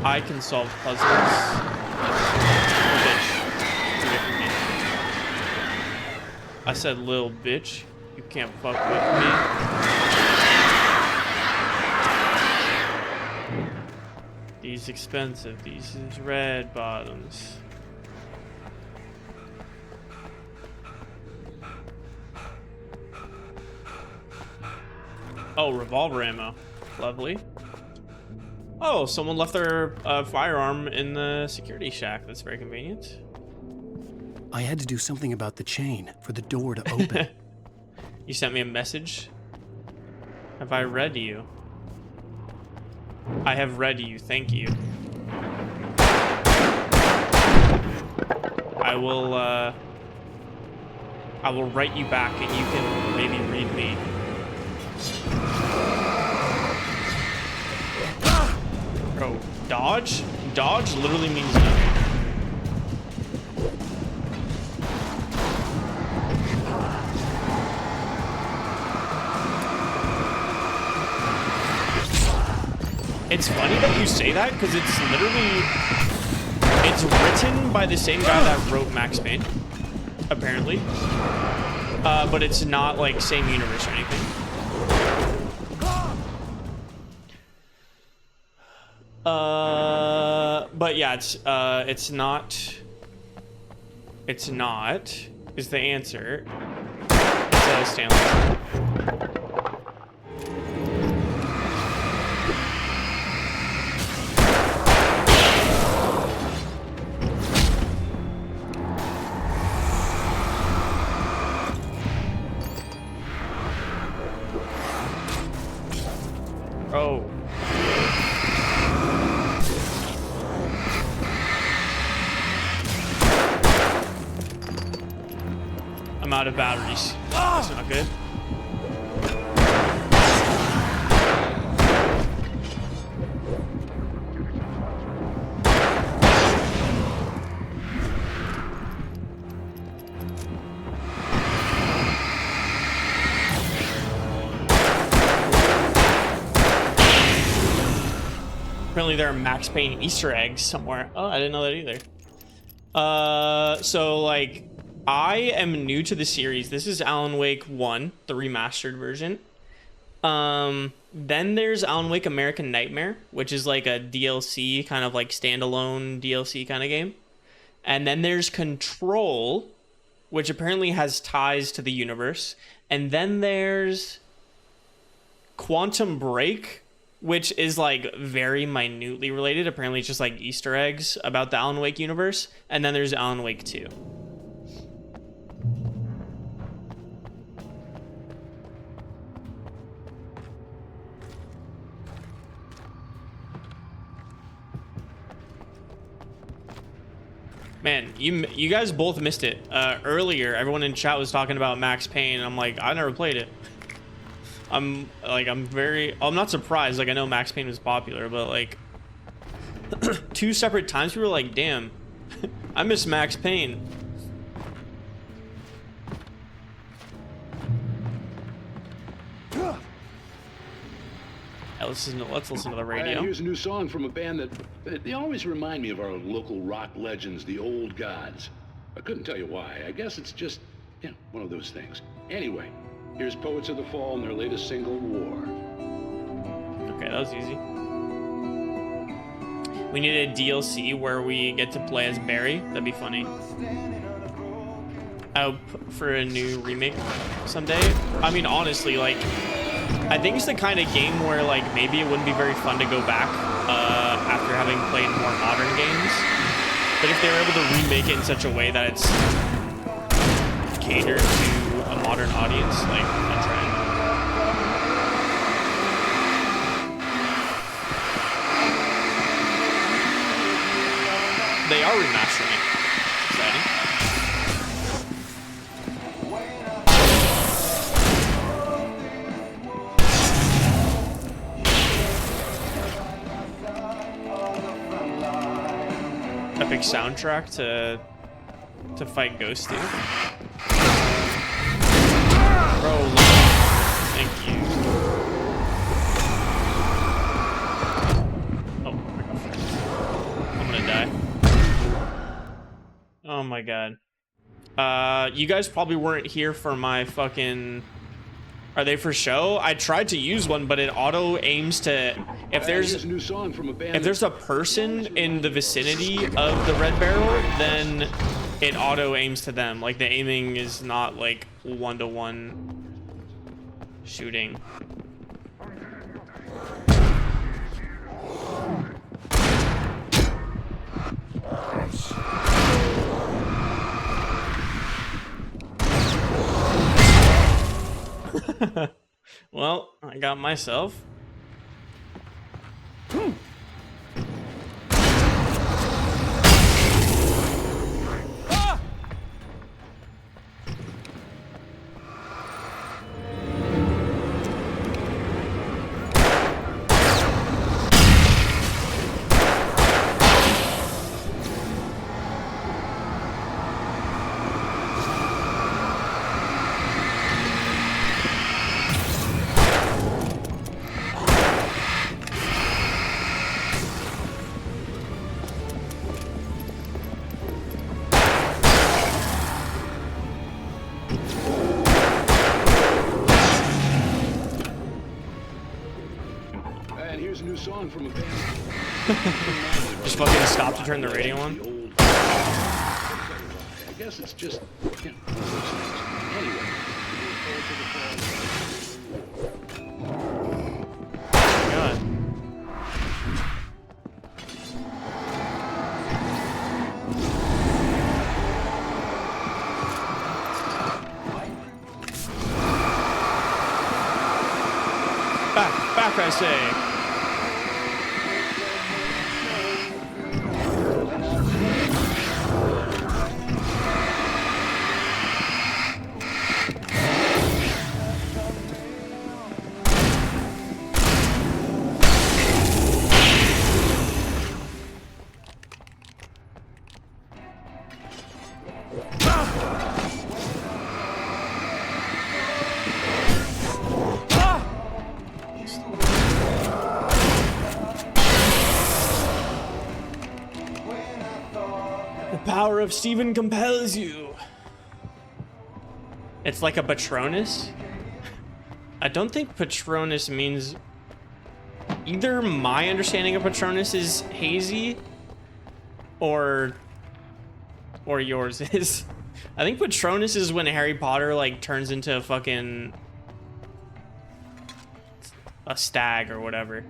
I can solve puzzles. Oh, bitch. Get away from me. I said little bitch. You can't fuck with me. These expensive. These is red bottoms. Oh, revolver ammo. Lovely. Oh, someone left their firearm in the security shack. That's very convenient. I had to do something about the chain for the door to open. You sent me a message? Have I read you? I have read you. Thank you. I will write you back and you can maybe read me. Bro, dodge? Dodge literally means nothing. It's funny that you say that because it's literally, it's written by the same guy that wrote Max Payne, apparently. But it's not like same universe or anything. But yeah, it's not is the answer. It's Stanley. Oh. I'm out of batteries. That's not good. Apparently there are Max Payne Easter eggs somewhere. Oh, I didn't know that either. So like, I am new to the series. This is Alan Wake 1, the remastered version. Then there's Alan Wake American Nightmare, which is like a DLC, kind of like standalone DLC kind of game. And then there's Control, which apparently has ties to the universe. And then there's Quantum Break, which is like very minutely related. Apparently it's just like Easter eggs about the Alan Wake universe. And then there's Alan Wake 2. Man, you guys both missed it. Earlier, everyone in chat was talking about Max Payne. I'm like, I never played it. I'm not surprised. Like, I know Max Payne was popular, but like, 2 separate times we were like, damn, I miss Max Payne. Let's listen to the radio. Here's a new song from a band that they always remind me of our local rock legends, the Old Gods. I couldn't tell you why. I guess it's just yeah, one of those things. Anyway, here's Poets of the Fall and their latest single, War. Okay, that was easy. We need a DLC where we get to play as Barry. That'd be funny. I hope for a new remake someday. I mean, honestly, like, I think it's the kind of game where, like, maybe it wouldn't be very fun to go back after having played more modern games. But if they were able to remake it in such a way that it's catered to a modern audience, like, I'd try it. They are remastering it. Exciting. Epic soundtrack to fight Ghost to. Bro, thank you. Oh, I'm gonna die. Oh my god. You guys probably weren't here for my fucking... Are they for show? I tried to use one, but it auto aims to... If there's a person in the vicinity of the red barrel, then it auto aims to them. Like, the aiming is not like one-to-one shooting. Well, I got myself. Song from a band. Just fucking stop to turn the radio on. I guess it's just, you know, one of those things. Anyway. God. Back, I say. Power of Steven compels you. It's like a Patronus. I don't think Patronus means... Either my understanding of Patronus is hazy, or yours is. I think Patronus is when Harry Potter, like, turns into a fucking... a stag or whatever.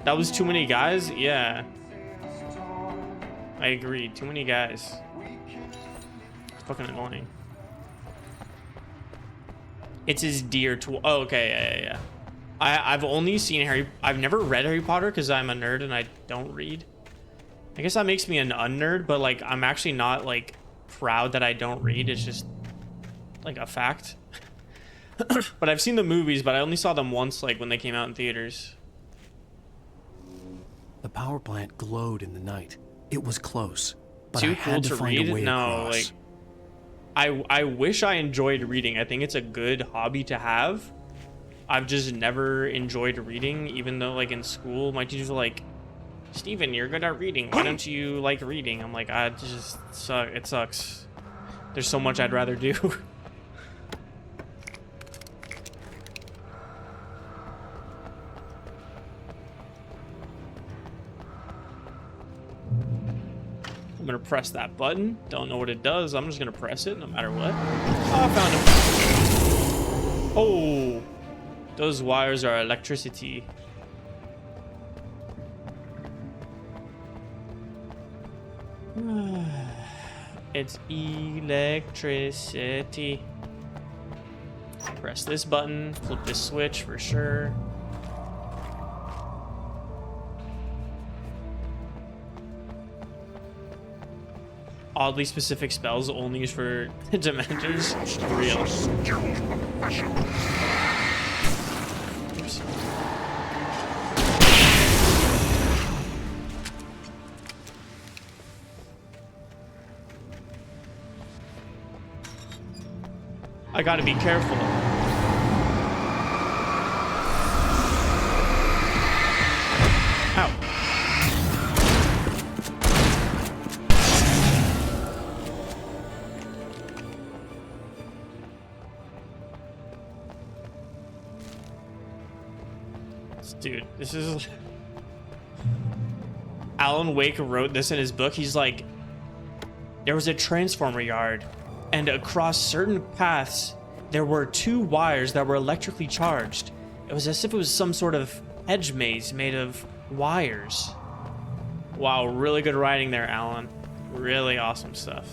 That was too many guys? Yeah. I agree. Too many guys. It's fucking annoying. It's his dear to... Oh, okay. Yeah. I've only seen I've never read Harry Potter because I'm a nerd and I don't read. I guess that makes me an unnerd, but, like, I'm actually not, like, proud that I don't read. It's just, like, a fact. But I've seen the movies, but I only saw them once, like, when they came out in theaters. The power plant glowed in the night. It was close, but Too I cool had to to find read? a way No, across. like, I wish I enjoyed reading. I think it's a good hobby to have. I've just never enjoyed reading, even though, like, in school, my teachers were like, Steven, you're good at reading. Why don't you like reading? I'm like, I just suck. It sucks. There's so much I'd rather do. I'm gonna press that button. Don't know what it does. I'm just gonna press it no matter what. Oh, I found him. Oh, those wires are electricity. It's electricity. Press this button, flip this switch for sure. Oddly specific spells only used for Dementors. Real. Oops. I gotta be careful. Ow. Dude, this is... Alan Wake wrote this in his book. He's like, there was a transformer yard, and across certain paths, there were 2 wires that were electrically charged. It was as if it was some sort of hedge maze made of wires. Wow, really good writing there, Alan. Really awesome stuff.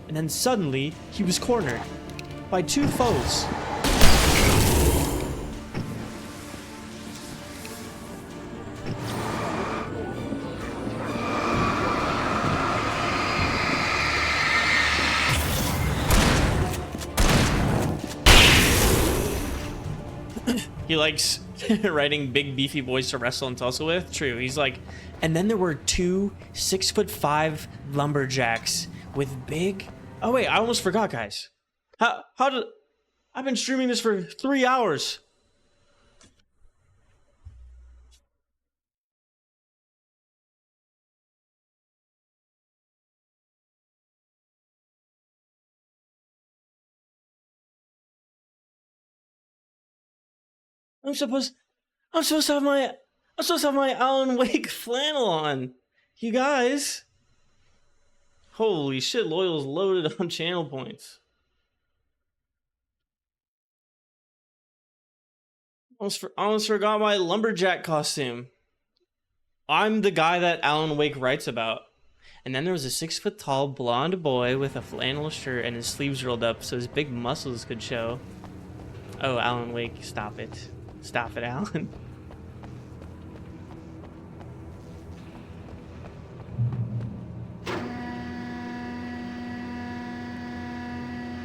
And then suddenly, he was cornered by 2 foes. He likes writing big beefy boys to wrestle and tussle with. True. He's like, and then there were 2 6'5" lumberjacks with big... Oh wait, I almost forgot, guys. How did... I've been streaming this for 3 hours. I'm supposed to have my Alan Wake flannel on. You guys. Holy shit, Loyal's loaded on channel points. Almost forgot my lumberjack costume. I'm the guy that Alan Wake writes about. And then there was a 6-foot-tall blonde boy with a flannel shirt and his sleeves rolled up so his big muscles could show. Oh, Alan Wake, stop it. Stop it, Alan.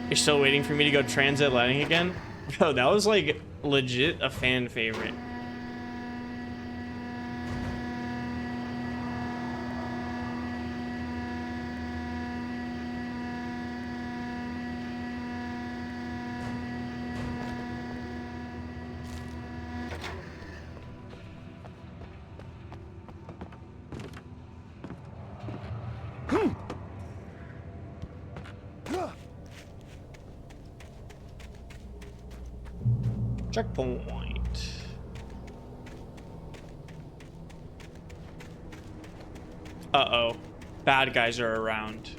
You're still waiting for me to go transit lighting again? Bro, that was like legit a fan favorite. Checkpoint. Uh-oh. Bad guys are around.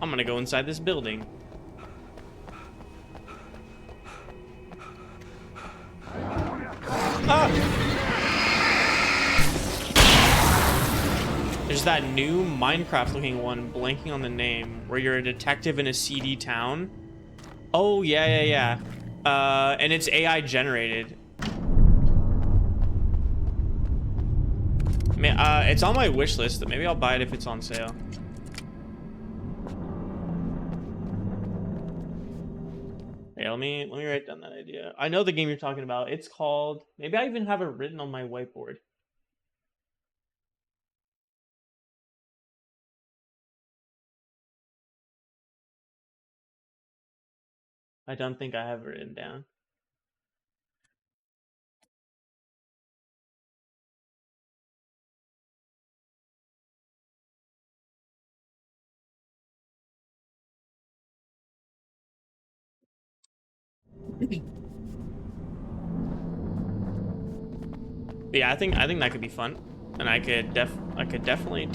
I'm gonna go inside this building. Ah! There's that new Minecraft looking one, blanking on the name, where you're a detective in a seedy town. Oh, yeah. And it's AI generated. It's on my wish list. Maybe I'll buy it if it's on sale. Hey, let me write down that idea. I know the game you're talking about. It's called... Maybe I even have it written on my whiteboard. I don't think I have it written down. Yeah, I think that could be fun, and I could definitely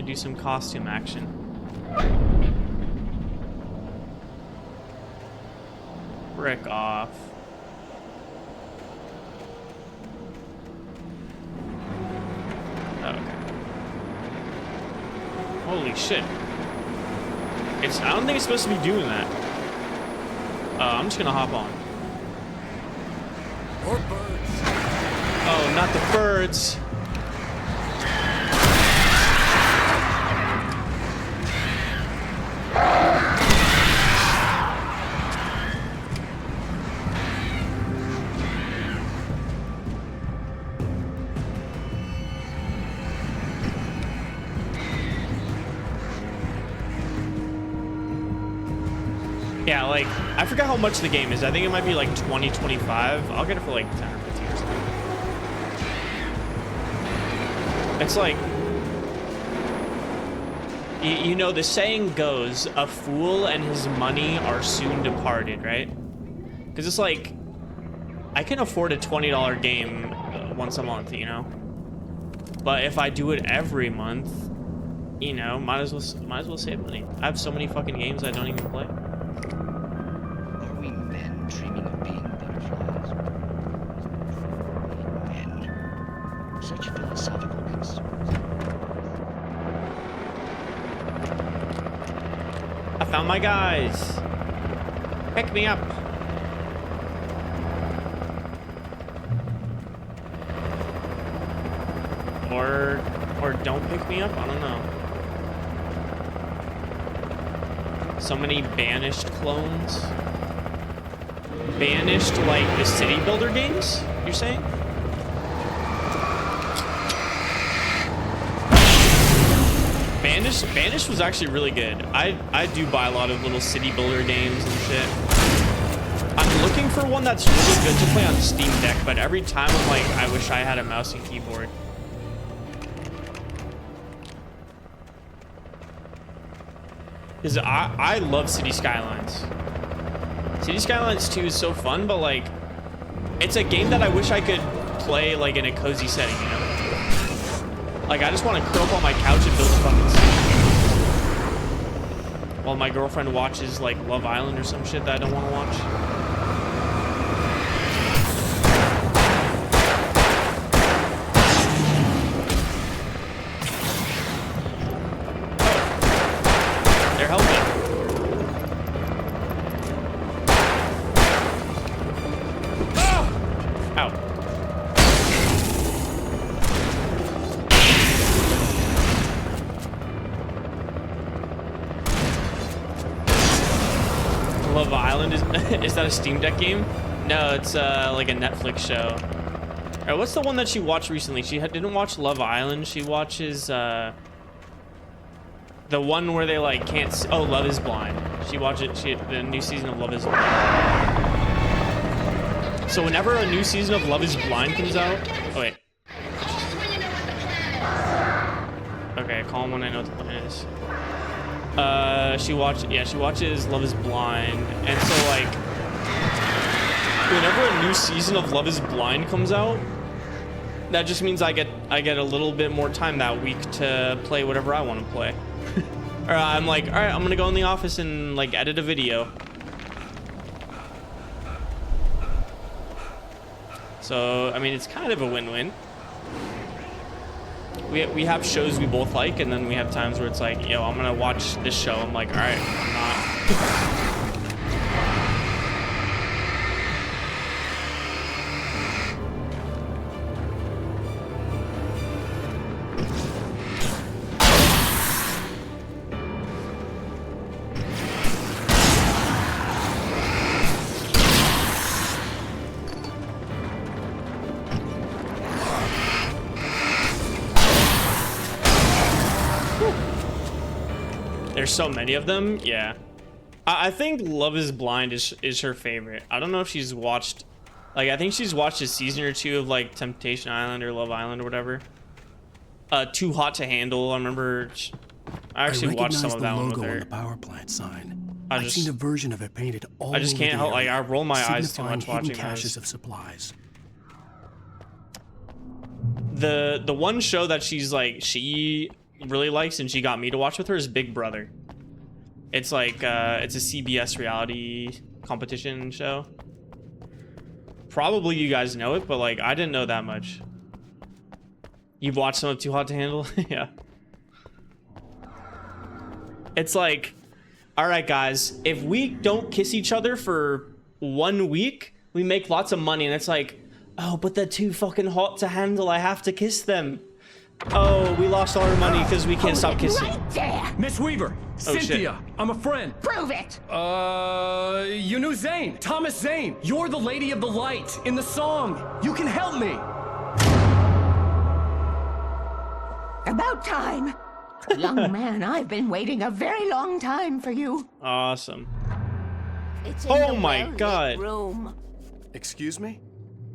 do some costume action. Frick off. Oh, okay. Holy shit. I don't think it's supposed to be doing that. I'm just gonna hop on. More birds. Oh, not the birds. Yeah, like, I forgot how much the game is. I think it might be like 20, 25. I'll get it for like 10 or 15 or something. It's like, you know, the saying goes, a fool and his money are soon departed, right? Because it's like, I can afford a $20 game once a month, you know? But if I do it every month, you know, might as well save money. I have so many fucking games I don't even play. Dreaming of being butterflies. Men. Such philosophical concerns. I found my guys. Pick me up. Or don't pick me up? I don't know. So many banished clones. Banished, like the city builder games, you're saying? Banished was actually really good. I do buy a lot of little city builder games and shit. I'm looking for one that's really good to play on Steam Deck, but every time I'm like, I wish I had a mouse and keyboard. Because I love City Skylines. City Skylines 2 is so fun, but like, it's a game that I wish I could play like in a cozy setting, you know? Like, I just want to curl up on my couch and build a fucking city. While my girlfriend watches like Love Island or some shit that I don't want to watch. They're helping. Love Island is that a Steam Deck game? No, it's like a Netflix show. Alright, what's the one that she watched recently? She didn't watch Love Island. She watches the one where they like can't see. Oh, Love is Blind. She watched it. The new season of Love is Blind. So whenever a new season of Love is Blind comes out, oh wait. Okay, call him when I know what the plan is. She watches Love is Blind, and so like whenever a new season of Love is Blind comes out, that just means I get a little bit more time that week to play whatever I want to play. Or I'm like, all right, I'm gonna go in the office and like edit a video. So I mean, it's kind of a win-win. We have shows we both like, and then we have times where it's like, yo, I'm gonna watch this show. I'm like, all right, I'm not. there's so many of them. Yeah. I think Love is Blind is her favorite. I don't know if she's watched, like, I think she's watched a season or two of like Temptation Island or Love Island or whatever. Too Hot to Handle. I remember. I actually watched some of that one with her. On the power plant sign. I've seen a version of it painted all I just can't help. Like, I roll my eyes too much watching caches of supplies. The one show that she really likes and she got me to watch with her is Big Brother. It's like it's a CBS reality competition show. Probably you guys know it, but like I didn't know that much. You've watched some of Too Hot to Handle? Yeah. It's like, all right, guys, if we don't kiss each other for 1 week, we make lots of money. And it's like, oh, but they're too fucking hot to handle. I have to kiss them. Oh, we lost all our money because we can't stop kissing. Right there. Miss Weaver, Cynthia, shit. I'm a friend. Prove it. You knew Zane, Thomas Zane. You're the Lady of the Light in the song. You can help me. About time. Young man, I've been waiting a very long time for you. Awesome. It's in Oh the my well-lit God. room. Excuse me?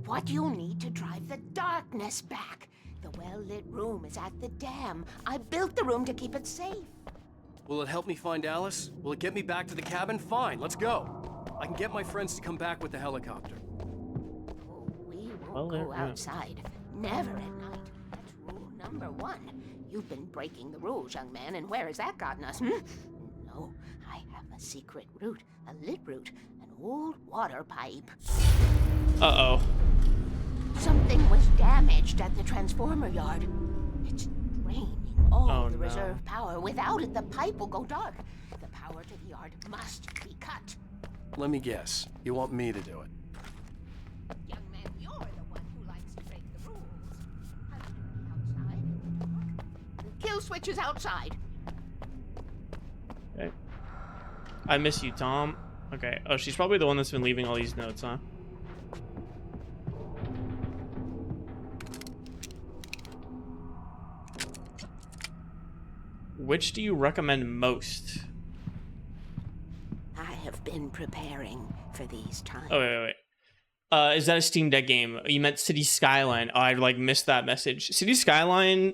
What you'll need to drive the darkness back. The well-lit room is at the dam. I built the room to keep it safe. Will it help me find Alice? Will it get me back to the cabin? Fine, let's go. I can get my friends to come back with the helicopter. We won't go outside. Never at night. That's rule number 1. You've been breaking the rules, young man, and where has that gotten us, No, I have a secret route, a lit route, an old water pipe. Uh-oh. Something was damaged at the transformer yard. It's draining all the no. reserve power. Without it, the pipe will go dark. The power to the yard must be cut. Let me guess. You want me to do it? Young man, you're the one who likes to break the rules. Outside. The kill switch is outside. Okay. I miss you, Tom. Okay. Oh, she's probably the one that's been leaving all these notes, huh? Which do you recommend most? I have been preparing for these times. Oh, wait. Is that a Steam Deck game? You meant City Skyline. Oh, I like missed that message. City Skyline,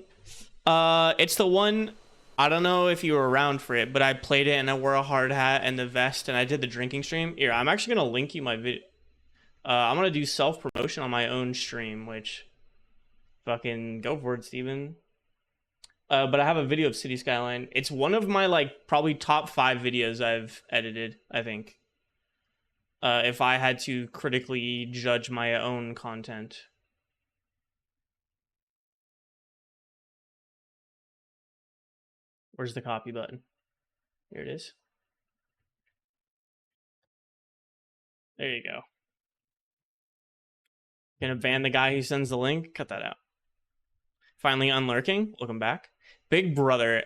it's the one, I don't know if you were around for it, but I played it and I wore a hard hat and the vest and I did the drinking stream. Here, I'm actually going to link you my video. I'm going to do self-promotion on my own stream, which fucking go for it, Steven. But I have a video of City Skyline. It's one of my, like, probably top 5 videos I've edited, I think. If I had to critically judge my own content. Where's the copy button? Here it is. There you go. Gonna ban the guy who sends the link? Cut that out. Finally unlurking. Welcome back. Big Brother.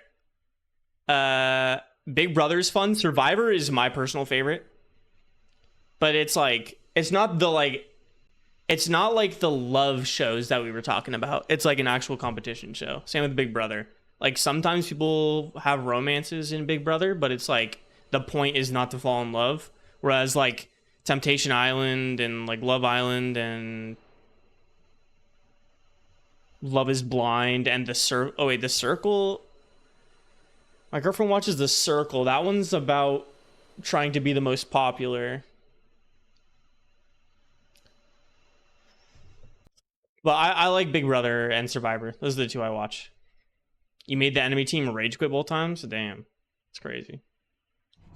Big Brother's fun. Survivor is my personal favorite. But it's like, it's not like the love shows that we were talking about. It's like an actual competition show. Same with Big Brother. Like sometimes people have romances in Big Brother, but it's like the point is not to fall in love. Whereas like Temptation Island and like Love Island and Love is Blind and The Circle. My girlfriend watches The Circle. That one's about trying to be the most popular. But I like Big Brother and Survivor. Those are the two I watch. You made the enemy team rage quit both times? Damn. It's crazy.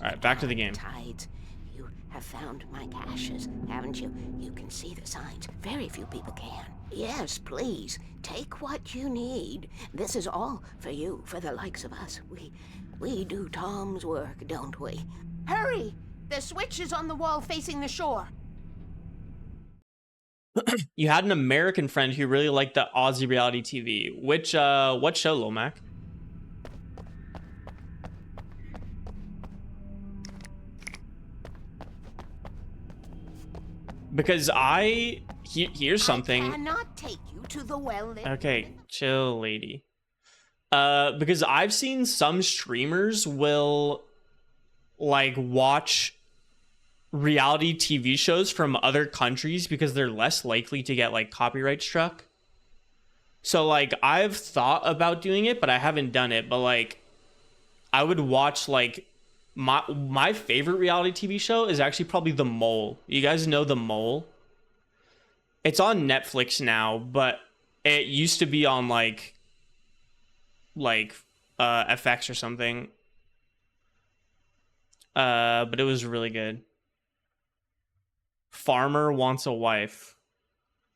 Alright, back to the game. Tides. You have found my caches, haven't you? You can see the signs. Very few people can. Yes, please. Take what you need. This is all for you, for the likes of us. We do Tom's work, don't we? Hurry! The switch is on the wall facing the shore. You had an American friend who really liked the Aussie reality TV. Which, what show, Lil Mac? Because here's something. I cannot take you to the well-lit. Okay, chill, lady. Because I've seen some streamers will like watch reality TV shows from other countries because they're less likely to get like copyright struck. So like I've thought about doing it, but I haven't done it. But like I would watch like my favorite reality TV show is actually probably The Mole. You guys know The Mole? It's on Netflix now, but it used to be on like FX or something. But it was really good. Farmer Wants a Wife.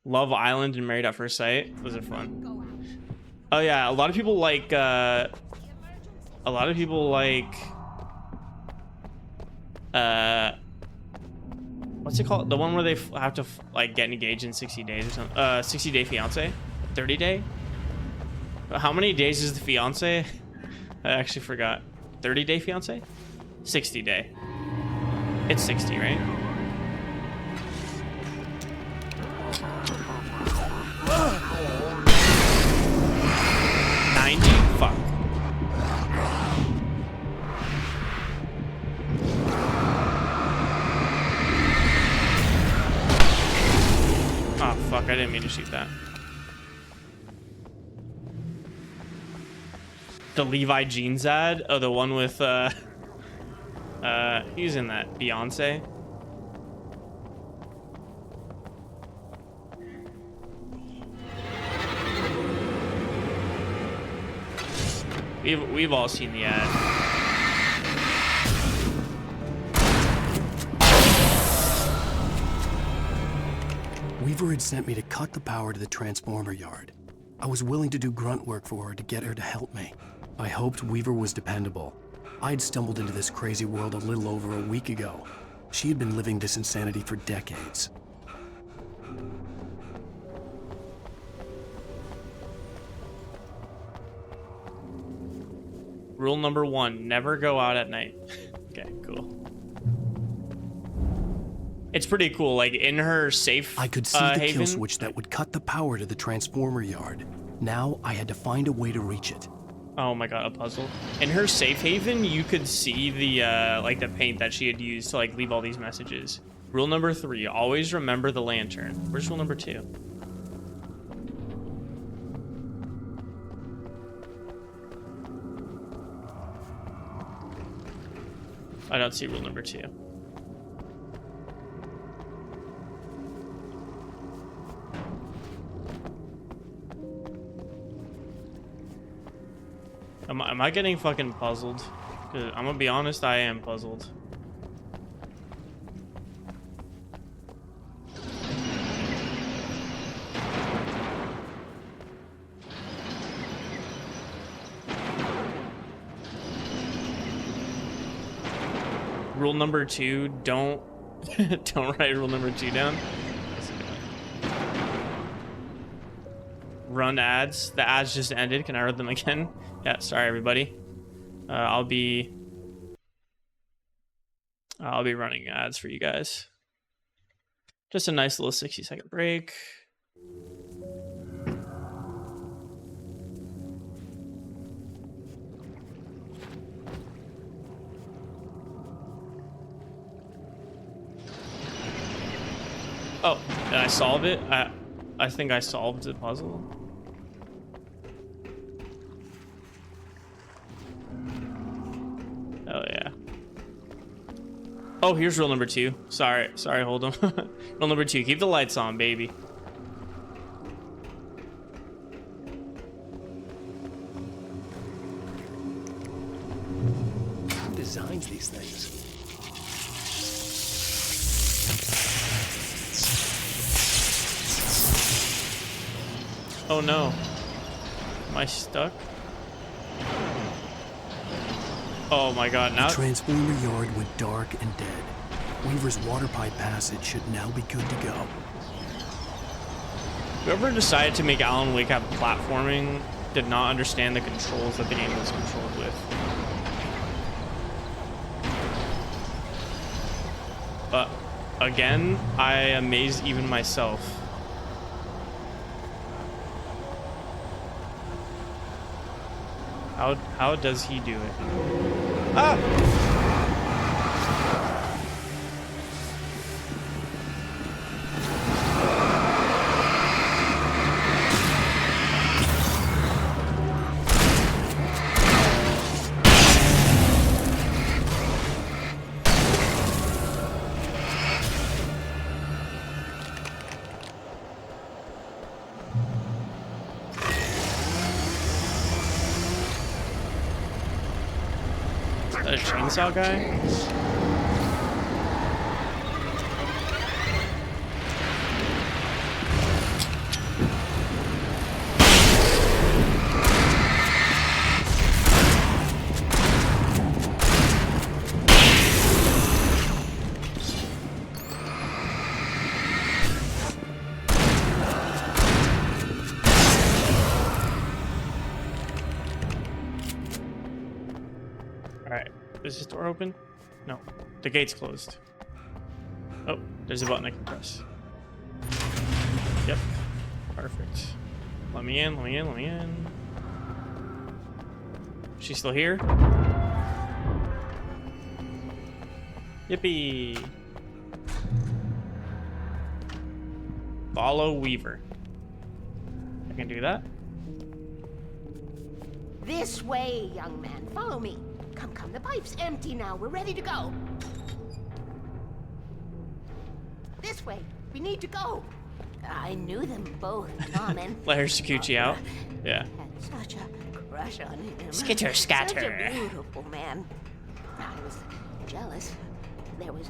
Love Island and Married at First Sight. Those are fun. Oh yeah, a lot of people like what's it called? The one where they have to like get engaged in 60 days or something. 60 Day Fiance? 30 day? How many days is the fiance? I actually forgot. 30 Day Fiance? 60 day. It's 60, right? Fuck. Oh fuck, I didn't mean to shoot that. The Levi Jeans ad? Oh, the one with he's in that. Beyonce. We've all seen the ad. Weaver had sent me to cut the power to the transformer yard. I was willing to do grunt work for her to get her to help me. I hoped Weaver was dependable. I'd stumbled into this crazy world a little over a week ago. She had been living this insanity for decades. Rule number 1, never go out at night. Okay, cool. It's pretty cool, like in her safe I could see the haven. kill switch that would cut the power to the transformer yard. Now I had to find a way to reach it. Oh my god, a puzzle. In her safe haven, you could see the like the paint that she had used to like leave all these messages. Rule number 3, always remember the lantern. Where's rule number 2? I don't see rule number 2. Am I getting fucking puzzled? 'Cause I'm gonna be honest, I am puzzled. Rule number 2, don't write rule number 2 down. Run ads. The ads just ended. Can I read them again? Yeah, sorry everybody. I'll be running ads for you guys. Just a nice little 60-second break. Oh, did I solve it? I think I solved the puzzle. Oh yeah. Oh, here's rule number 2. Sorry, hold on. Rule number 2, keep the lights on, baby. Who designs these things? Oh no. Am I stuck? Oh my god, now... The transformer yard went dark and dead. Weaver's water pipe passage should now be good to go. Whoever decided to make Alan Wake have platforming did not understand the controls that the game was controlled with. But, again, I amaze even myself. How does he do it? Ah! A chainsaw guy? Alright, is this door open? No, the gate's closed. Oh, there's a button I can press. Yep, perfect. Let me in, let me in, let me in. She's still here? Yippee! Follow Weaver. I can do that. This way, young man. Follow me. Come, come. The pipe's empty now. We're ready to go. This way. We need to go. I knew them both, Tom and... Let her Sakuchi out. Yeah. Had such a crush on him. Skitter scatter. Such a beautiful man. I was jealous. There was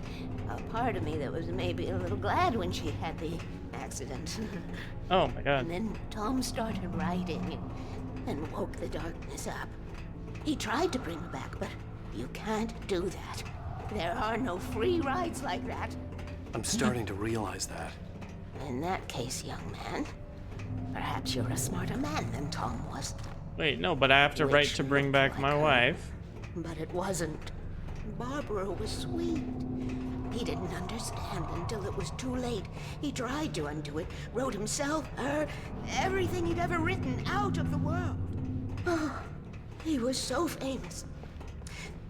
a part of me that was maybe a little glad when she had the accident. Oh my god. And then Tom started writing and woke the darkness up. He tried to bring her back, but you can't do that. There are no free rides like that. I'm starting to realize that. In that case, young man, perhaps you're a smarter man than Tom was. Wait, no, but I have to write to bring back my wife. But it wasn't. Barbara was sweet. He didn't understand until it was too late. He tried to undo it, wrote himself, her, everything he'd ever written out of the world. Oh, he was so famous.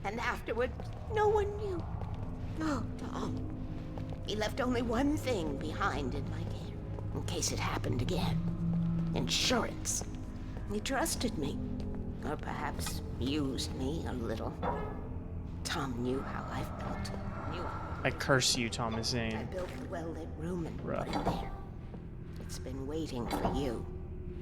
And afterward, no one knew. Oh, Tom. He left only one thing behind in my care, in case it happened again. Insurance. He trusted me. Or perhaps used me a little. Tom knew how I felt. I curse you, Thomas Zane. I built the well-lit room and put it there. It's been waiting for you.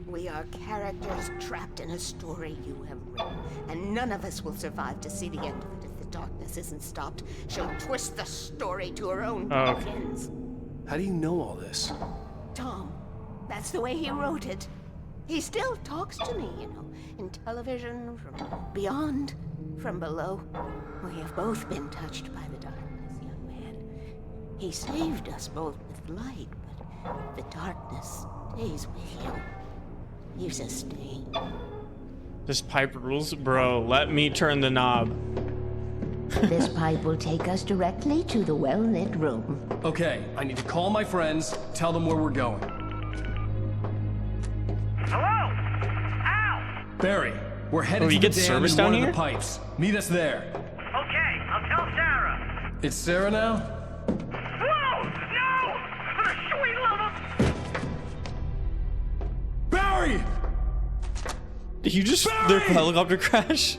We are characters trapped in a story you have written, and none of us will survive to see the end of it if the darkness isn't stopped. She'll twist the story to her own ends. How do you know all this? Tom, that's the way he wrote it. He still talks to me, you know, in television, from beyond, from below. We have both been touched by the darkness, young man. He saved us both with light, but the darkness stays with you. You sustain. This pipe rules? Bro, let me turn the knob. This pipe will take us directly to the well-lit room. Okay, I need to call my friends, tell them where we're going. Hello? Al! Barry, we're headed you to the get dam service in down one here? of the pipes. Meet us there. Okay, I'll tell Sarah. It's Sarah now? Whoa! No! For the sweet love of... Barry! Did you just their helicopter crash?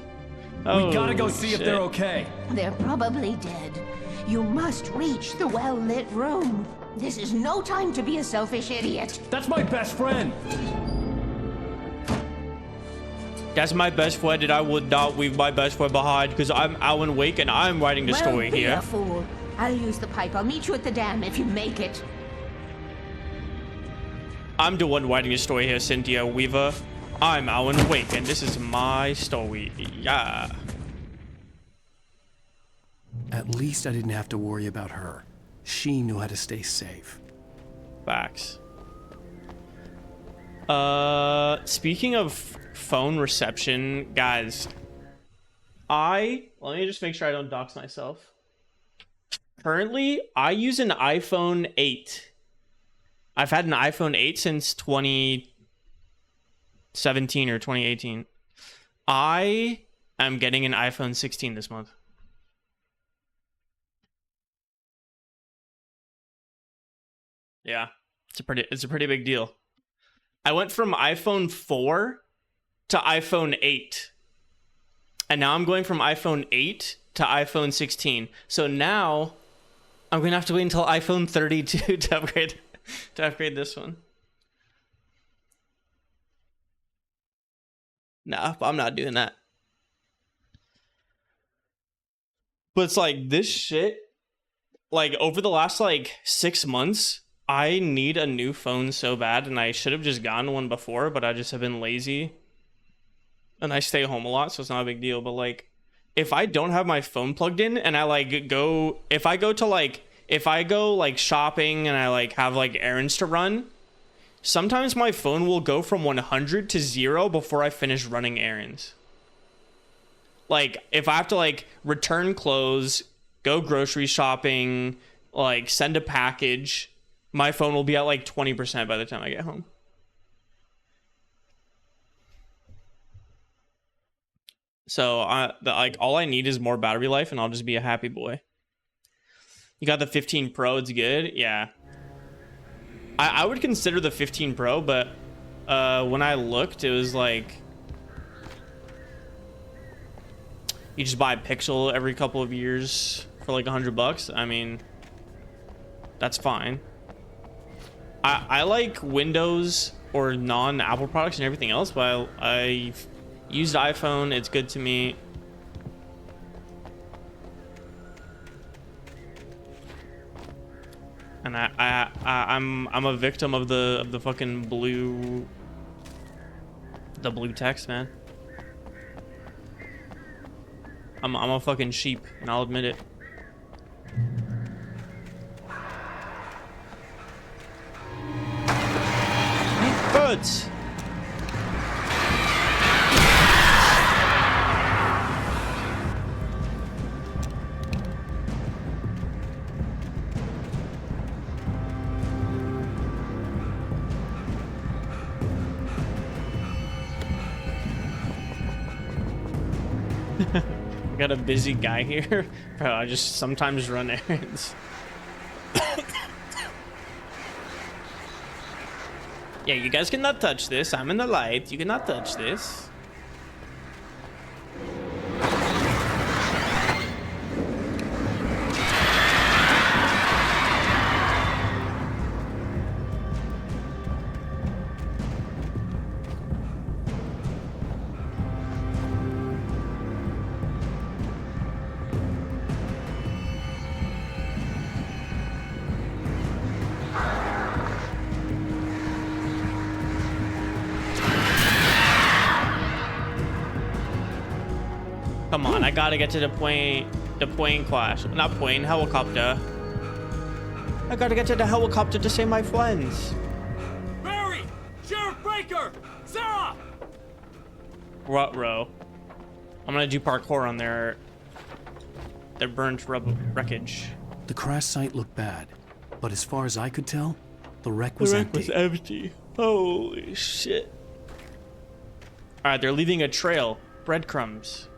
Oh, we gotta go see if they're okay. They're probably dead. You must reach the well-lit room. This is no time to be a selfish idiot. That's my best friend. That's my best friend, and I would not leave my best friend behind because I'm Alan Wake and I'm writing the story Be here. a fool. I'll use the pipe. I'll meet you at the dam if you make it. I'm the one writing the story here, Cynthia Weaver. I'm Alan Wake, and this is my story. Yeah. At least I didn't have to worry about her. She knew how to stay safe. Facts. Speaking of phone reception, guys, let me just make sure I don't dox myself. Currently, I use an iPhone 8. I've had an iPhone 8 since 2017 or 2018. I am getting an iPhone 16 this month. Yeah, it's a pretty big deal. I went from iPhone 4 to iPhone 8. And now I'm going from iPhone 8 to iPhone 16. So now I'm going to have to wait until iPhone 32 to upgrade this one. Nah, I'm not doing that. But it's like this shit, like over the last like 6 months, I need a new phone so bad, and I should have just gotten one before, but I just have been lazy. And I stay home a lot, so it's not a big deal. But like, if I don't have my phone plugged in and I like go, if I go like shopping and I like have like errands to run, sometimes my phone will go from 100 to 0 before I finish running errands. Like if I have to like return clothes, go grocery shopping, like send a package, my phone will be at like 20% by the time I get home. So like all I need is more battery life, and I'll just be a happy boy. You got the 15 Pro, it's good. Yeah, I would consider the 15 Pro, but when I looked, it was like you just buy a Pixel every couple of years for like $100. I mean, that's fine. I like Windows or non-Apple products and everything else, but I've used iPhone, it's good to me. And I'm a victim of the fucking blue text, man. I'm a fucking sheep, and I'll admit it. Birds. I got a busy guy here. Bro, I just sometimes run errands. Yeah, you guys cannot touch this. I'm in the light. You cannot touch this. Come on, I gotta get to the plane crash. Not plane, helicopter. I gotta get to the helicopter to save my friends. Barry! Sheriff Baker! Sarah! Ruh-roh. I'm gonna do parkour on their burnt wreckage. The crash site looked bad, but as far as I could tell, the wreck was empty. Holy shit. Alright, they're leaving a trail. Breadcrumbs.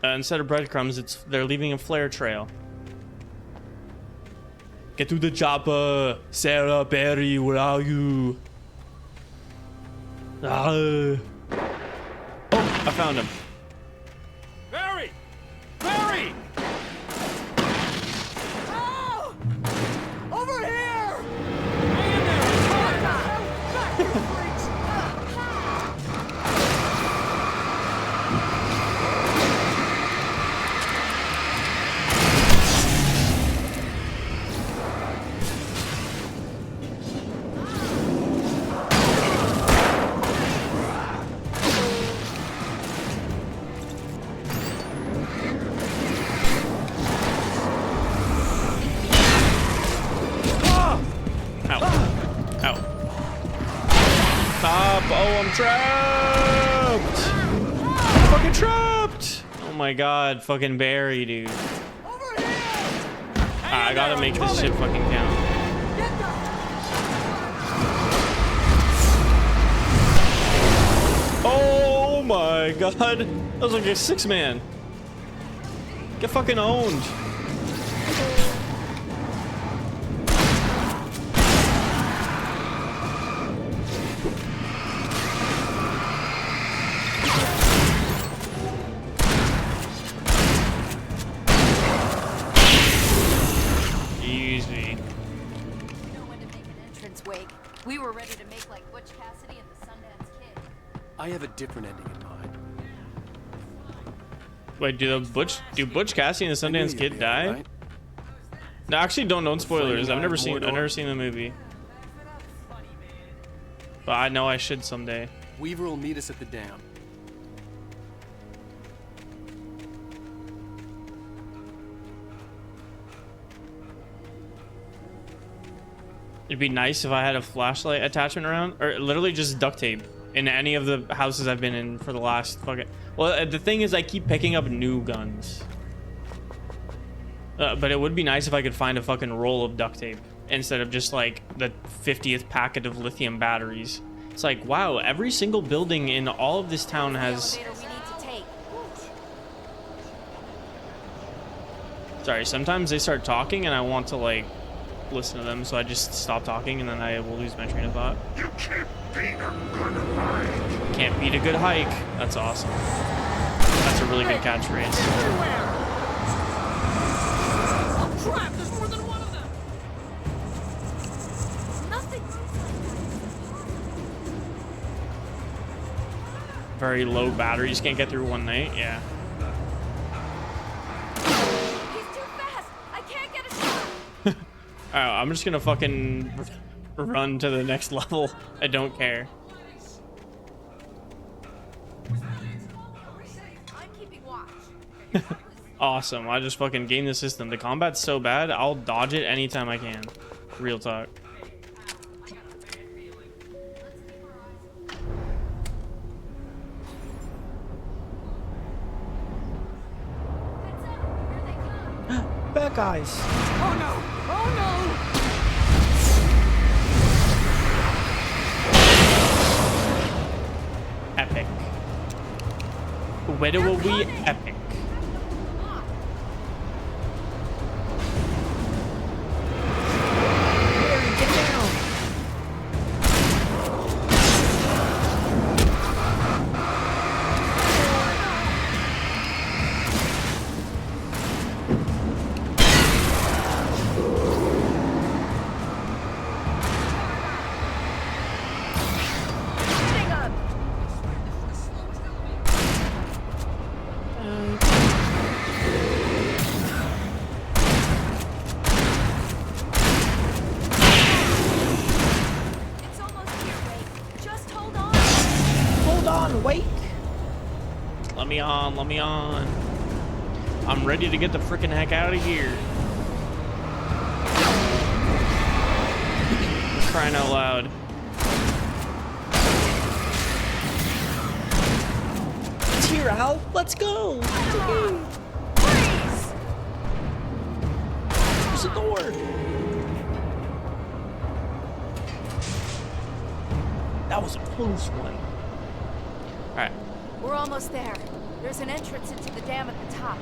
Instead of breadcrumbs, they're leaving a flare trail. Get to the chopper, Sarah, Barry, where are you? Oh, I found him. Barry! Barry! Oh! Over here! Hang in there! Trapped! I'm fucking trapped! Oh my god, fucking Barry, dude. I gotta make this shit fucking count. Oh my god. That was like a 6-man. Get fucking owned. Easy. Wake. We were ready to make like Butch Cassidy and the Sundance Kid. I have a different ending in mind. Wait, do Butch Cassidy and the Sundance Kid die? Right? No, actually, don't spoilers. I've never seen the movie. But I know I should someday. Weaver will meet us at the dam. It'd be nice if I had a flashlight attachment around, or literally just duct tape in any of the houses I've been in for the last fucking... Well, the thing is, I keep picking up new guns. But it would be nice if I could find a fucking roll of duct tape instead of just like the 50th packet of lithium batteries. It's like, wow, every single building in all of this town has... Sorry, sometimes they start talking and I want to like listen to them, so I just stop talking and then I will lose my train of thought. You can't beat a good hike. Can't beat a good hike. That's awesome. That's a really good catchphrase. Oh crap, there's more than one of them! Nothing. Very low batteries, can't get through one night, yeah. Alright, I'm just gonna fucking run to the next level. I don't care. Awesome, I just fucking game the system. The combat's so bad, I'll dodge it anytime I can. Real talk. Bad guys. Oh no! Oh no! Epic. Where will we epic? Let me on. I'm ready to get the freaking heck out of here. I'm crying out loud. It's here, Al. Let's go. Please. There's a door. That was a close one. All right. We're almost there. There's an entrance into the dam at the top.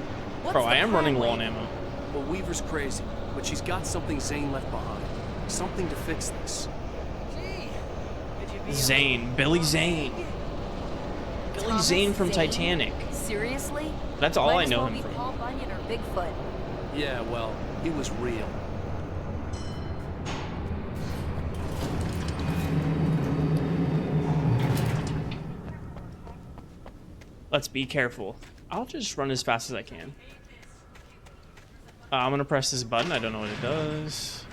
Bro, I am running low on ammo. Well, Weaver's crazy, but she's got something Zane left behind. Something to fix this. Zane. Billy Zane. Billy Zane from Titanic. Seriously? That's all I know him from. Paul Bunyan or Bigfoot. Yeah, well, he was real. Let's be careful. I'll just run as fast as I can. I'm gonna press this button. I don't know what it does.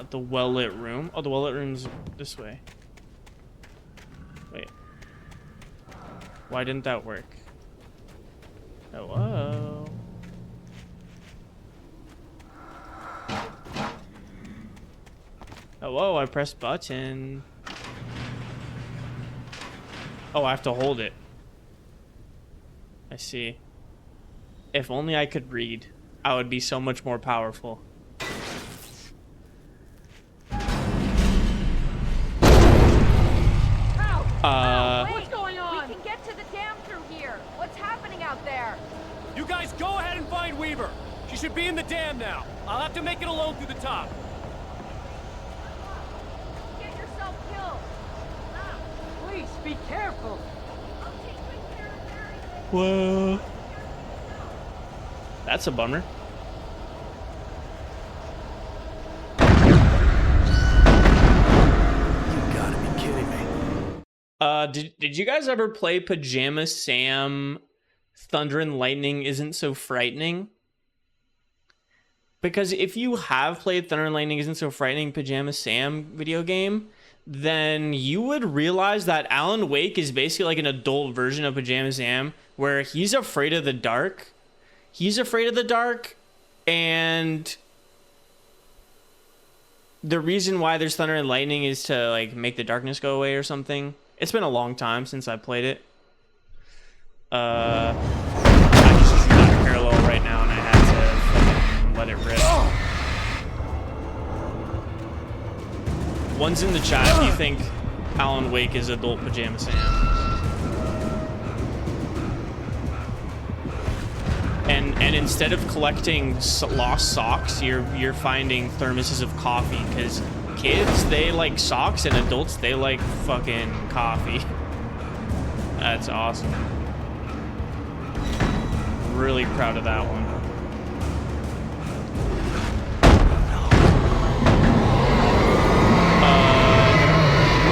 The well-lit room. Oh, the well-lit room's this way. Wait. Why didn't that work? Hello? Hello, I pressed button. Oh, I have to hold it. I see. If only I could read, I would be so much more powerful. up there. You guys go ahead and find Weaver. She should be in the dam now. I'll have to make it alone through the top. Get yourself killed. Please, be careful. Whoa. That's a bummer. Did you guys ever play Pajama Sam Thunder and Lightning Isn't So Frightening? Because if you have played Thunder and Lightning Isn't So Frightening Pajama Sam video game, then you would realize that Alan Wake is basically like an adult version of Pajama Sam, where he's afraid of the dark. He's afraid of the dark, and the reason why there's thunder and lightning is to like make the darkness go away or something. It's been a long time since I played it. I just drew that parallel right now and I had to fucking let it rip. One's in the chat if you think Alan Wake is adult Pajama Sam. And instead of collecting lost socks, you're finding thermoses of coffee, because kids, they like socks, and adults, they like fucking coffee. That's awesome. Really proud of that one.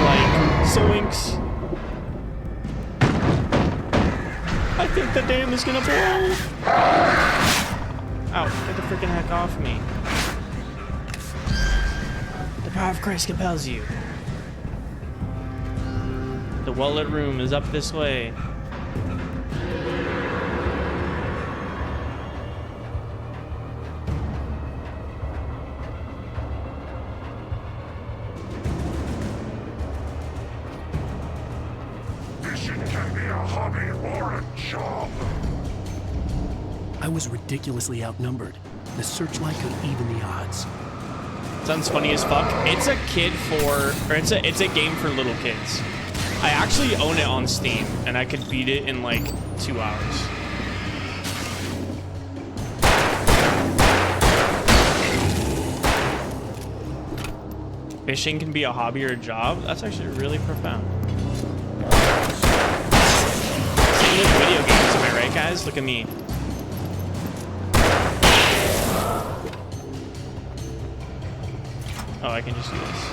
Like Zoinks. I think the dam is gonna blow. Ow, get the freaking heck off me. The power of Christ compels you. The well-lit room is up this way. Fishing can be a hobby or a job. I was ridiculously outnumbered. The searchlight could even the odds. Sounds funny as fuck. It's a kid for, or it's a game for little kids. I actually own it on Steam, and I could beat it in like 2 hours. Fishing can be a hobby or a job? That's actually really profound. Same with video games, am I right, guys? Look at me. Oh, I can just do this.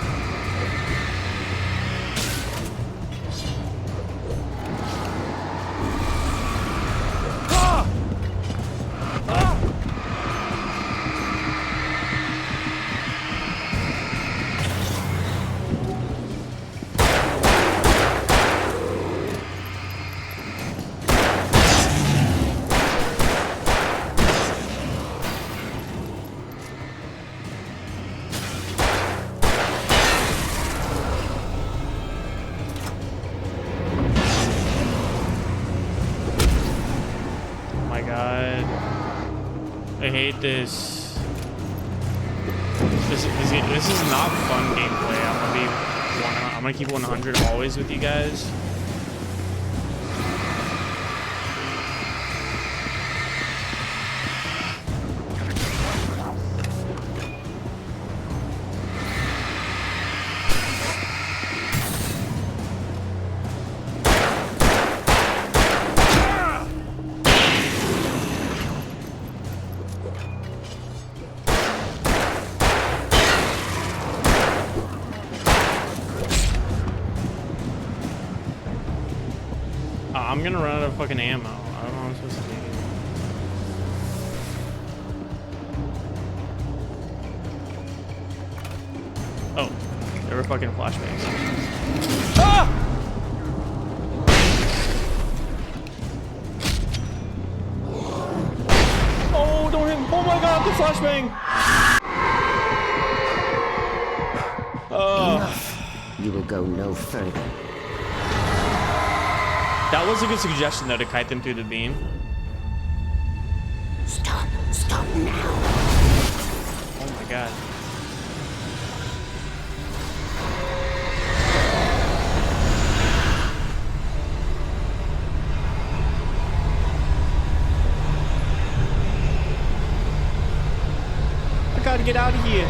I hate this. This is not fun gameplay. I'm gonna keep 100 always with you guys. I'm gonna run out of fucking ammo. I don't know what I'm supposed to do. Oh, there were fucking flashbangs. Ah! Oh, don't hit him. Oh my god, the flashbang! Oh. You will go no further. That was a good suggestion, though, to kite them through the beam. Stop now. Oh my god. get out of here.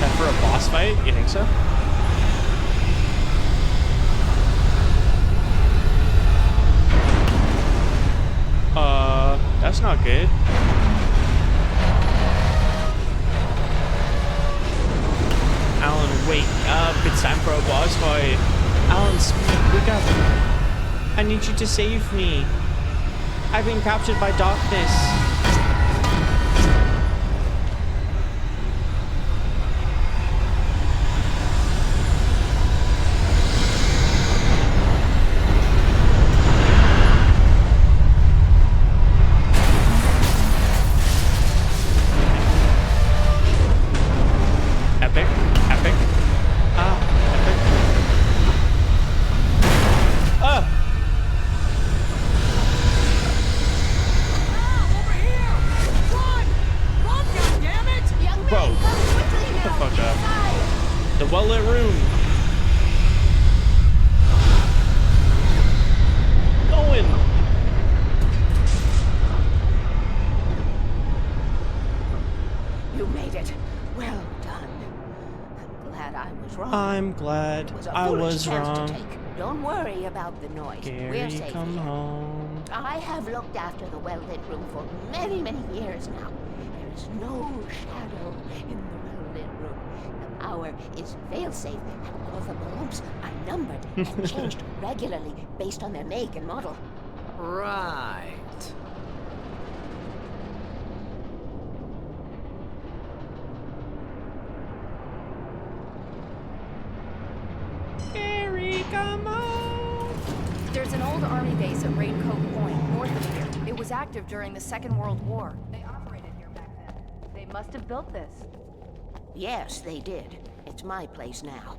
And for a boss fight, you think so? That's not good. Alan, wake up. It's time for a boss fight. Alan, wake up. I need you to save me. I've been captured by darkness. I'm glad I was wrong. Don't worry about the noise. We're Gary, safe come here. home. I have looked after the well-lit room for many, many years now. There is no shadow in the well-lit room. The power is fail-safe, and all the bulbs are numbered and changed regularly based on their make and model. Right. Gary, come on. There's an old army base at Raincoat Point, north of here. It was active during the Second World War. They operated here back then. They must have built this. Yes, they did. It's my place now.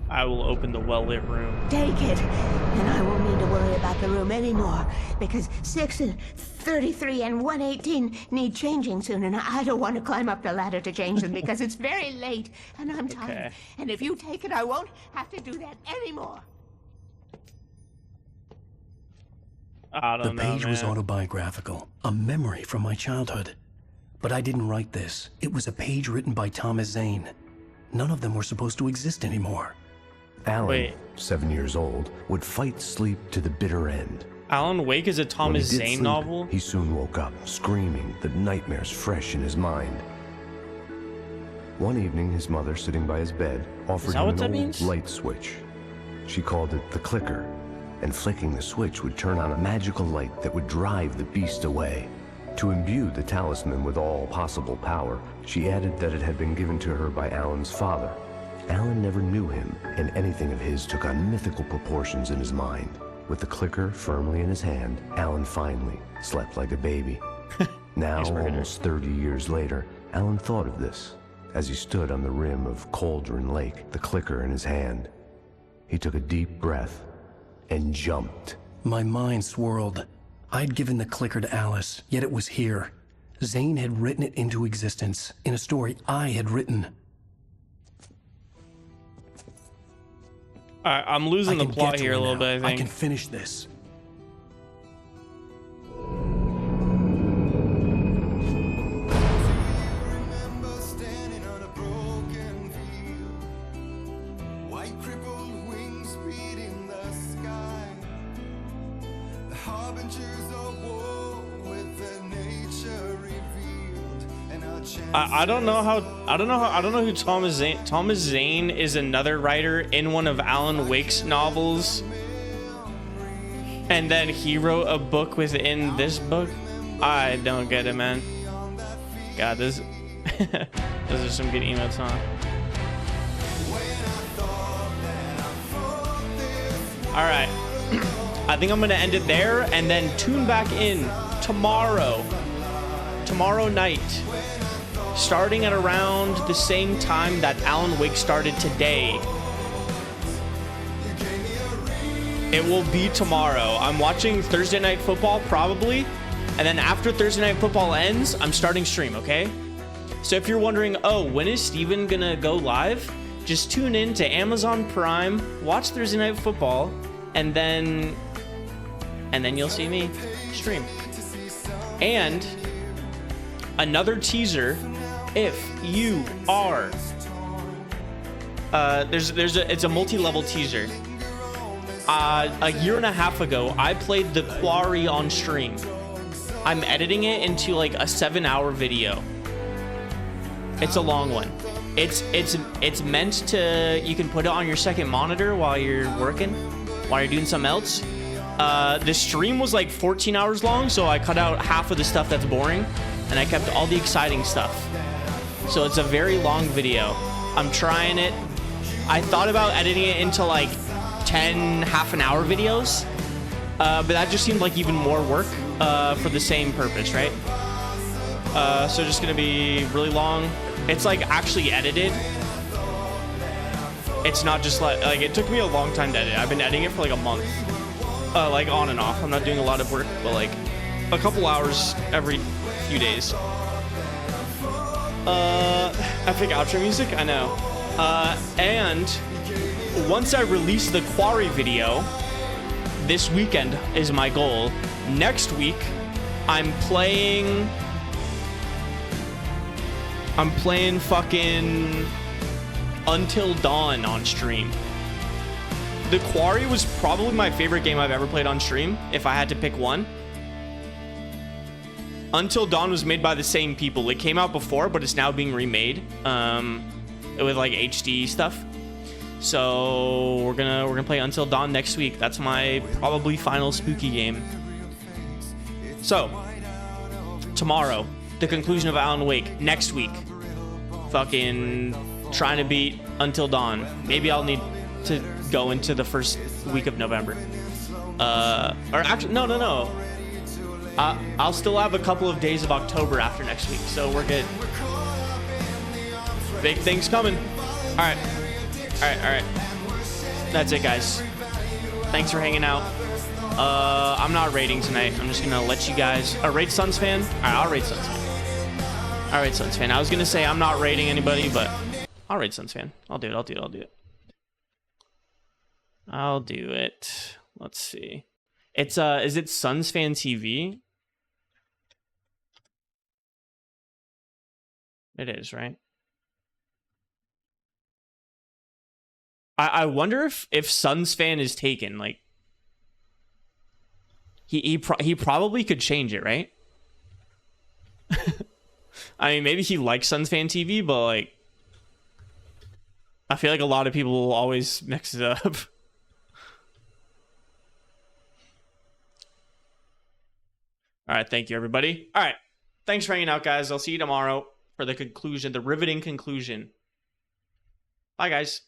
I will open the well-lit room. Take it, and I won't need to worry about the room anymore, because 6 and 33 and 118 need changing soon, and I don't want to climb up the ladder to change them because it's very late, and I'm tired. And if you take it, I won't have to do that anymore. I don't know, The page was autobiographical, a memory from my childhood. But I didn't write this. It was a page written by Thomas Zane. None of them were supposed to exist anymore. Alan, 7 years old, would fight sleep to the bitter end. Alan Wake is a Thomas Zane novel? He soon woke up, screaming, the nightmares fresh in his mind. One evening, his mother, sitting by his bed, offered him an old light switch. She called it the clicker, and flicking the switch would turn on a magical light that would drive the beast away. To imbue the talisman with all possible power, she added that it had been given to her by Alan's father. Alan never knew him, and anything of his took on mythical proportions in his mind. With the clicker firmly in his hand, Alan finally slept like a baby. Now, almost 30 years later, Alan thought of this as he stood on the rim of Cauldron Lake, the clicker in his hand. He took a deep breath and jumped. My mind swirled. I'd given the clicker to Alice, yet it was here. Zane had written it into existence in a story I had written. I'm losing the plot here a little bit, I think. I can finish this. I don't know who Thomas Zane. Thomas Zane is another writer in one of Alan Wake's novels, and then he wrote a book within this book. I don't get it, man. God, this those are some good emotes, huh? All right, I think I'm gonna end it there, and then tune back in tomorrow night. Starting at around the same time that Alan Wake started today. It will be tomorrow. I'm watching Thursday Night Football, probably. And then after Thursday Night Football ends, I'm starting stream, okay? So if you're wondering, oh, when is Steven gonna go live? Just tune in to Amazon Prime, watch Thursday Night Football, and then you'll see me stream. And another teaser, if you are it's a multi-level teaser. A year and a half ago, I played The Quarry on stream. I'm editing it into like a 7-hour video. It's a long one. It's meant to, you can put it on your second monitor while you're working, while you're doing something else. The stream was like 14 hours long, so I cut out half of the stuff that's boring, and I kept all the exciting stuff. So it's a very long video. I'm trying it. I thought about editing it into like 10 half-an-hour videos, but that just seemed like even more work for the same purpose, right? So just gonna be really long. It's like actually edited. It's not just like it took me a long time to edit. I've been editing it for like a month, like on and off. I'm not doing a lot of work, but like a couple hours every few days. Epic outro music, I know. And once I release the Quarry video, this weekend is my goal. Next week, I'm playing fucking Until Dawn on stream. The Quarry was probably my favorite game I've ever played on stream, if I had to pick one. Until Dawn was made by the same people. It came out before, but it's now being remade with like HD stuff. So we're gonna play Until Dawn next week. That's my probably final spooky game. So tomorrow, the conclusion of Alan Wake. Next week, fucking trying to beat Until Dawn. Maybe I'll need to go into the first week of November. Or actually, no. I'll still have a couple of days of October after next week, so we're good. Big things coming. All right. That's it, guys. Thanks for hanging out. I'm not raiding tonight. I'm just gonna let you guys rate Suns fan. All right, I'll rate Suns fan. I was gonna say I'm not raiding anybody, but I'll rate Suns fan. I'll do it. Let's see. It's is it Suns Fan TV? It is, right? I wonder if Suns Fan is taken. Like he probably could change it, right? I mean, maybe he likes Suns Fan TV, but like I feel like a lot of people will always mix it up. All right, thank you, everybody. All right, thanks for hanging out, guys. I'll see you tomorrow for the conclusion, the riveting conclusion. Bye, guys.